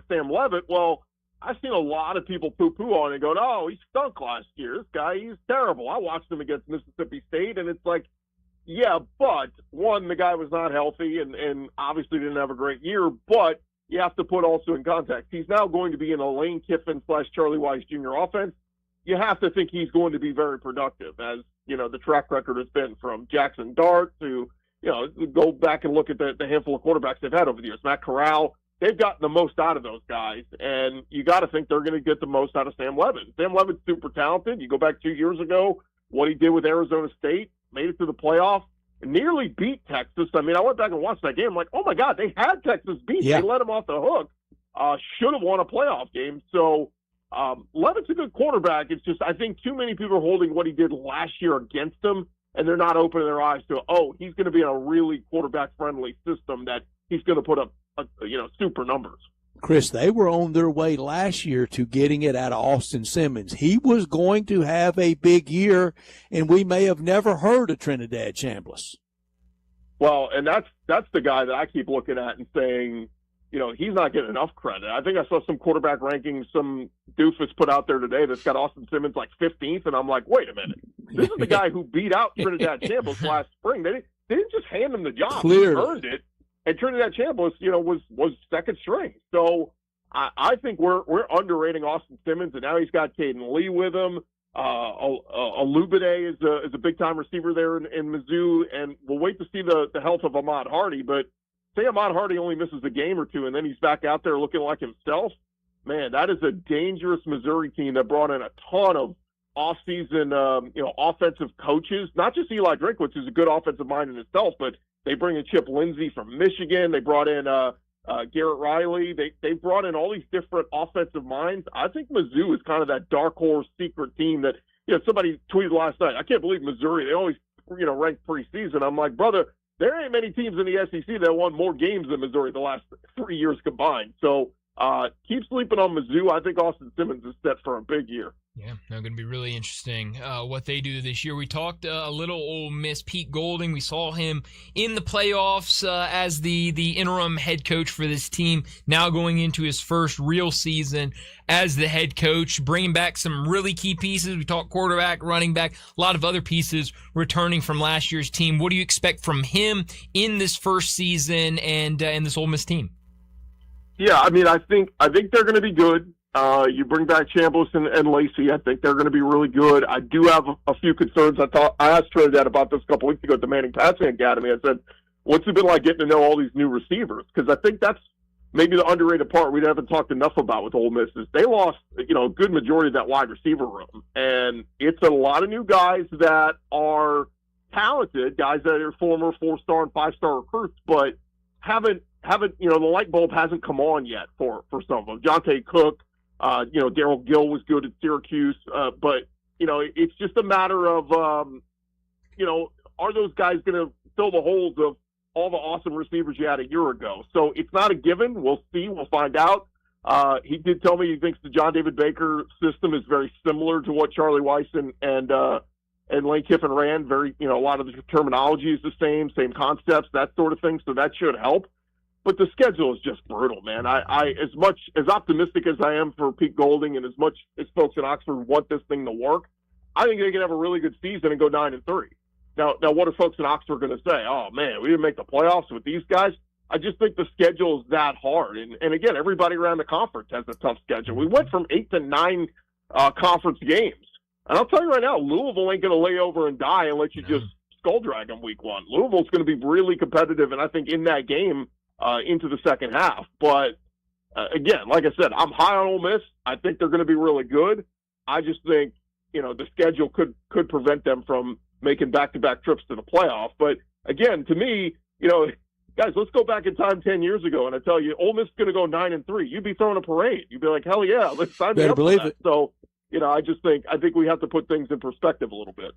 Speaker 6: Sam Levitt. Well, I've seen a lot of people poo-poo on it and go, oh, he stunk last year. This guy, he's terrible. I watched him against Mississippi State, and it's like, yeah, but, one, the guy was not healthy and obviously didn't have a great year, but you have to put also in context. He's now going to be in a Lane Kiffin / Charlie Weiss Jr. offense. You have to think he's going to be very productive, as, the track record has been from Jackson Dart to, go back and look at the handful of quarterbacks they've had over the years. Matt Corral, they've gotten the most out of those guys, and you got to think they're going to get the most out of Sam Levitt. Sam Levitt's super talented. You go back 2 years ago, what he did with Arizona State, made it to the playoff, and nearly beat Texas. I mean, I went back and watched that game. I'm like, oh, my God, they had Texas beat. Yeah. They let them off the hook. Should have won a playoff game. So Levitt's a good quarterback. It's just I think too many people are holding what he did last year against him, and they're not opening their eyes to, he's going to be in a really quarterback-friendly system that he's going to put up, super numbers.
Speaker 3: Chris, they were on their way last year to getting it out of Austin Simmons. He was going to have a big year, and we may have never heard of Trinidad Chambliss.
Speaker 6: Well, and that's the guy that I keep looking at and saying, he's not getting enough credit. I think I saw some quarterback rankings some doofus put out there today that's got Austin Simmons like 15th, and I'm like, wait a minute. This is the guy who beat out Trinidad Chambliss last spring. They didn't just hand him the job.
Speaker 3: Clearly.
Speaker 6: He earned it. And Trinidad Chambliss, was second string. So I think we're underrating Austin Simmons, and now he's got Caden Lee with him. Alubide is a big-time receiver there in Mizzou, and we'll wait to see the health of Ahmad Hardy. But say Ahmad Hardy only misses a game or two, and then he's back out there looking like himself. Man, that is a dangerous Missouri team that brought in a ton of off-season, offensive coaches. Not just Eli Drinkwitz, who's a good offensive mind in himself, but they bring in Chip Lindsey from Michigan. They brought in Garrett Riley. They brought in all these different offensive minds. I think Mizzou is kind of that dark horse secret team that, somebody tweeted last night, I can't believe Missouri, they always, rank preseason. I'm like, brother, there ain't many teams in the SEC that won more games than Missouri the last 3 years combined. So keep sleeping on Mizzou. I think Austin Simmons is set for a big year.
Speaker 2: Yeah, going to be really interesting what they do this year. We talked a little Ole Miss, Pete Golding. We saw him in the playoffs as the interim head coach for this team, now going into his first real season as the head coach, bringing back some really key pieces. We talked quarterback, running back, a lot of other pieces returning from last year's team. What do you expect from him in this first season and in this Ole Miss team?
Speaker 6: Yeah, I think they're going to be good. You bring back Chambliss and Lacey. I think they're going to be really good. I do have a few concerns. I asked Trinidad about this a couple weeks ago at the Manning Passing Academy. I said, what's it been like getting to know all these new receivers? Because I think that's maybe the underrated part we haven't talked enough about with Ole Miss is they lost, a good majority of that wide receiver room. And it's a lot of new guys that are talented, guys that are former 4-star and 5-star recruits, but haven't the light bulb hasn't come on yet for some of them. Jonte Cook, Darryl Gill was good at Syracuse, but it's just a matter of are those guys going to fill the holes of all the awesome receivers you had a year ago? So it's not a given. We'll see. We'll find out. He did tell me he thinks the John David Baker system is very similar to what Charlie Weiss and Lane Kiffin ran. Very, a lot of the terminology is the same concepts, that sort of thing. So that should help. But the schedule is just brutal, man. I as much as optimistic as I am for Pete Golding and as much as folks in Oxford want this thing to work, I think they can have a really good season and go 9-3. Now what are folks in Oxford going to say? Oh man, we didn't make the playoffs with these guys. I just think the schedule is that hard. And again, everybody around the conference has a tough schedule. We went from 8 to 9 conference games. And I'll tell you right now, Louisville ain't going to lay over and die and let you just skull drag them week one. Louisville's going to be really competitive, and I think in that game, into the second half. But again, like I said, I'm high on Ole Miss. I think they're going to be really good. I just think, the schedule could prevent them from making back-to-back trips to the playoff. But again, to me, guys, let's go back in time 10 years ago, and I tell you, Ole Miss is going to go 9-3. You'd be throwing a parade. You'd be like, hell yeah, let's sign me up for that. So, I think we have to put things in perspective a little bit.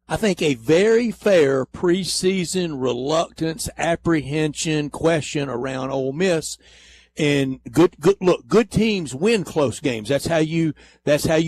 Speaker 3: I think a very fair preseason reluctance, apprehension question around Ole Miss, and good teams win close games. That's how you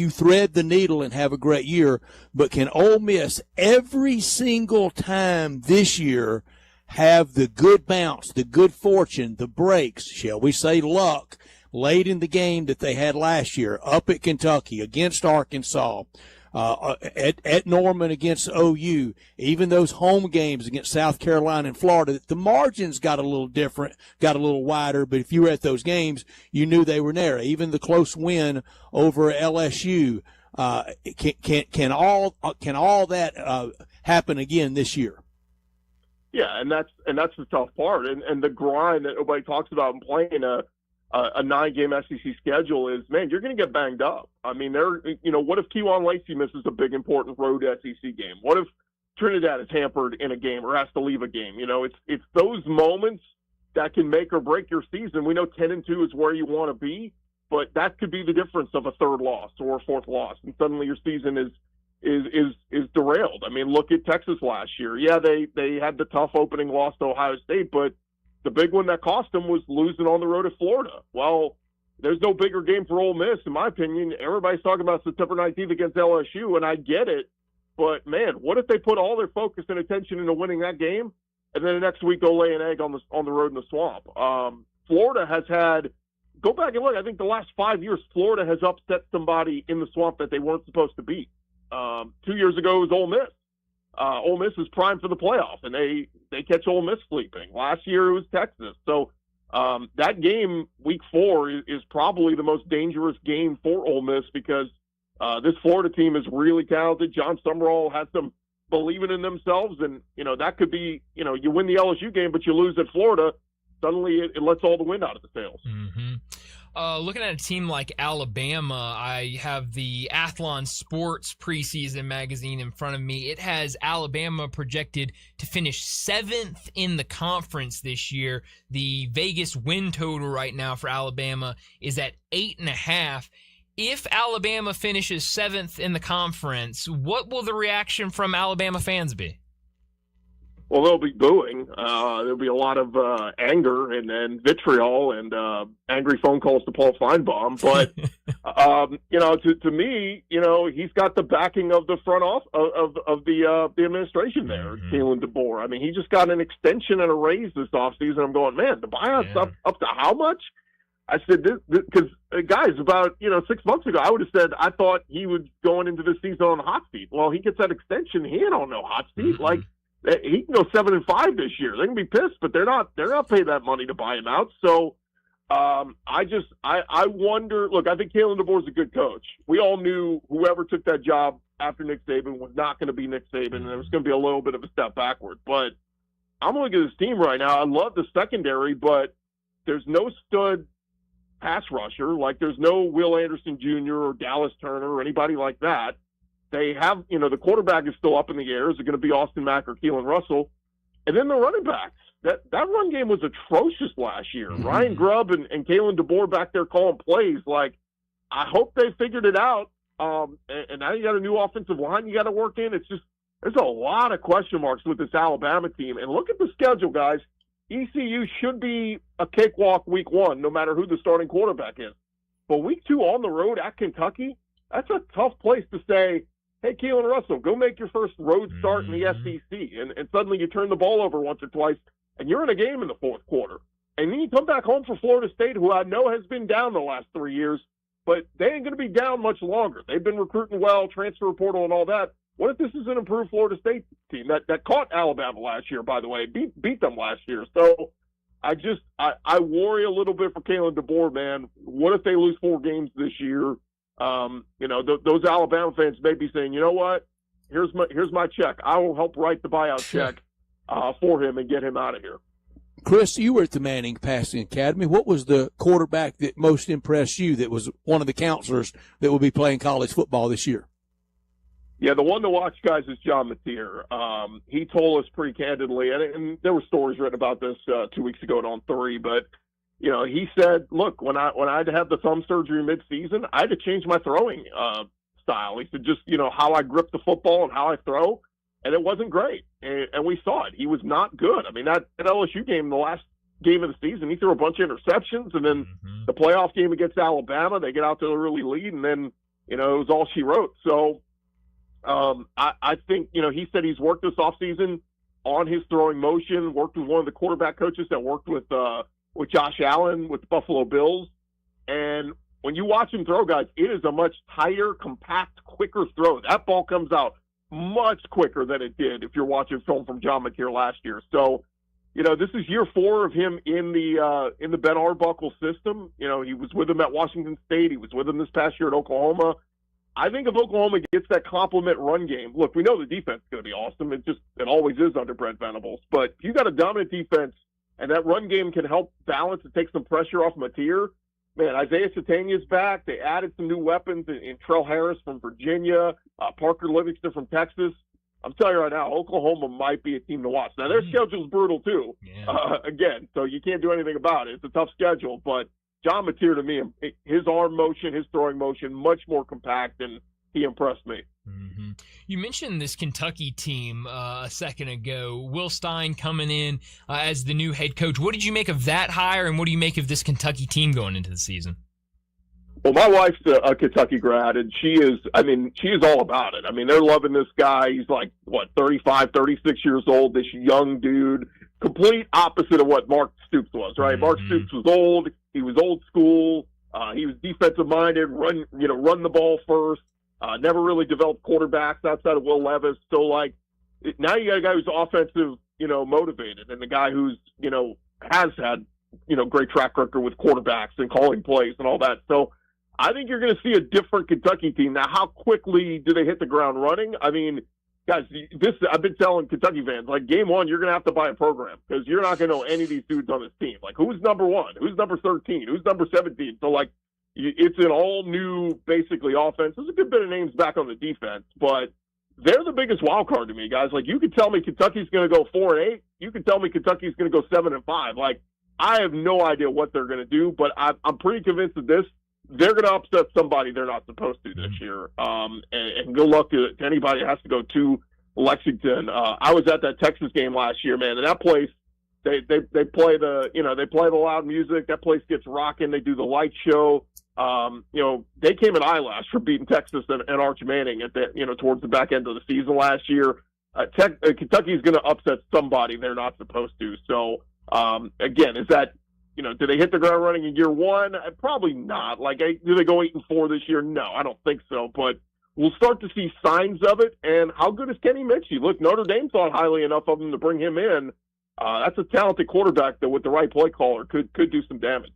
Speaker 3: thread the needle and have a great year. But can Ole Miss every single time this year have the good bounce, the good fortune, the breaks, shall we say luck, late in the game that they had last year, up at Kentucky, against Arkansas, at Norman against OU, even those home games against South Carolina and Florida, the margins got a little different, got a little wider, but if you were at those games, you knew they were there. Even the close win over LSU, can all that happen again this year?
Speaker 6: Yeah, and that's the tough part, and the grind that nobody talks about in playing a 9-game SEC schedule is, man, you're going to get banged up. I mean, what if Kejuan Lacey misses a big important road SEC game? What if Trinidad is hampered in a game or has to leave a game? It's those moments that can make or break your season. We know 10-2 is where you want to be, but that could be the difference of a third loss or a fourth loss, and suddenly your season is derailed. I mean, look at Texas last year. Yeah, they had the tough opening loss to Ohio State, but the big one that cost them was losing on the road at Florida. Well, there's no bigger game for Ole Miss, in my opinion. Everybody's talking about September 19th against LSU, and I get it. But, man, what if they put all their focus and attention into winning that game, and then the next week go lay an egg on the road in the swamp? Florida has had – go back and look. I think the last 5 years, Florida has upset somebody in the swamp that they weren't supposed to beat. 2 years ago, it was Ole Miss. Ole Miss is primed for the playoff, and they catch Ole Miss sleeping. Last year, it was Texas. So that game, week 4, is probably the most dangerous game for Ole Miss because this Florida team is really talented. John Summerall has them believing in themselves, and, that could be, you win the LSU game, but you lose at Florida. Suddenly it lets all the wind out of the sails.
Speaker 2: Mm-hmm. Looking at a team like Alabama, I have the Athlon Sports preseason magazine in front of me. It has Alabama projected to finish 7th in the conference this year. The Vegas win total right now for Alabama is at 8.5. If Alabama finishes 7th in the conference, what will the reaction from Alabama fans be?
Speaker 6: Well, they'll be booing. There'll be a lot of anger and vitriol and angry phone calls to Paul Feinbaum. But, to me, he's got the backing of the front office of the administration there, Kalen DeBoer. I mean, he just got an extension and a raise this offseason. I'm going, man, the buyout's up to how much? I said, because, guys, about, 6 months ago, I would have said I thought he was going into the season on the hot seat. Well, he gets that extension. He ain't on no hot seat. Like, he can go 7-5 this year. They can be pissed, but they're not paying that money to buy him out. So I wonder. Look, I think Kalen DeBoer's a good coach. We all knew whoever took that job after Nick Saban was not going to be Nick Saban, and there was going to be a little bit of a step backward. But I'm looking at this team right now. I love the secondary, but there's no stud pass rusher. Like there's no Will Anderson Jr. or Dallas Turner or anybody like that. They have, the quarterback is still up in the air. Is it going to be Austin Mack or Keelan Russell? And then the running backs. That run game was atrocious last year. Mm-hmm. Ryan Grubb and Kalen DeBoer back there calling plays. Like, I hope they figured it out. And now you got a new offensive line you got to work in. It's just, there's a lot of question marks with this Alabama team. And look at the schedule, guys. ECU should be a cakewalk week 1, no matter who the starting quarterback is. But week 2 on the road at Kentucky, that's a tough place to say, hey, Keelan Russell, go make your first road start in the SEC. And suddenly you turn the ball over once or twice, and you're in a game in the fourth quarter. And then you come back home for Florida State, who I know has been down the last 3 years, but they ain't going to be down much longer. They've been recruiting well, transfer portal and all that. What if this is an improved Florida State team that caught Alabama last year, by the way, beat them last year? So I worry a little bit for Kalen DeBoer, man. What if they lose 4 games this year? Those Alabama fans may be saying, you know what? Here's my check. I will help write the buyout check for him and get him out of here.
Speaker 3: Chris, you were at the Manning Passing Academy. What was the quarterback that most impressed you that was one of the counselors that will be playing college football this year?
Speaker 6: Yeah, the one to watch, guys, is John Mateer. He told us pretty candidly, and there were stories written about this 2 weeks ago on 3, but he said, look, when I had to have the thumb surgery mid-season, I had to change my throwing style. He said, just, how I grip the football and how I throw, and it wasn't great. And we saw it. He was not good. I mean, that LSU game, the last game of the season, he threw a bunch of interceptions, and then the playoff game against Alabama, they get out to an early lead, and then, it was all she wrote. So I think, he said he's worked this offseason on his throwing motion, worked with one of the quarterback coaches that worked with Josh Allen with the Buffalo Bills. And when you watch him throw, guys, it is a much tighter, compact, quicker throw. That ball comes out much quicker than it did if you're watching film from John Mateer last year. So, this is year 4 of him in the Ben Arbuckle system. He was with him at Washington State. He was with him this past year at Oklahoma. I think if Oklahoma gets that complement run game, look, we know the defense is going to be awesome. It always is under Brent Venables. But if you got a dominant defense and that run game can help balance and take some pressure off Mateer, man, Isaiah Satania's back. They added some new weapons in Trell Harris from Virginia, Parker Livingston from Texas. I'm telling you right now, Oklahoma might be a team to watch. Now, their schedule's brutal, too, again, so you can't do anything about it. It's a tough schedule, but John Mateer, to me, his arm motion, his throwing motion, much more compact, and he impressed me.
Speaker 2: Mm-hmm. You mentioned this Kentucky team a second ago. Will Stein coming in as the new head coach. What did you make of that hire, and what do you make of this Kentucky team going into the season?
Speaker 6: Well, my wife's a Kentucky grad, and she is all about it. I mean, they're loving this guy. He's like, 35, 36 years old, this young dude, complete opposite of what Mark Stoops was, right? Mm-hmm. Mark Stoops was old. He was old school. He was defensive-minded, run the ball first. Never really developed quarterbacks outside of Will Levis. So, now you got a guy who's offensive, motivated, and the guy who's, has had, great track record with quarterbacks and calling plays and all that. So I think you're going to see a different Kentucky team. Now, how quickly do they hit the ground running? I mean, guys, I've been telling Kentucky fans, game one, you're going to have to buy a program because you're not going to know any of these dudes on this team. Who's number 1? Who's number 13? Who's number 17? So, it's an all-new, basically, offense. There's a good bit of names back on the defense, but they're the biggest wild card to me, guys. You could tell me Kentucky's going to go 4-8. You could tell me Kentucky's going to go 7-5. I have no idea what they're going to do, but I'm pretty convinced of this. They're going to upset somebody they're not supposed to this year. And good luck to anybody that has to go to Lexington. I was at that Texas game last year, man, and that place, they play they play the loud music. That place gets rocking. They do the light show. They came in eyelash for beating Texas and Arch Manning at towards the back end of the season last year. Kentucky's going to upset somebody they're not supposed to. So, again, is that, do they hit the ground running in year one? Probably not. Do they go 8-4 this year? No, I don't think so. But we'll start to see signs of it. And how good is Kenny Minchie? Look, Notre Dame thought highly enough of him to bring him in. That's a talented quarterback that with the right play caller could do some damage.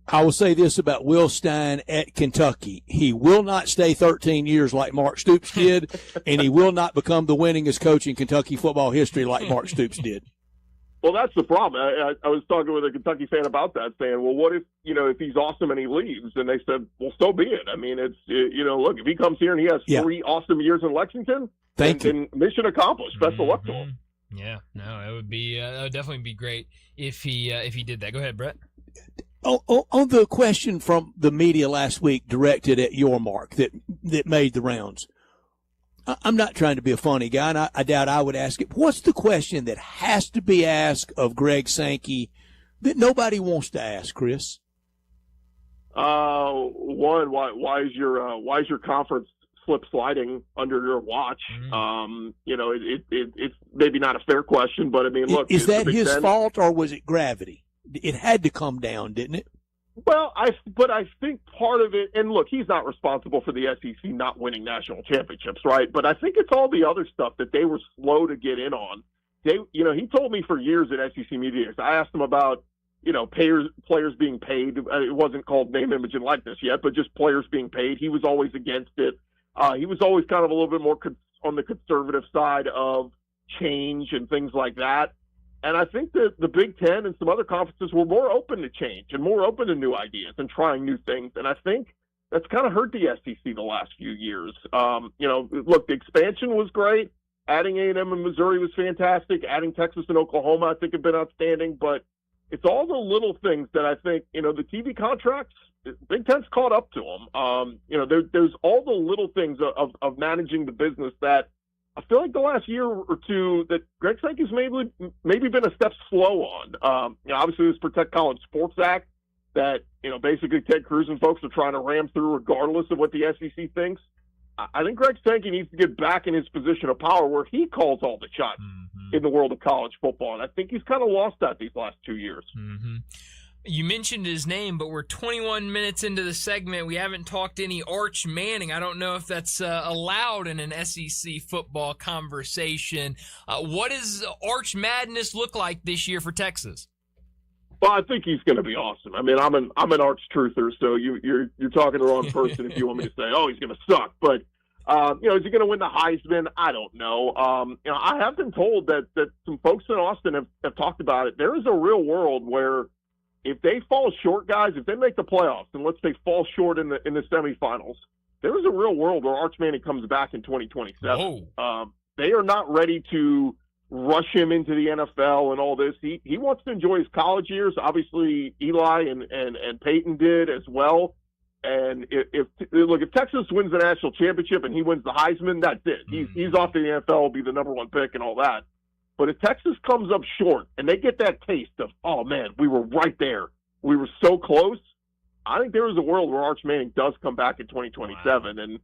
Speaker 3: I will say this about Will Stein at Kentucky. He will not stay 13 years like Mark Stoops did, and he will not become the winningest coach in Kentucky football history like Mark Stoops did.
Speaker 6: Well, that's the problem. I was talking with a Kentucky fan about that, saying, well, what if, if he's awesome and he leaves? And they said, well, so be it. I mean, it's, look, if he comes here and he has 3 awesome years in Lexington, then mission accomplished. Best of luck to him.
Speaker 2: Yeah, no, it would be, that would definitely be great if he did that. Go ahead, Brett.
Speaker 3: On the question from the media last week directed at your mark that made the rounds, I'm not trying to be a funny guy, and I doubt I would ask it. What's the question that has to be asked of Greg Sankey that nobody wants to ask, Chris?
Speaker 6: One, why is your conference slip sliding under your watch? It's maybe not a fair question, but I mean, look,
Speaker 3: is that his fault or was it gravity? It had to come down, didn't it?
Speaker 6: Well, I think part of it, and look, he's not responsible for the SEC not winning national championships, right? But I think it's all the other stuff that they were slow to get in on. He told me for years at SEC media. I asked him about, players being paid. It wasn't called name, image, and likeness yet, but just players being paid. He was always against it. He was always kind of a little bit more on the conservative side of change and things like that. And I think that the Big Ten and some other conferences were more open to change and more open to new ideas and trying new things. And I think that's kind of hurt the SEC the last few years. Look, the expansion was great. Adding A&M and Missouri was fantastic. Adding Texas and Oklahoma, I think, have been outstanding. But it's all the little things that I think, the TV contracts, Big Ten's caught up to them. There's all the little things of managing the business that I feel like the last year or two that Greg Sankey's maybe been a step slow on. Obviously, this Protect College Sports Act that, basically Ted Cruz and folks are trying to ram through regardless of what the SEC thinks. I think Greg Sankey needs to get back in his position of power where he calls all the shots in the world of college football. And I think he's kind of lost that these last 2 years.
Speaker 2: Mm-hmm. You mentioned his name, but we're 21 minutes into the segment. We haven't talked any Arch Manning. I don't know if that's allowed in an SEC football conversation. What does Arch Madness look like this year for Texas?
Speaker 6: Well, I think he's going to be awesome. I mean, I'm an Arch truther, so you're talking to the wrong person if you want me to say, oh, he's going to suck. But is he going to win the Heisman? I don't know. I have been told that some folks in Austin have talked about it. There is a real world where if they fall short, guys, if they make the playoffs, and let's say fall short in the semifinals, there is a real world where Arch Manning comes back in 2027. They are not ready to rush him into the NFL and all this. He wants to enjoy his college years. Obviously, Eli and Peyton did as well. And if Texas wins the national championship and he wins the Heisman, that's it. He's off to the NFL, will be the number one pick and all that. But if Texas comes up short and they get that taste of, oh man, we were right there, we were so close, I think there is a world where Arch Manning does come back in 2027. Wow. And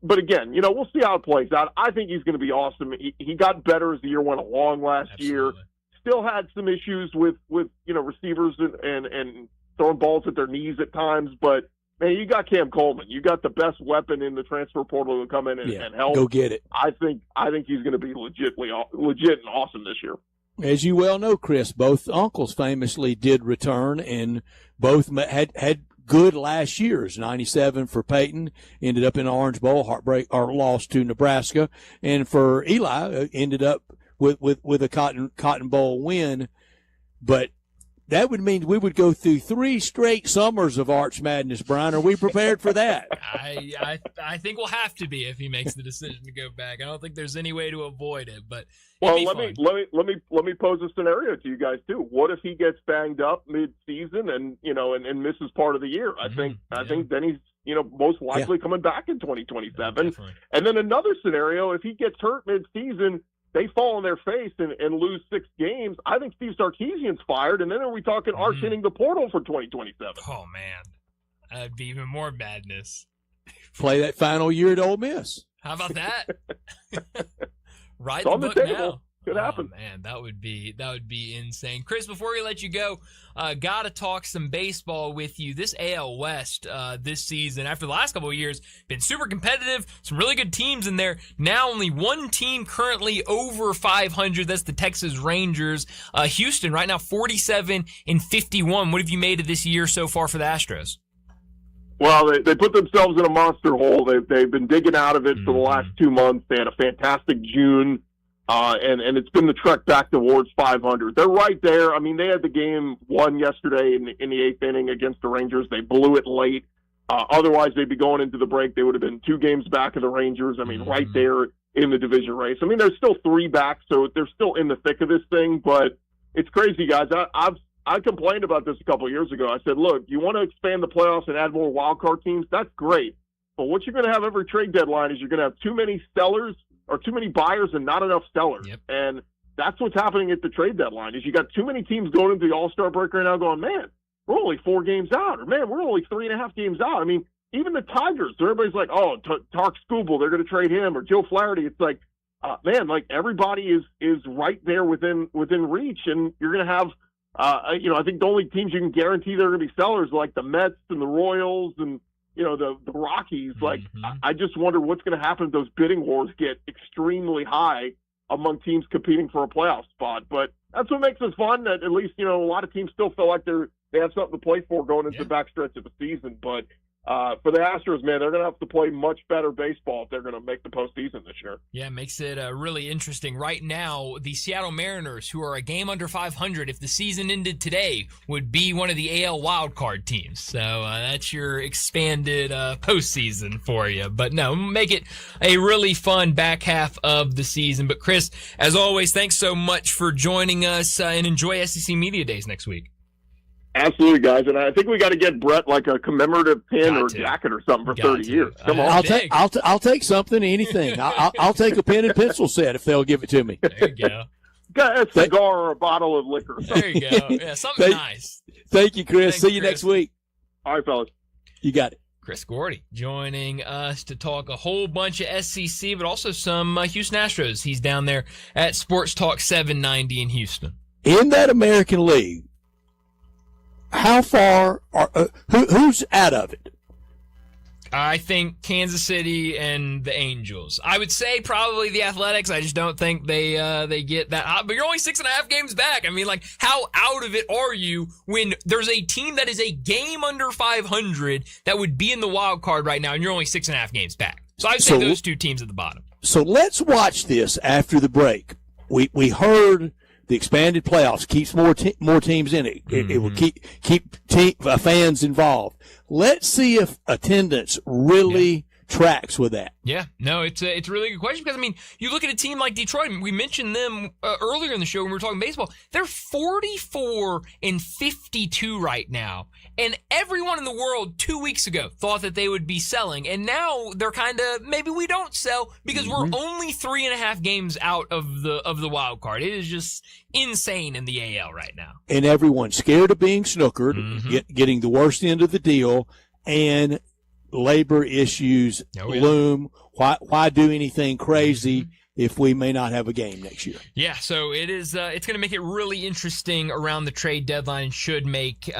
Speaker 6: but again, we'll see how it plays out. I think he's going to be awesome. He got better as the year went along last year. Still had some issues with receivers and throwing balls at their knees at times, but man, you got Cam Coleman. You got the best weapon in the transfer portal to come in and help.
Speaker 3: Go get it.
Speaker 6: I think he's going to be legit and awesome this year.
Speaker 3: As you well know, Chris, both uncles famously did return, and both had good last years. 97 for Peyton, ended up in the Orange Bowl, heartbreak or lost to Nebraska, and for Eli, ended up with a Cotton Bowl win, but. That would mean we would go through 3 straight summers of Arch Madness, Brian. Are we prepared for that?
Speaker 2: I think we'll have to be if he makes the decision to go back. I don't think there's any way to avoid it. But
Speaker 6: let me pose a scenario to you guys too. What if he gets banged up mid-season and misses part of the year? I think then he's most likely coming back in 2027. Yeah, and then another scenario, if he gets hurt mid-season, they fall on their face and lose 6 games. I think Steve Sarkisian's fired, and then are we talking Arch hitting the portal for 2027?
Speaker 2: Oh, man. That'd be even more madness.
Speaker 3: Play that final year at Ole Miss.
Speaker 2: How about that? Right
Speaker 6: it's on
Speaker 2: the
Speaker 6: the
Speaker 2: book
Speaker 6: table.
Speaker 2: now.
Speaker 6: Could happen.
Speaker 2: Man, that would be insane. Chris, before we let you go, got to talk some baseball with you. This AL West this season, after the last couple of years, been super competitive. Some really good teams in there. Now only one team currently over 500. That's the Texas Rangers. Houston right now 47-51. What have you made of this year so far for the Astros?
Speaker 6: Well, they put themselves in a monster hole. They've been digging out of it for the last 2 months. They had a fantastic June. And it's been the trek back towards 500. They're right there. I mean, they had the game won yesterday in the 8th inning against the Rangers. They blew it late. Otherwise, they'd be going into the break. They would have been 2 games back of the Rangers. I mean, right there in the division race. I mean, there's still 3 back, so they're still in the thick of this thing. But it's crazy, guys. I complained about this a couple of years ago. I said, look, you want to expand the playoffs and add more wild card teams? That's great. But what you're going to have every trade deadline is you're going to have too many sellers or too many buyers and not enough sellers.
Speaker 2: Yep.
Speaker 6: And that's what's happening at the trade deadline is you got too many teams going into the All-Star break right now going, man, we're only 4 games out, or man, we're only 3.5 games out. I mean, even the Tigers, everybody's like, oh, Tark Skubal, they're going to trade him, or Joe Flaherty. It's like, man, like everybody is right there within reach, and you're going to have, I think the only teams you can guarantee they're going to be sellers are like the Mets and the Royals and, the Rockies. Like, I just wonder what's going to happen if those bidding wars get extremely high among teams competing for a playoff spot. But that's what makes it fun. That at least, a lot of teams still feel like they have something to play for going into the backstretch of the season. But for the Astros, man, they're going to have to play much better baseball if they're going to make the postseason this year.
Speaker 2: Yeah, it makes it really interesting. Right now, the Seattle Mariners, who are a game under 500, if the season ended today, would be one of the AL wildcard teams. So that's your expanded postseason for you. But no, make it a really fun back half of the season. But Chris, as always, thanks so much for joining us and enjoy SEC Media Days next week.
Speaker 6: Absolutely, guys, and I think we got to get Brett like a commemorative pin or jacket or something for 30 years. Come on,
Speaker 3: I'll take something, anything. I'll take a pen and pencil set if they'll give it to me.
Speaker 2: There you go.
Speaker 6: Got a cigar or a bottle of liquor.
Speaker 2: There you go. Yeah, something nice.
Speaker 3: Thank you, Chris.
Speaker 2: Thanks,
Speaker 3: See you
Speaker 2: Chris.
Speaker 3: next week.
Speaker 6: All right, fellas.
Speaker 3: You got it.
Speaker 2: Chris Gordy joining us to talk a whole bunch of SEC, but also some Houston Astros. He's down there at Sports Talk 790 in Houston.
Speaker 3: In that American League, how far are who's out of it?
Speaker 2: I think Kansas City and the Angels. I would say probably the Athletics. I just don't think they get that hot. But you're only 6.5 games back. I mean, like, how out of it are you when there's a team that is a game under 500 that would be in the wild card right now, and you're only 6.5 games back? So I'd say those 2 teams at the bottom.
Speaker 3: So let's watch this after the break. We heard the expanded playoffs keeps more teams in it. It will keep fans involved. Let's see if attendance really tracks with that.
Speaker 2: Yeah, no, it's a really good question because, I mean, you look at a team like Detroit, and we mentioned them earlier in the show when we were talking baseball. They're 44-52 right now, and everyone in the world 2 weeks ago thought that they would be selling, and now they're kind of, maybe we don't sell because we're only 3.5 games out of the wild card. It is just insane in the AL right now.
Speaker 3: And everyone's scared of being snookered, getting the worst end of the deal, and labor issues loom. Why do anything crazy if we may not have a game next year?
Speaker 2: Yeah, so it is. It's going to make it really interesting around the trade deadline. Should make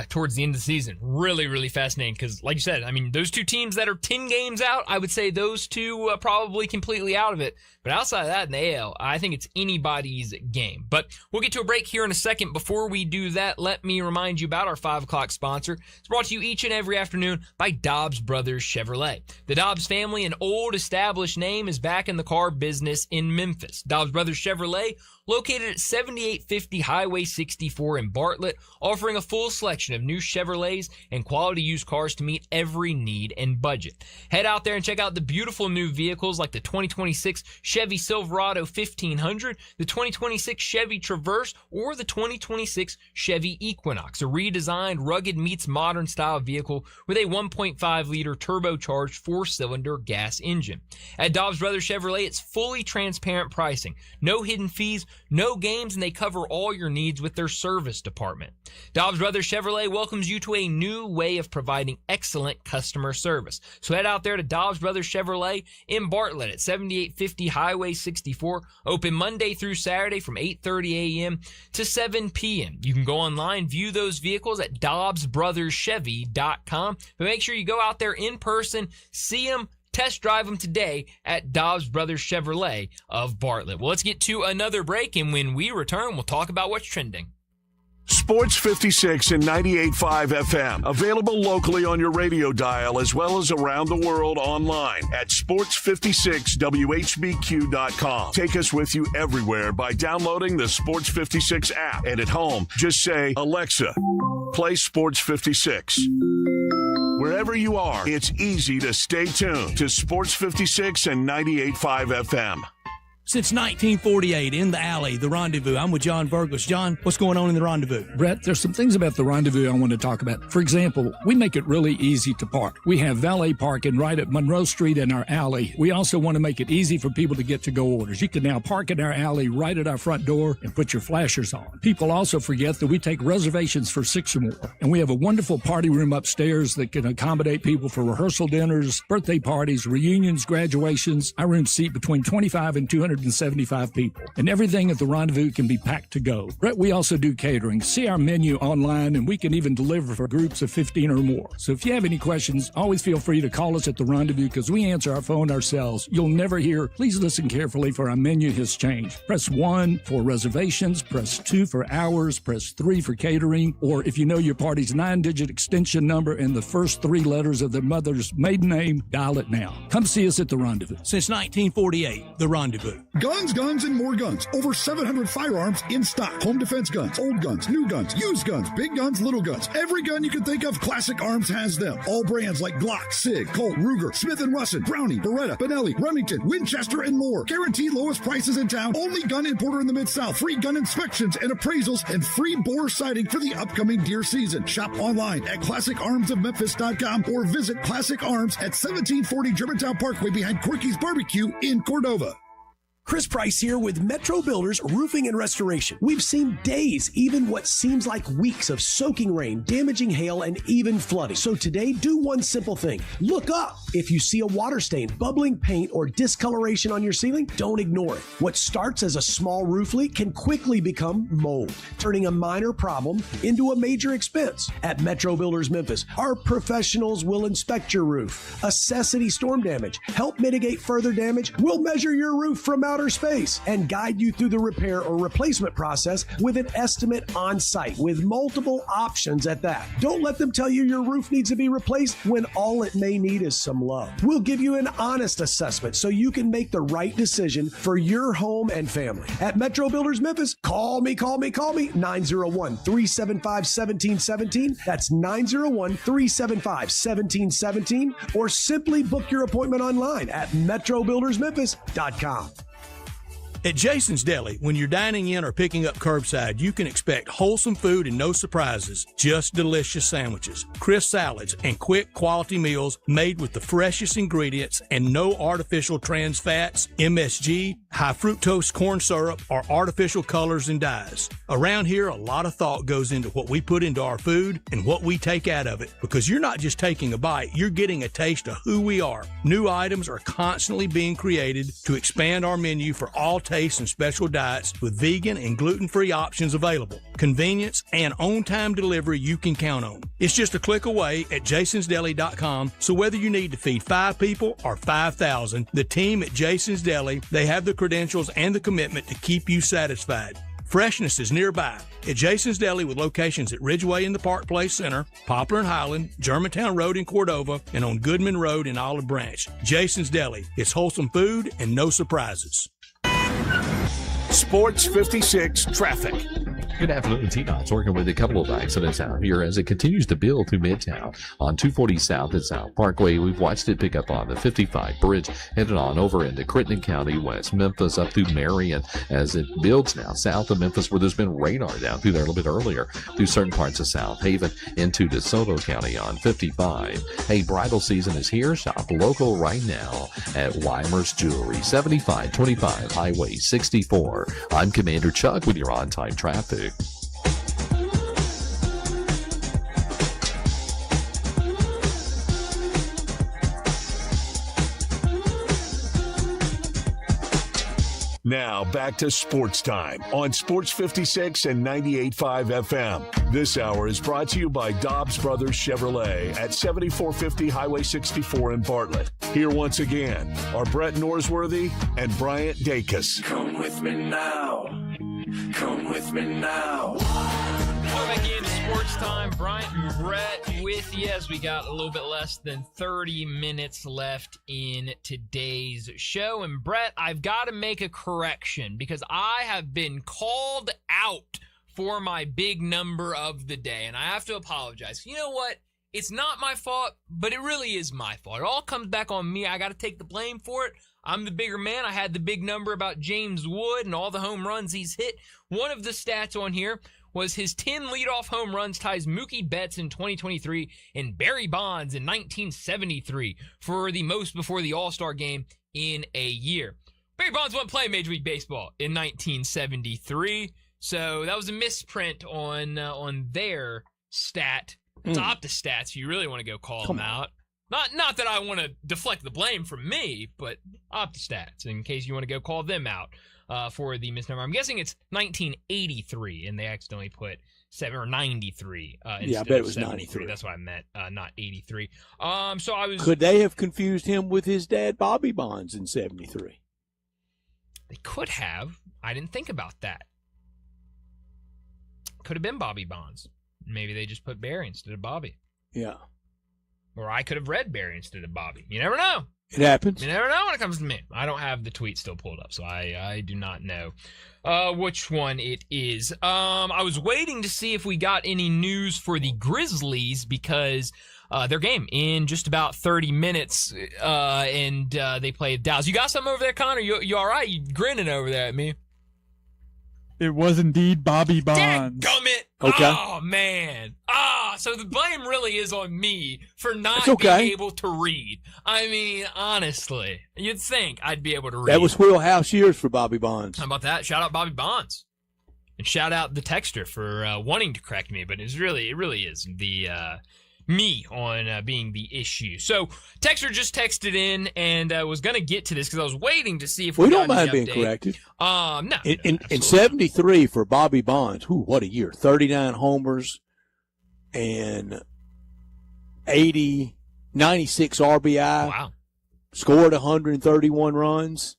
Speaker 2: towards the end of the season really, really fascinating because, like you said, I mean, those two teams that are 10 games out, I would say those two probably completely out of it. But outside of that, in the AL, I think it's anybody's game. But we'll get to a break here in a second. Before we do that, let me remind you about our 5 o'clock sponsor. It's brought to you each and every afternoon by Dobbs Brothers Chevrolet. The Dobbs family, an old established name, is back in the car business in Memphis. Dobbs Brothers Chevrolet, located at 7850 Highway 64 in Bartlett, offering a full selection of new Chevrolets and quality used cars to meet every need and budget. Head out there and check out the beautiful new vehicles like the 2026 Chevy Silverado 1500, the 2026 Chevy Traverse, or the 2026 Chevy Equinox, a redesigned, rugged meets modern style vehicle with a 1.5-liter turbocharged 4-cylinder gas engine. At Dobbs Brothers Chevrolet, it's fully transparent pricing, no hidden fees, no games, and they cover all your needs with their service department. Dobbs Brothers Chevrolet welcomes you to a new way of providing excellent customer service. So head out there to Dobbs Brothers Chevrolet in Bartlett at 7850 Highway 64, open Monday through Saturday from 8:30 a.m. to 7 p.m. You can go online, view those vehicles at DobbsBrothersChevy.com, but make sure you go out there in person, see them, test drive them today at Dobbs Brothers Chevrolet of Bartlett. Well, let's get to another break, and when we return, we'll talk about what's trending.
Speaker 1: Sports 56 and 98.5 FM. Available locally on your radio dial as well as around the world online at sports56whbq.com. Take us with you everywhere by downloading the Sports 56 app. And at home, just say, Alexa, play Sports 56. Wherever you are, it's easy to stay tuned to Sports 56 and 98.5 FM.
Speaker 3: Since 1948, in the alley, the Rendezvous. I'm with John Burgos. John, what's going on in the Rendezvous?
Speaker 5: Brett, there's some things about the Rendezvous I want to talk about. For example, we make it really easy to park. We have valet parking right at Monroe Street in our alley. We also want to make it easy for people to get to-go orders. You can now park in our alley right at our front door and put your flashers on. People also forget that we take reservations for 6 or more. And we have a wonderful party room upstairs that can accommodate people for rehearsal dinners, birthday parties, reunions, graduations. Our rooms seat between 25 and 275 people, and everything at the Rendezvous can be packed to go. Brett, we also do catering. See our menu online, and we can even deliver for groups of 15 or more. So if you have any questions, always feel free to call us at the Rendezvous because we answer our phone ourselves. You'll never hear, please listen carefully for our menu has changed. Press 1 for reservations, press 2 for hours, press 3 for catering, or if you know your party's 9-digit extension number and the first 3 letters of their mother's maiden name, dial it now. Come see us at the Rendezvous.
Speaker 3: Since 1948, the Rendezvous.
Speaker 7: Guns, guns, and more guns. Over 700 firearms in stock. Home defense guns, old guns, new guns, used guns, big guns, little guns. Every gun you can think of, Classic Arms has them. All brands like Glock, Sig, Colt, Ruger, Smith & Wesson, Browning, Beretta, Benelli, Remington, Winchester, and more. Guaranteed lowest prices in town. Only gun importer in the Mid-South. Free gun inspections and appraisals and free bore sighting for the upcoming deer season. Shop online at ClassicArmsOfMemphis.com or visit Classic Arms at 1740 Germantown Parkway behind Corky's Barbecue in Cordova.
Speaker 8: Chris Price here with Metro Builders Roofing and Restoration. We've seen days, even what seems like weeks of soaking rain, damaging hail, and even flooding. So today, do one simple thing. Look up. If you see a water stain, bubbling paint, or discoloration on your ceiling, don't ignore it. What starts as a small roof leak can quickly become mold, turning a minor problem into a major expense. At Metro Builders Memphis, our professionals will inspect your roof, assess any storm damage, help mitigate further damage. We'll measure your roof from outer clutter space, and guide you through the repair or replacement process with an estimate on site with multiple options at that. Don't let them tell you your roof needs to be replaced when all it may need is some love. We'll give you an honest assessment so you can make the right decision for your home and family. At Metro Builders Memphis, call me, 901-375-1717. That's 901-375-1717, or simply book your appointment online at metrobuildersmemphis.com.
Speaker 3: At Jason's Deli, when you're dining in or picking up curbside, you can expect wholesome food and no surprises, just delicious sandwiches, crisp salads, and quick quality meals made with the freshest ingredients and no artificial trans fats, MSG, high fructose corn syrup, or artificial colors and dyes. Around here, a lot of thought goes into what we put into our food and what we take out of it, because you're not just taking a bite, you're getting a taste of who we are. New items are constantly being created to expand our menu for all tastes and special diets with vegan and gluten-free options available. Convenience and on-time delivery you can count on. It's just a click away at jasonsdeli.com, so whether you need to feed 5 people or 5,000, the team at Jason's Deli, they have the credentials and the commitment to keep you satisfied. Freshness is nearby at Jason's Deli with locations at Ridgeway in the Park Place Center, Poplar and Highland, Germantown Road in Cordova, and on Goodman Road in Olive Branch. Jason's Deli. It's wholesome food and no surprises.
Speaker 1: Sports 56 traffic.
Speaker 9: Good afternoon, T-Dot's working with a couple of accidents out here as it continues to build through Midtown on 240 South and South Parkway. We've watched it pick up on the 55 bridge, headed on over into Crittenden County, West Memphis, up through Marion, as it builds now south of Memphis, where there's been radar down through there a little bit earlier, through certain parts of South Haven into DeSoto County on 55. Hey, bridal season is here. Shop local right now at Weimer's Jewelry, 7525 Highway 64. I'm Commander Chuck with your on-time traffic.
Speaker 1: Now back to Sports Time on Sports 56 and 98.5 FM. This hour is brought to you by Dobbs Brothers Chevrolet at 7450 Highway 64 in Bartlett. Here once again are Brett Norsworthy and Bryant Dacus.
Speaker 18: Come with me now. Come with me now.
Speaker 2: Welcome back into Sports Time. Bryant and Brett with you as we got a little bit less than 30 minutes left in today's show. And Brett, I've got to make a correction because I have been called out for my big number of the day. And I have to apologize. You know what? It's not my fault, but it really is my fault. It all comes back on me. I got to take the blame for it. I'm the bigger man. I had the big number about James Wood and all the home runs he's hit. One of the stats on here was his 10 leadoff home runs ties Mookie Betts in 2023 and Barry Bonds in 1973 for the most before the All-Star game in a year. Barry Bonds won't play Major League Baseball in 1973, so that was a misprint on their stat. It's OptaStats if you really want to go call them out. Not that I want to deflect the blame from me, but OptaStats in case you want to go call them out for the misnomer. I'm guessing it's 1983, and they accidentally put 93.
Speaker 3: Yeah, I bet it was 93.
Speaker 2: That's what I meant, not 83. So I was.
Speaker 3: Could they have confused him with his dad, Bobby Bonds, in 73?
Speaker 2: They could have. I didn't think about that. Could have been Bobby Bonds. Maybe they just put Barry instead of Bobby.
Speaker 3: Yeah.
Speaker 2: Or I could have read Barry instead of Bobby. You never know.
Speaker 3: It happens.
Speaker 2: You never know when it comes to me. I don't have the tweet still pulled up, so I do not know which one it is. I was waiting to see if we got any news for the Grizzlies because their game in just about 30 minutes, and they play Dallas. You got something over there, Connor? You all right? You grinning over there at me?
Speaker 10: It was indeed Bobby Bonds.
Speaker 2: Dadgummit.
Speaker 3: Okay.
Speaker 2: Oh, man. So the blame really is on me for not
Speaker 3: okay.
Speaker 2: being able to read. I mean, honestly, you'd think I'd be able to read.
Speaker 3: That was wheelhouse years for Bobby Bonds.
Speaker 2: How about that? Shout out Bobby Bonds. And shout out the texter for wanting to correct me, but it really is the me on being the issue. So texter just texted in and was going to get to this because I was waiting to see if we
Speaker 3: don't
Speaker 2: got
Speaker 3: mind
Speaker 2: any
Speaker 3: being
Speaker 2: update.
Speaker 3: corrected.
Speaker 2: No.
Speaker 3: In 73 for Bobby Bonds, what a year. 39 homers and 96 RBI.
Speaker 2: Wow.
Speaker 3: Scored 131 runs.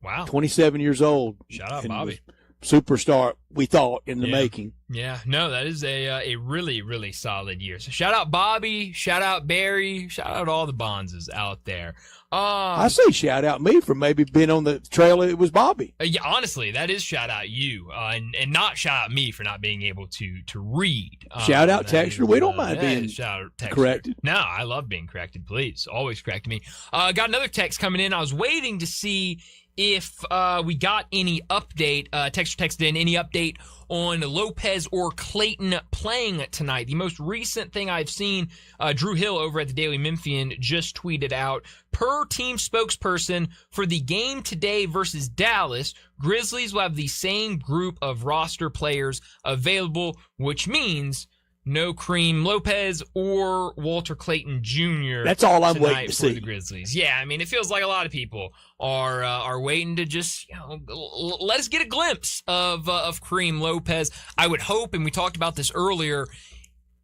Speaker 2: Wow.
Speaker 3: 27 years old.
Speaker 2: Shout out, Bobby.
Speaker 3: Superstar, we thought, in the making.
Speaker 2: Yeah, no, that is a really, really solid year. So shout out Bobby, shout out Barry, shout out all the Bonzes out there.
Speaker 3: I say shout out me for maybe being on the trail. It was Bobby.
Speaker 2: Yeah, honestly, that is shout out you, and not shout out me for not being able to read.
Speaker 3: Shout out Texture. We don't mind being
Speaker 2: shout out Texture.
Speaker 3: corrected.
Speaker 2: No, I love being corrected. Please, always correct me. Got another text coming in. I was waiting to see if we got any update. Texture texted in any update on Lopez or Clayton playing tonight. The most recent thing I've seen, Drew Hill over at the Daily Memphian just tweeted out, per team spokesperson, for the game today versus Dallas, Grizzlies will have the same group of roster players available, which means no Kareem Lopez or Walter Clayton Jr.
Speaker 3: That's all I'm waiting to
Speaker 2: for
Speaker 3: see.
Speaker 2: The Grizzlies. Yeah, I mean, it feels like a lot of people are waiting to just let us get a glimpse of Kareem Lopez. I would hope, and we talked about this earlier,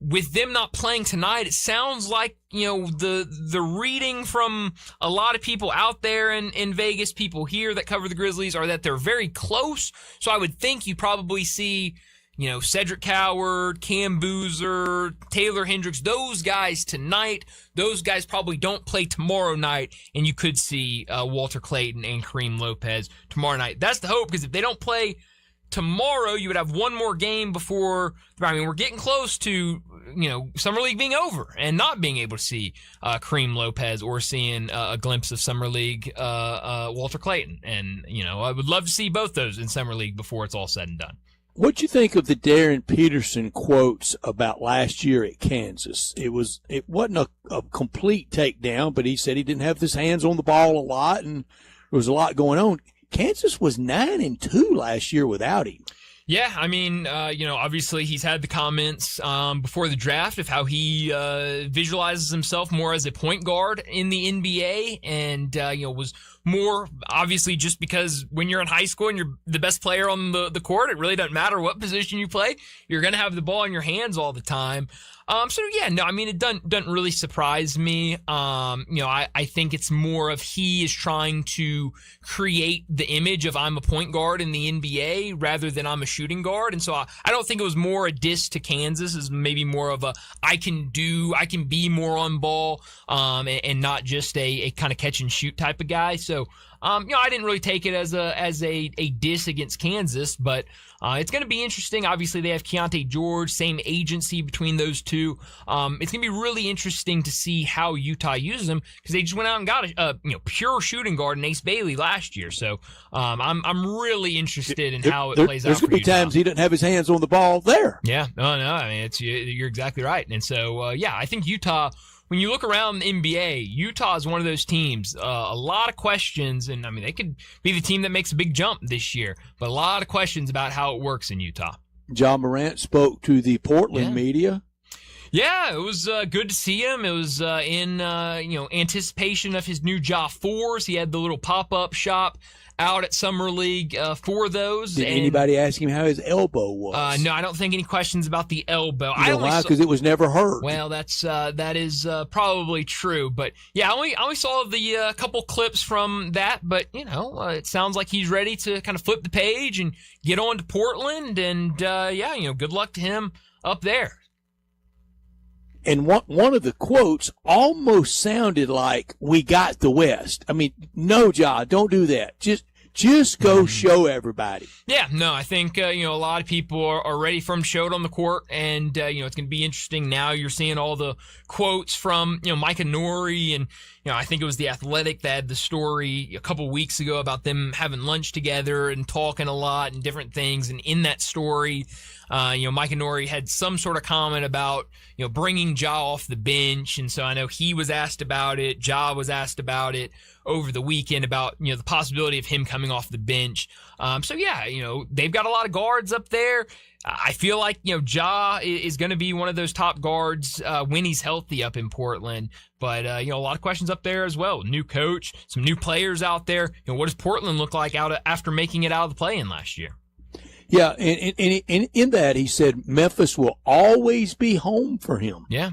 Speaker 2: with them not playing tonight, it sounds like the reading from a lot of people out there in Vegas, people here that cover the Grizzlies, are that they're very close. So I would think you probably see Cedric Coward, Cam Boozer, Taylor Hendricks, those guys tonight. Those guys probably don't play tomorrow night, and you could see Walter Clayton and Kareem Lopez tomorrow night. That's the hope, because if they don't play tomorrow, you would have one more game before. I mean, we're getting close to Summer League being over and not being able to see Kareem Lopez or seeing a glimpse of Summer League Walter Clayton. And I would love to see both those in Summer League before it's all said and done.
Speaker 3: What'd you think of the Darren Peterson quotes about last year at Kansas? It wasn't a complete takedown, but he said he didn't have his hands on the ball a lot, and there was a lot going on. Kansas was 9-2 last year without him.
Speaker 2: Yeah, I mean, obviously he's had the comments before the draft of how he visualizes himself more as a point guard in the NBA, and was more obviously just because when you're in high school and you're the best player on the court, it really doesn't matter what position you play. You're going to have the ball in your hands all the time. It doesn't really surprise me. I think it's more of he is trying to create the image of I'm a point guard in the NBA rather than I'm a shooting guard. And so I don't think it was more a diss to Kansas, as maybe more of a I can be more on ball, and not just a kind of catch and shoot type of guy. So I didn't really take it as a diss against Kansas, but it's going to be interesting. Obviously, they have Keontae George, same agency between those two. It's going to be really interesting to see how Utah uses him, because they just went out and got a pure shooting guard in Ace Bailey last year. So I'm really interested in how it plays out.
Speaker 3: There's going to be times he doesn't have his hands on the ball there.
Speaker 2: Yeah, no. I mean, you're exactly right. And so I think Utah. When you look around the NBA, Utah is one of those teams, a lot of questions, and I mean, they could be the team that makes a big jump this year, but a lot of questions about how it works in Utah.
Speaker 3: John Morant spoke to the Portland media.
Speaker 2: Yeah, it was good to see him. It was in anticipation of his new Ja 4s. He had the little pop-up shop out at Summer League for those.
Speaker 3: Did anybody ask him how his elbow was?
Speaker 2: No, I don't think any questions about the elbow.
Speaker 3: You know why? Because it was never hurt.
Speaker 2: Well, that is probably true. But yeah, I only saw the couple clips from that. But it sounds like he's ready to kind of flip the page and get on to Portland. And good luck to him up there.
Speaker 3: And one of the quotes almost sounded like, "We got the West." I mean, no, Ja, don't do that. Just go show everybody.
Speaker 2: Yeah, no, I think, a lot of people are ready for him to show it on the court. And, it's going to be interesting now. You're seeing all the quotes from, Micah Nori, and, I think it was The Athletic that had the story a couple weeks ago about them having lunch together and talking a lot and different things. And in that story, Micah Nori had some sort of comment about, bringing Ja off the bench. And so I know he was asked about it. Ja was asked about it over the weekend about, the possibility of him coming off the bench. They've got a lot of guards up there. I feel like, Ja is going to be one of those top guards when he's healthy up in Portland. But, a lot of questions up there as well. New coach, some new players out there. What does Portland look like after making it out of the play-in last year?
Speaker 3: Yeah, and in that he said Memphis will always be home for him.
Speaker 2: Yeah.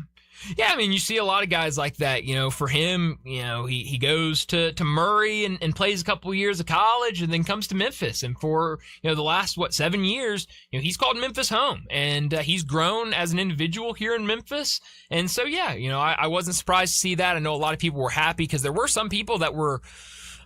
Speaker 2: Yeah, I mean, you see a lot of guys like that. For him, he goes to Murray and plays a couple years of college and then comes to Memphis. And for, the last, 7 years, he's called Memphis home. And he's grown as an individual here in Memphis. And so, yeah, I wasn't surprised to see that. I know a lot of people were happy because there were some people that were,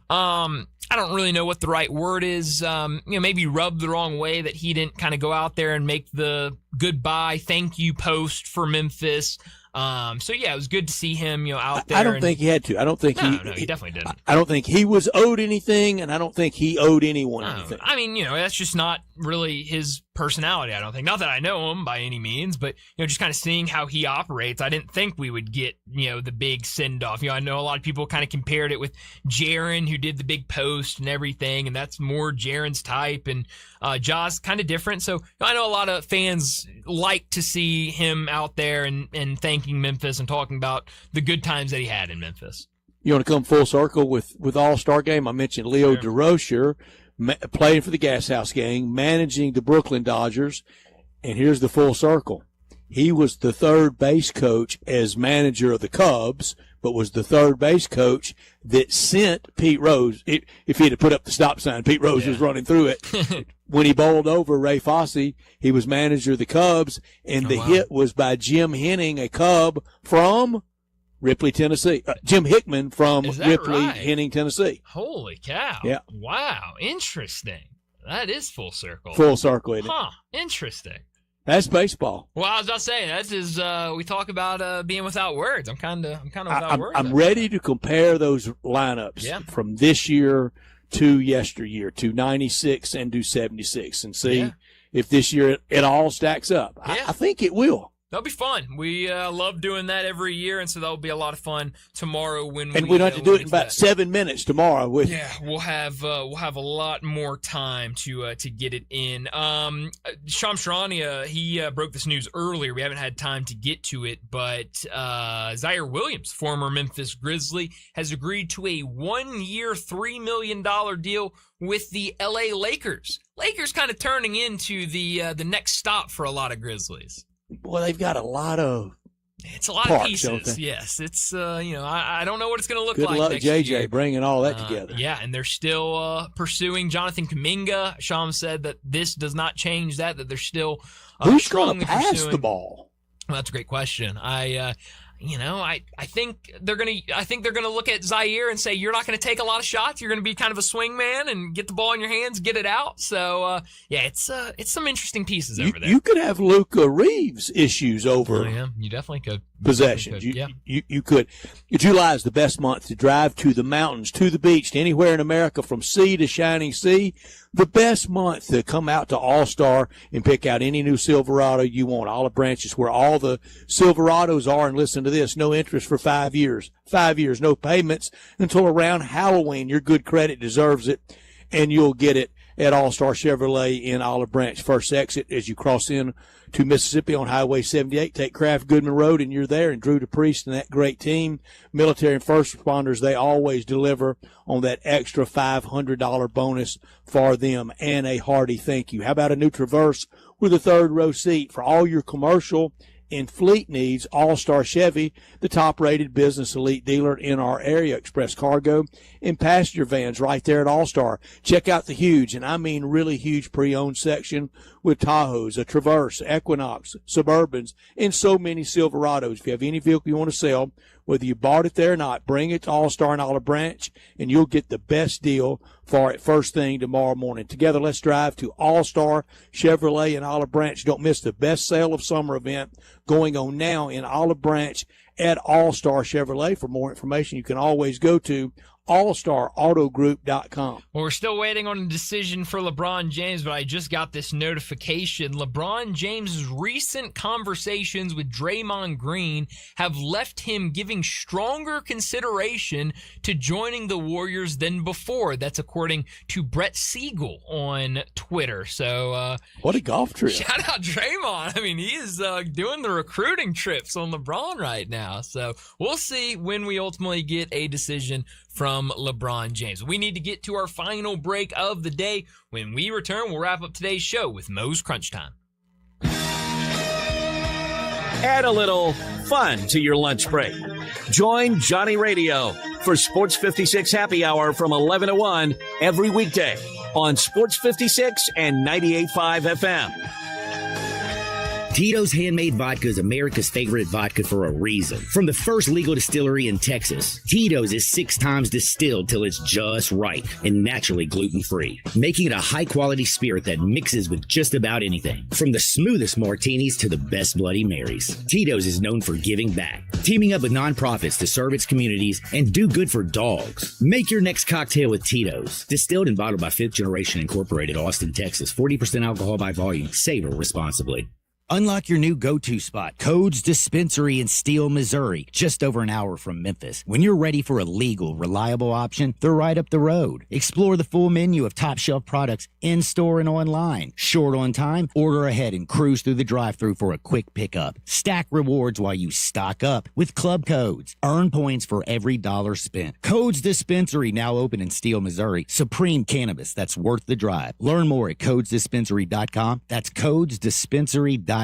Speaker 2: I don't really know what the right word is, maybe rubbed the wrong way that he didn't kind of go out there and make the goodbye, thank you post for Memphis. So yeah, it was good to see him, out there.
Speaker 3: I don't think he had to. I don't think
Speaker 2: he definitely didn't.
Speaker 3: I don't think he was owed anything, and I don't think he owed anyone anything.
Speaker 2: I mean, that's just not really his personality, I don't think. Not that I know him by any means, but, just kind of seeing how he operates, I didn't think we would get, the big send-off. I know a lot of people kind of compared it with Jaren, who did the big post and everything, and that's more Jaren's type, and Ja's kind of different. So I know a lot of fans like to see him out there and thanking Memphis and talking about the good times that he had in Memphis.
Speaker 3: You want to come full circle with All-Star Game? I mentioned Leo DeRocher playing for the Gas House Gang, managing the Brooklyn Dodgers, and here's the full circle. He was the third base coach as manager of the Cubs, but was the third base coach that sent Pete Rose. If he had put up the stop sign, Pete Rose was running through it. When he bowled over Ray Fosse, he was manager of the Cubs, and the hit was by Jim Henning, a Cub from Ripley, Tennessee. Jim Hickman from Ripley, Henning, Tennessee.
Speaker 2: Holy cow.
Speaker 3: Yeah.
Speaker 2: Wow. Interesting. That is full circle.
Speaker 3: Full circle, isn't it?
Speaker 2: Huh. Interesting.
Speaker 3: That's baseball.
Speaker 2: Well, I was about to say, that's we talk about being without words. I'm kind of without words.
Speaker 3: I'm ready to compare those lineups from this year to yesteryear, to 96 and to 76, and see if this year it all stacks up.
Speaker 2: Yeah.
Speaker 3: I think it will.
Speaker 2: That'll be fun. We love doing that every year, and so that'll be a lot of fun tomorrow when
Speaker 3: we don't have to do it in about 7 minutes tomorrow. We'll
Speaker 2: have a lot more time to get it in. Shams Charania, he broke this news earlier. We haven't had time to get to it, but Zaire Williams, former Memphis Grizzly, has agreed to a 1-year, $3 million deal with the LA Lakers. Lakers kind of turning into the next stop for a lot of Grizzlies.
Speaker 3: Well, they've got a lot of
Speaker 2: It's a lot
Speaker 3: parts,
Speaker 2: of pieces. Yes, it's I don't know what it's going to look like.
Speaker 3: Good luck,
Speaker 2: next
Speaker 3: JJ,
Speaker 2: year.
Speaker 3: bringing all that together.
Speaker 2: Yeah, and they're still pursuing Jonathan Kuminga. Shams said that this does not change that they're still
Speaker 3: who's going
Speaker 2: strongly
Speaker 3: to pass
Speaker 2: pursuing
Speaker 3: the ball?
Speaker 2: Well, that's a great question. I think they're gonna look at Zaire and say, you're not gonna take a lot of shots. You're gonna be kind of a swing man and get the ball in your hands, get it out. So it's some interesting pieces over there.
Speaker 3: You could have Luka Reeves issues over.
Speaker 2: Oh, yeah, you definitely could.
Speaker 3: Possessions. You could. July is the best month to drive to the mountains, to the beach, to anywhere in America, from sea to shining sea. The best month to come out to All-Star and pick out any new Silverado you want. Olive Branch is where all the Silverados are. And listen to this, no interest for 5 years. 5 years, no payments until around Halloween. Your good credit deserves it, and you'll get it at All-Star Chevrolet in Olive Branch. First exit as you cross in to Mississippi on Highway 78. Take Kraft Goodman Road, and you're there. And Drew DePriest and that great team, military and first responders, they always deliver on that extra $500 bonus for them, and a hearty thank you. How about a new Traverse with a third row seat for all your commercial and fleet needs? All-Star Chevy, the top-rated business elite dealer in our area. Express cargo and passenger vans right there at All-Star. Check out the huge, and I mean really huge, pre-owned section with Tahoes, a Traverse, Equinox, Suburbans, and so many Silverados. If you have any vehicle you want to sell, whether you bought it there or not, bring it to All-Star in Olive Branch, and you'll get the best deal for it first thing tomorrow morning. Together, let's drive to All-Star Chevrolet in Olive Branch. Don't miss the best sale of summer event going on now in Olive Branch at All-Star Chevrolet. For more information, you can always go to allstarautogroup.com.
Speaker 2: Well, we're still waiting on a decision for LeBron James, but I just got this notification. LeBron James's recent conversations with Draymond Green have left him giving stronger consideration to joining the Warriors than before. That's according to Brett Siegel on Twitter. So,
Speaker 3: what a golf trip.
Speaker 2: Shout out Draymond. I mean, he is doing the recruiting trips on LeBron right now. So we'll see when we ultimately get a decision from LeBron James. We need to get to our final break of the day. When we return, we'll wrap up today's show with Mo's Crunch Time.
Speaker 11: Add a little fun to your lunch break. Join Johnny Radio for Sports 56 Happy Hour from 11 to 1 every weekday on Sports 56 and 98.5 FM.
Speaker 12: Tito's Handmade Vodka is America's favorite vodka for a reason. From the first legal distillery in Texas, Tito's is 6 times distilled till it's just right and naturally gluten-free, making it a high-quality spirit that mixes with just about anything. From the smoothest martinis to the best Bloody Marys, Tito's is known for giving back, teaming up with nonprofits to serve its communities and do good for dogs. Make your next cocktail with Tito's. Distilled and bottled by 5th Generation Incorporated, Austin, Texas. 40% alcohol by volume. Savor responsibly. Unlock your new go-to spot, Codes Dispensary in Steele, Missouri, just over an hour from Memphis. When you're ready for a legal, reliable option, they're right up the road. Explore the full menu of top-shelf products in-store and online. Short on time? Order ahead and cruise through the drive-thru for a quick pickup. Stack rewards while you stock up with Club Codes. Earn points for every dollar spent. Codes Dispensary, now open in Steele, Missouri. Supreme cannabis that's worth the drive. Learn more at codesdispensary.com. That's codesdispensary.com.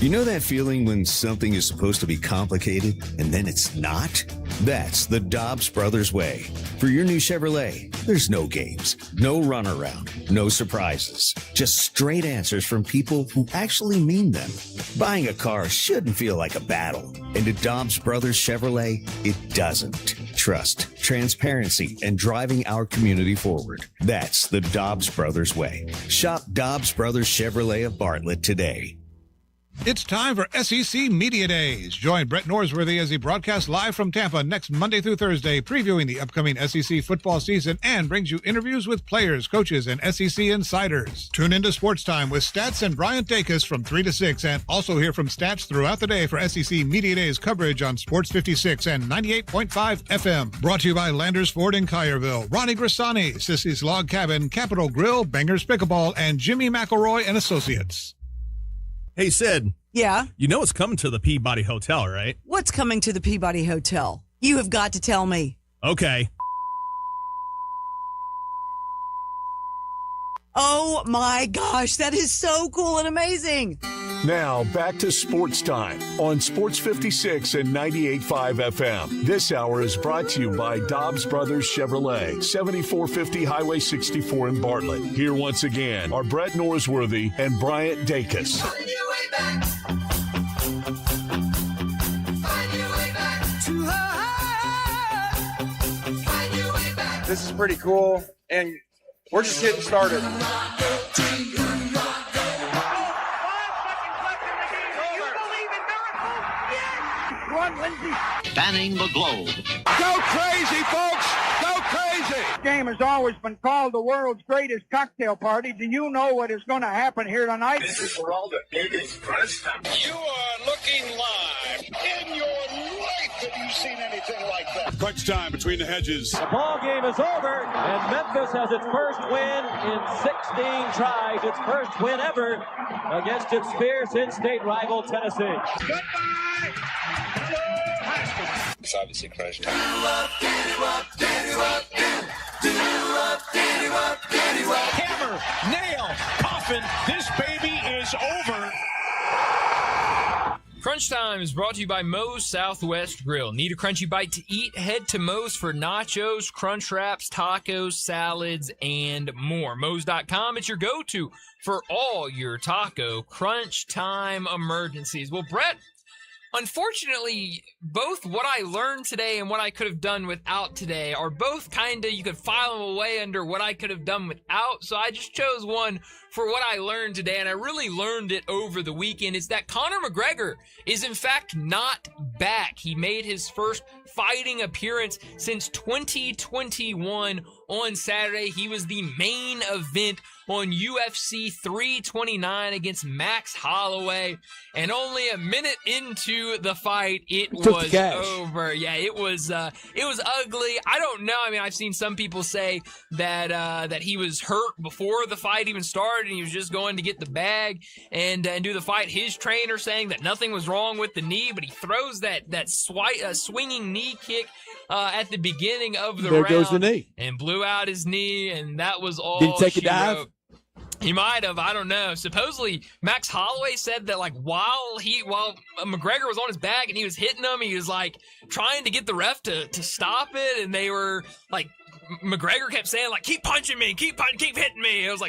Speaker 19: You know that feeling when something is supposed to be complicated and then it's not? That's the Dobbs Brothers way. For your new Chevrolet, there's no games, no runaround, no surprises, just straight answers from people who actually mean them. Buying a car shouldn't feel like a battle. And at Dobbs Brothers Chevrolet, it doesn't. Trust, transparency, and driving our community forward. That's the Dobbs Brothers way. Shop Dobbs Brothers Chevrolet of Bartlett today.
Speaker 23: It's time for SEC Media Days. Join Brett Norsworthy as he broadcasts live from Tampa next Monday through Thursday, previewing the upcoming SEC football season and brings you interviews with players, coaches, and SEC insiders. Tune into Sports Time with Stats and Bryant Dacus from 3 to 6, and also hear from Stats throughout the day for SEC Media Days coverage on Sports 56 and 98.5 FM. Brought to you by Landers Ford in Collierville, Ronnie Grisani, Sissy's Log Cabin, Capitol Grill, Bangers Pickleball, and Jimmy McElroy and Associates.
Speaker 21: Hey, Sid.
Speaker 25: Yeah?
Speaker 21: You know what's coming to the Peabody Hotel, right?
Speaker 25: What's coming to the Peabody Hotel? You have got to tell me.
Speaker 21: Okay.
Speaker 25: Oh my gosh, that is so cool and amazing.
Speaker 1: Now, back to Sports Time on Sports 56 and 98.5 FM. This hour is brought to you by Dobbs Brothers Chevrolet, 7450 Highway 64 in Bartlett. Here once again are Brett Norsworthy and Bryant Dacus.
Speaker 22: This is pretty cool, and we're just getting started.
Speaker 24: Spanning the globe.
Speaker 22: Go crazy, folks! Go crazy!
Speaker 26: This game has always been called the world's greatest cocktail party. Do you know what is going to happen here tonight?
Speaker 24: This is for all the biggest crunch time.
Speaker 26: You are looking live. In your life have you seen anything like that?
Speaker 23: Crunch time between the hedges.
Speaker 27: The ball game is over, and Memphis has its first win in 16 tries. Its first win ever against its fierce in-state rival, Tennessee.
Speaker 26: Goodbye!
Speaker 24: It's obviously crunch time.
Speaker 26: Hammer, nail, coffin, this baby is over.
Speaker 2: Crunch Time is brought to you by Moe's Southwest Grill. Need a crunchy bite to eat? Head to Moe's for nachos, crunch wraps, tacos, salads, and more. Moe's.com, it's your go-to for all your taco crunch time emergencies. Well, Brett, unfortunately, both what I learned today and what I could have done without today are both kind of, you could file them away under what I could have done without. So I just chose one for what I learned today, and I really learned it over the weekend. It's that Conor McGregor is in fact not back. He made his first fighting appearance since 2021 on Saturday. He was the main event on UFC 329 against Max Holloway, and only a minute into the fight, it was over. Yeah, it was ugly. I don't know. I mean, I've seen some people say that he was hurt before the fight even started, and he was just going to get the bag and do the fight. His trainer saying that nothing was wrong with the knee, but he throws that swinging knee kick at the beginning of the round.
Speaker 3: There goes the knee.
Speaker 2: And blew out his knee, and that was all.
Speaker 3: Did he take a
Speaker 2: she
Speaker 3: dive?
Speaker 2: wrote. He might have. I don't know. Supposedly, Max Holloway said that while McGregor was on his back and he was hitting him, he was trying to get the ref to stop it, and they were McGregor kept saying keep punching me, keep hitting me. It was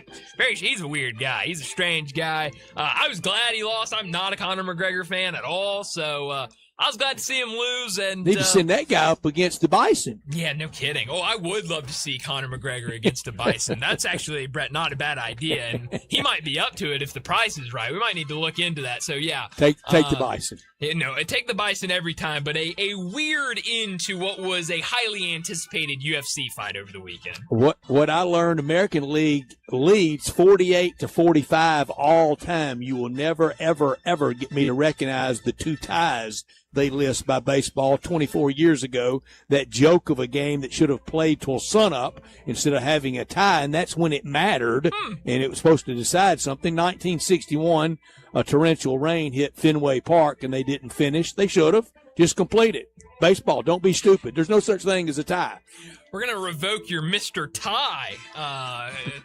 Speaker 2: he's a weird guy. He's a strange guy. I was glad he lost. I'm not a Conor McGregor fan at all, so I was glad to see him lose. And
Speaker 3: need to send that guy up against the Bison.
Speaker 2: Yeah, no kidding. Oh, I would love to see Conor McGregor against the Bison. That's actually, Brett, not a bad idea, and he might be up to it if the price is right. We might need to look into that. So yeah,
Speaker 3: take the Bison.
Speaker 2: No, take the Bison every time, but a weird end to what was a highly anticipated UFC fight over the weekend.
Speaker 3: What I learned, American League leads 48-45 all time. You will never, ever, ever get me to recognize the two ties they list by baseball 24 years ago. That joke of a game that should have played till sunup instead of having a tie, and that's when it mattered, and it was supposed to decide something. 1961, a torrential rain hit Fenway Park, and they didn't finish. They should have. Just complete it. Baseball, don't be stupid. There's no such thing as a tie.
Speaker 2: We're going to revoke your Mr. Tie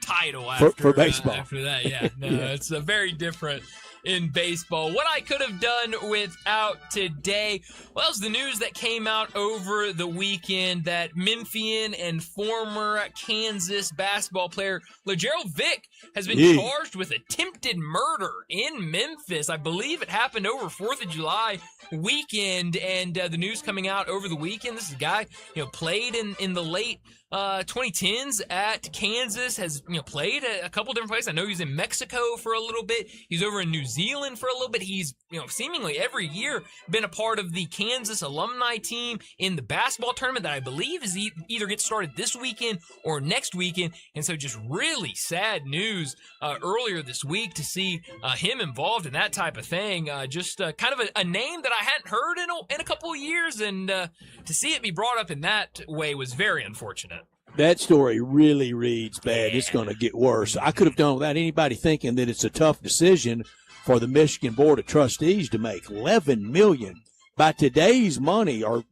Speaker 2: title
Speaker 3: for baseball.
Speaker 2: After that, yeah. No, yeah. It's very different in baseball. What I could have done without today, well, was the news that came out over the weekend that Memphian and former Kansas basketball player LeGerald Vick has been charged with attempted murder in Memphis. I believe it happened over 4th of July weekend, and the news coming out over the weekend, this is a guy, played in the late 2010s at Kansas, has played a couple different places. I know he's in Mexico for a little bit. He's over in New Zealand for a little bit. He's seemingly every year been a part of the Kansas alumni team in the basketball tournament that I believe is either gets started this weekend or next weekend. And so just really sad news earlier this week to see him involved in that type of thing. Just kind of a name that I hadn't heard in a couple of years, and to see it be brought up in that way was very unfortunate.
Speaker 3: That story really reads bad. Yeah. It's going to get worse. I could have done without anybody thinking that it's a tough decision for the Michigan Board of Trustees to make. $11 million. By today's money, or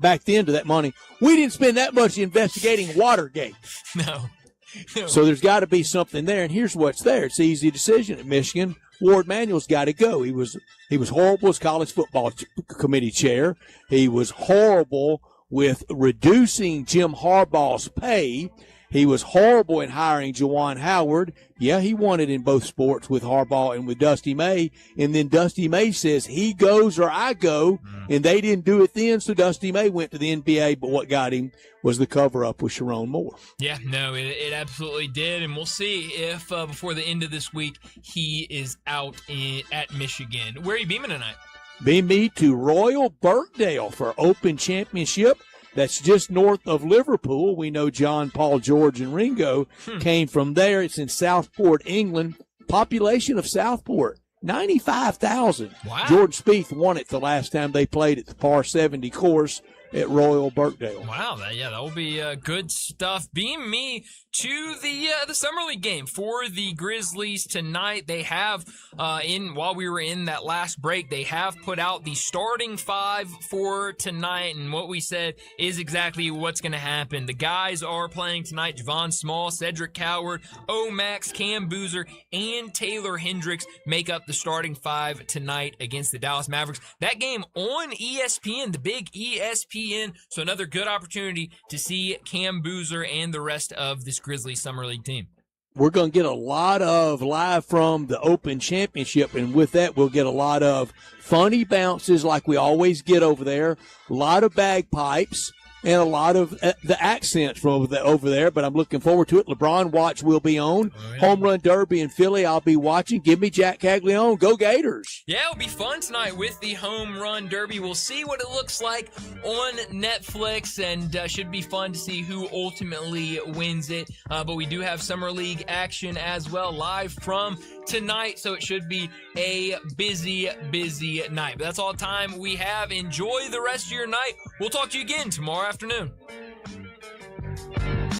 Speaker 3: back then to that money, we didn't spend that much investigating Watergate.
Speaker 2: No.
Speaker 3: So there's got to be something there, and here's what's there. It's an easy decision at Michigan. Ward Manuel's got to go. He was horrible as college football committee chair. He was horrible with reducing Jim Harbaugh's pay. He was horrible in hiring Juwan Howard. Yeah, he won it in both sports with Harbaugh and with Dusty May. And then Dusty May says, he goes or I go. And they didn't do it then, so Dusty May went to the NBA. But what got him was the cover-up with Sharon Moore.
Speaker 2: Yeah, no, it absolutely did. And we'll see if before the end of this week he is out at Michigan. Where are you beaming tonight?
Speaker 3: Beam me to Royal Birkdale for Open Championship. That's just north of Liverpool. We know John, Paul, George, and Ringo came from there. It's in Southport, England. Population of Southport, 95,000.
Speaker 2: Wow.
Speaker 3: George Spieth won it the last time they played at the par 70 course at Royal Birkdale.
Speaker 2: Wow, that will be good stuff. Beam me to the Summer League game for the Grizzlies tonight. They have while we were in that last break, they have put out the starting 5 for tonight, and what we said is exactly what's going to happen. The guys are playing tonight: Javon Small, Cedric Coward, O'Max, Cam Boozer, and Taylor Hendricks make up the starting 5 tonight against the Dallas Mavericks. That game on ESPN, the big ESPN, so another good opportunity to see Cam Boozer and the rest of this Grizzlies Summer League team.
Speaker 3: We're going to get a lot of live from the Open Championship, and with that we'll get a lot of funny bounces like we always get over there, a lot of bagpipes, and a lot of the accents from over there, but I'm looking forward to it. LeBron Watch will be on. Oh, yeah. Home Run Derby in Philly, I'll be watching. Give me Jack Caglione. Go Gators.
Speaker 2: Yeah, it'll be fun tonight with the Home Run Derby. We'll see what it looks like on Netflix, and should be fun to see who ultimately wins it. But we do have Summer League action as well live from tonight, so it should be a busy, busy night. But that's all the time we have. Enjoy the rest of your night. We'll talk to you again tomorrow afternoon.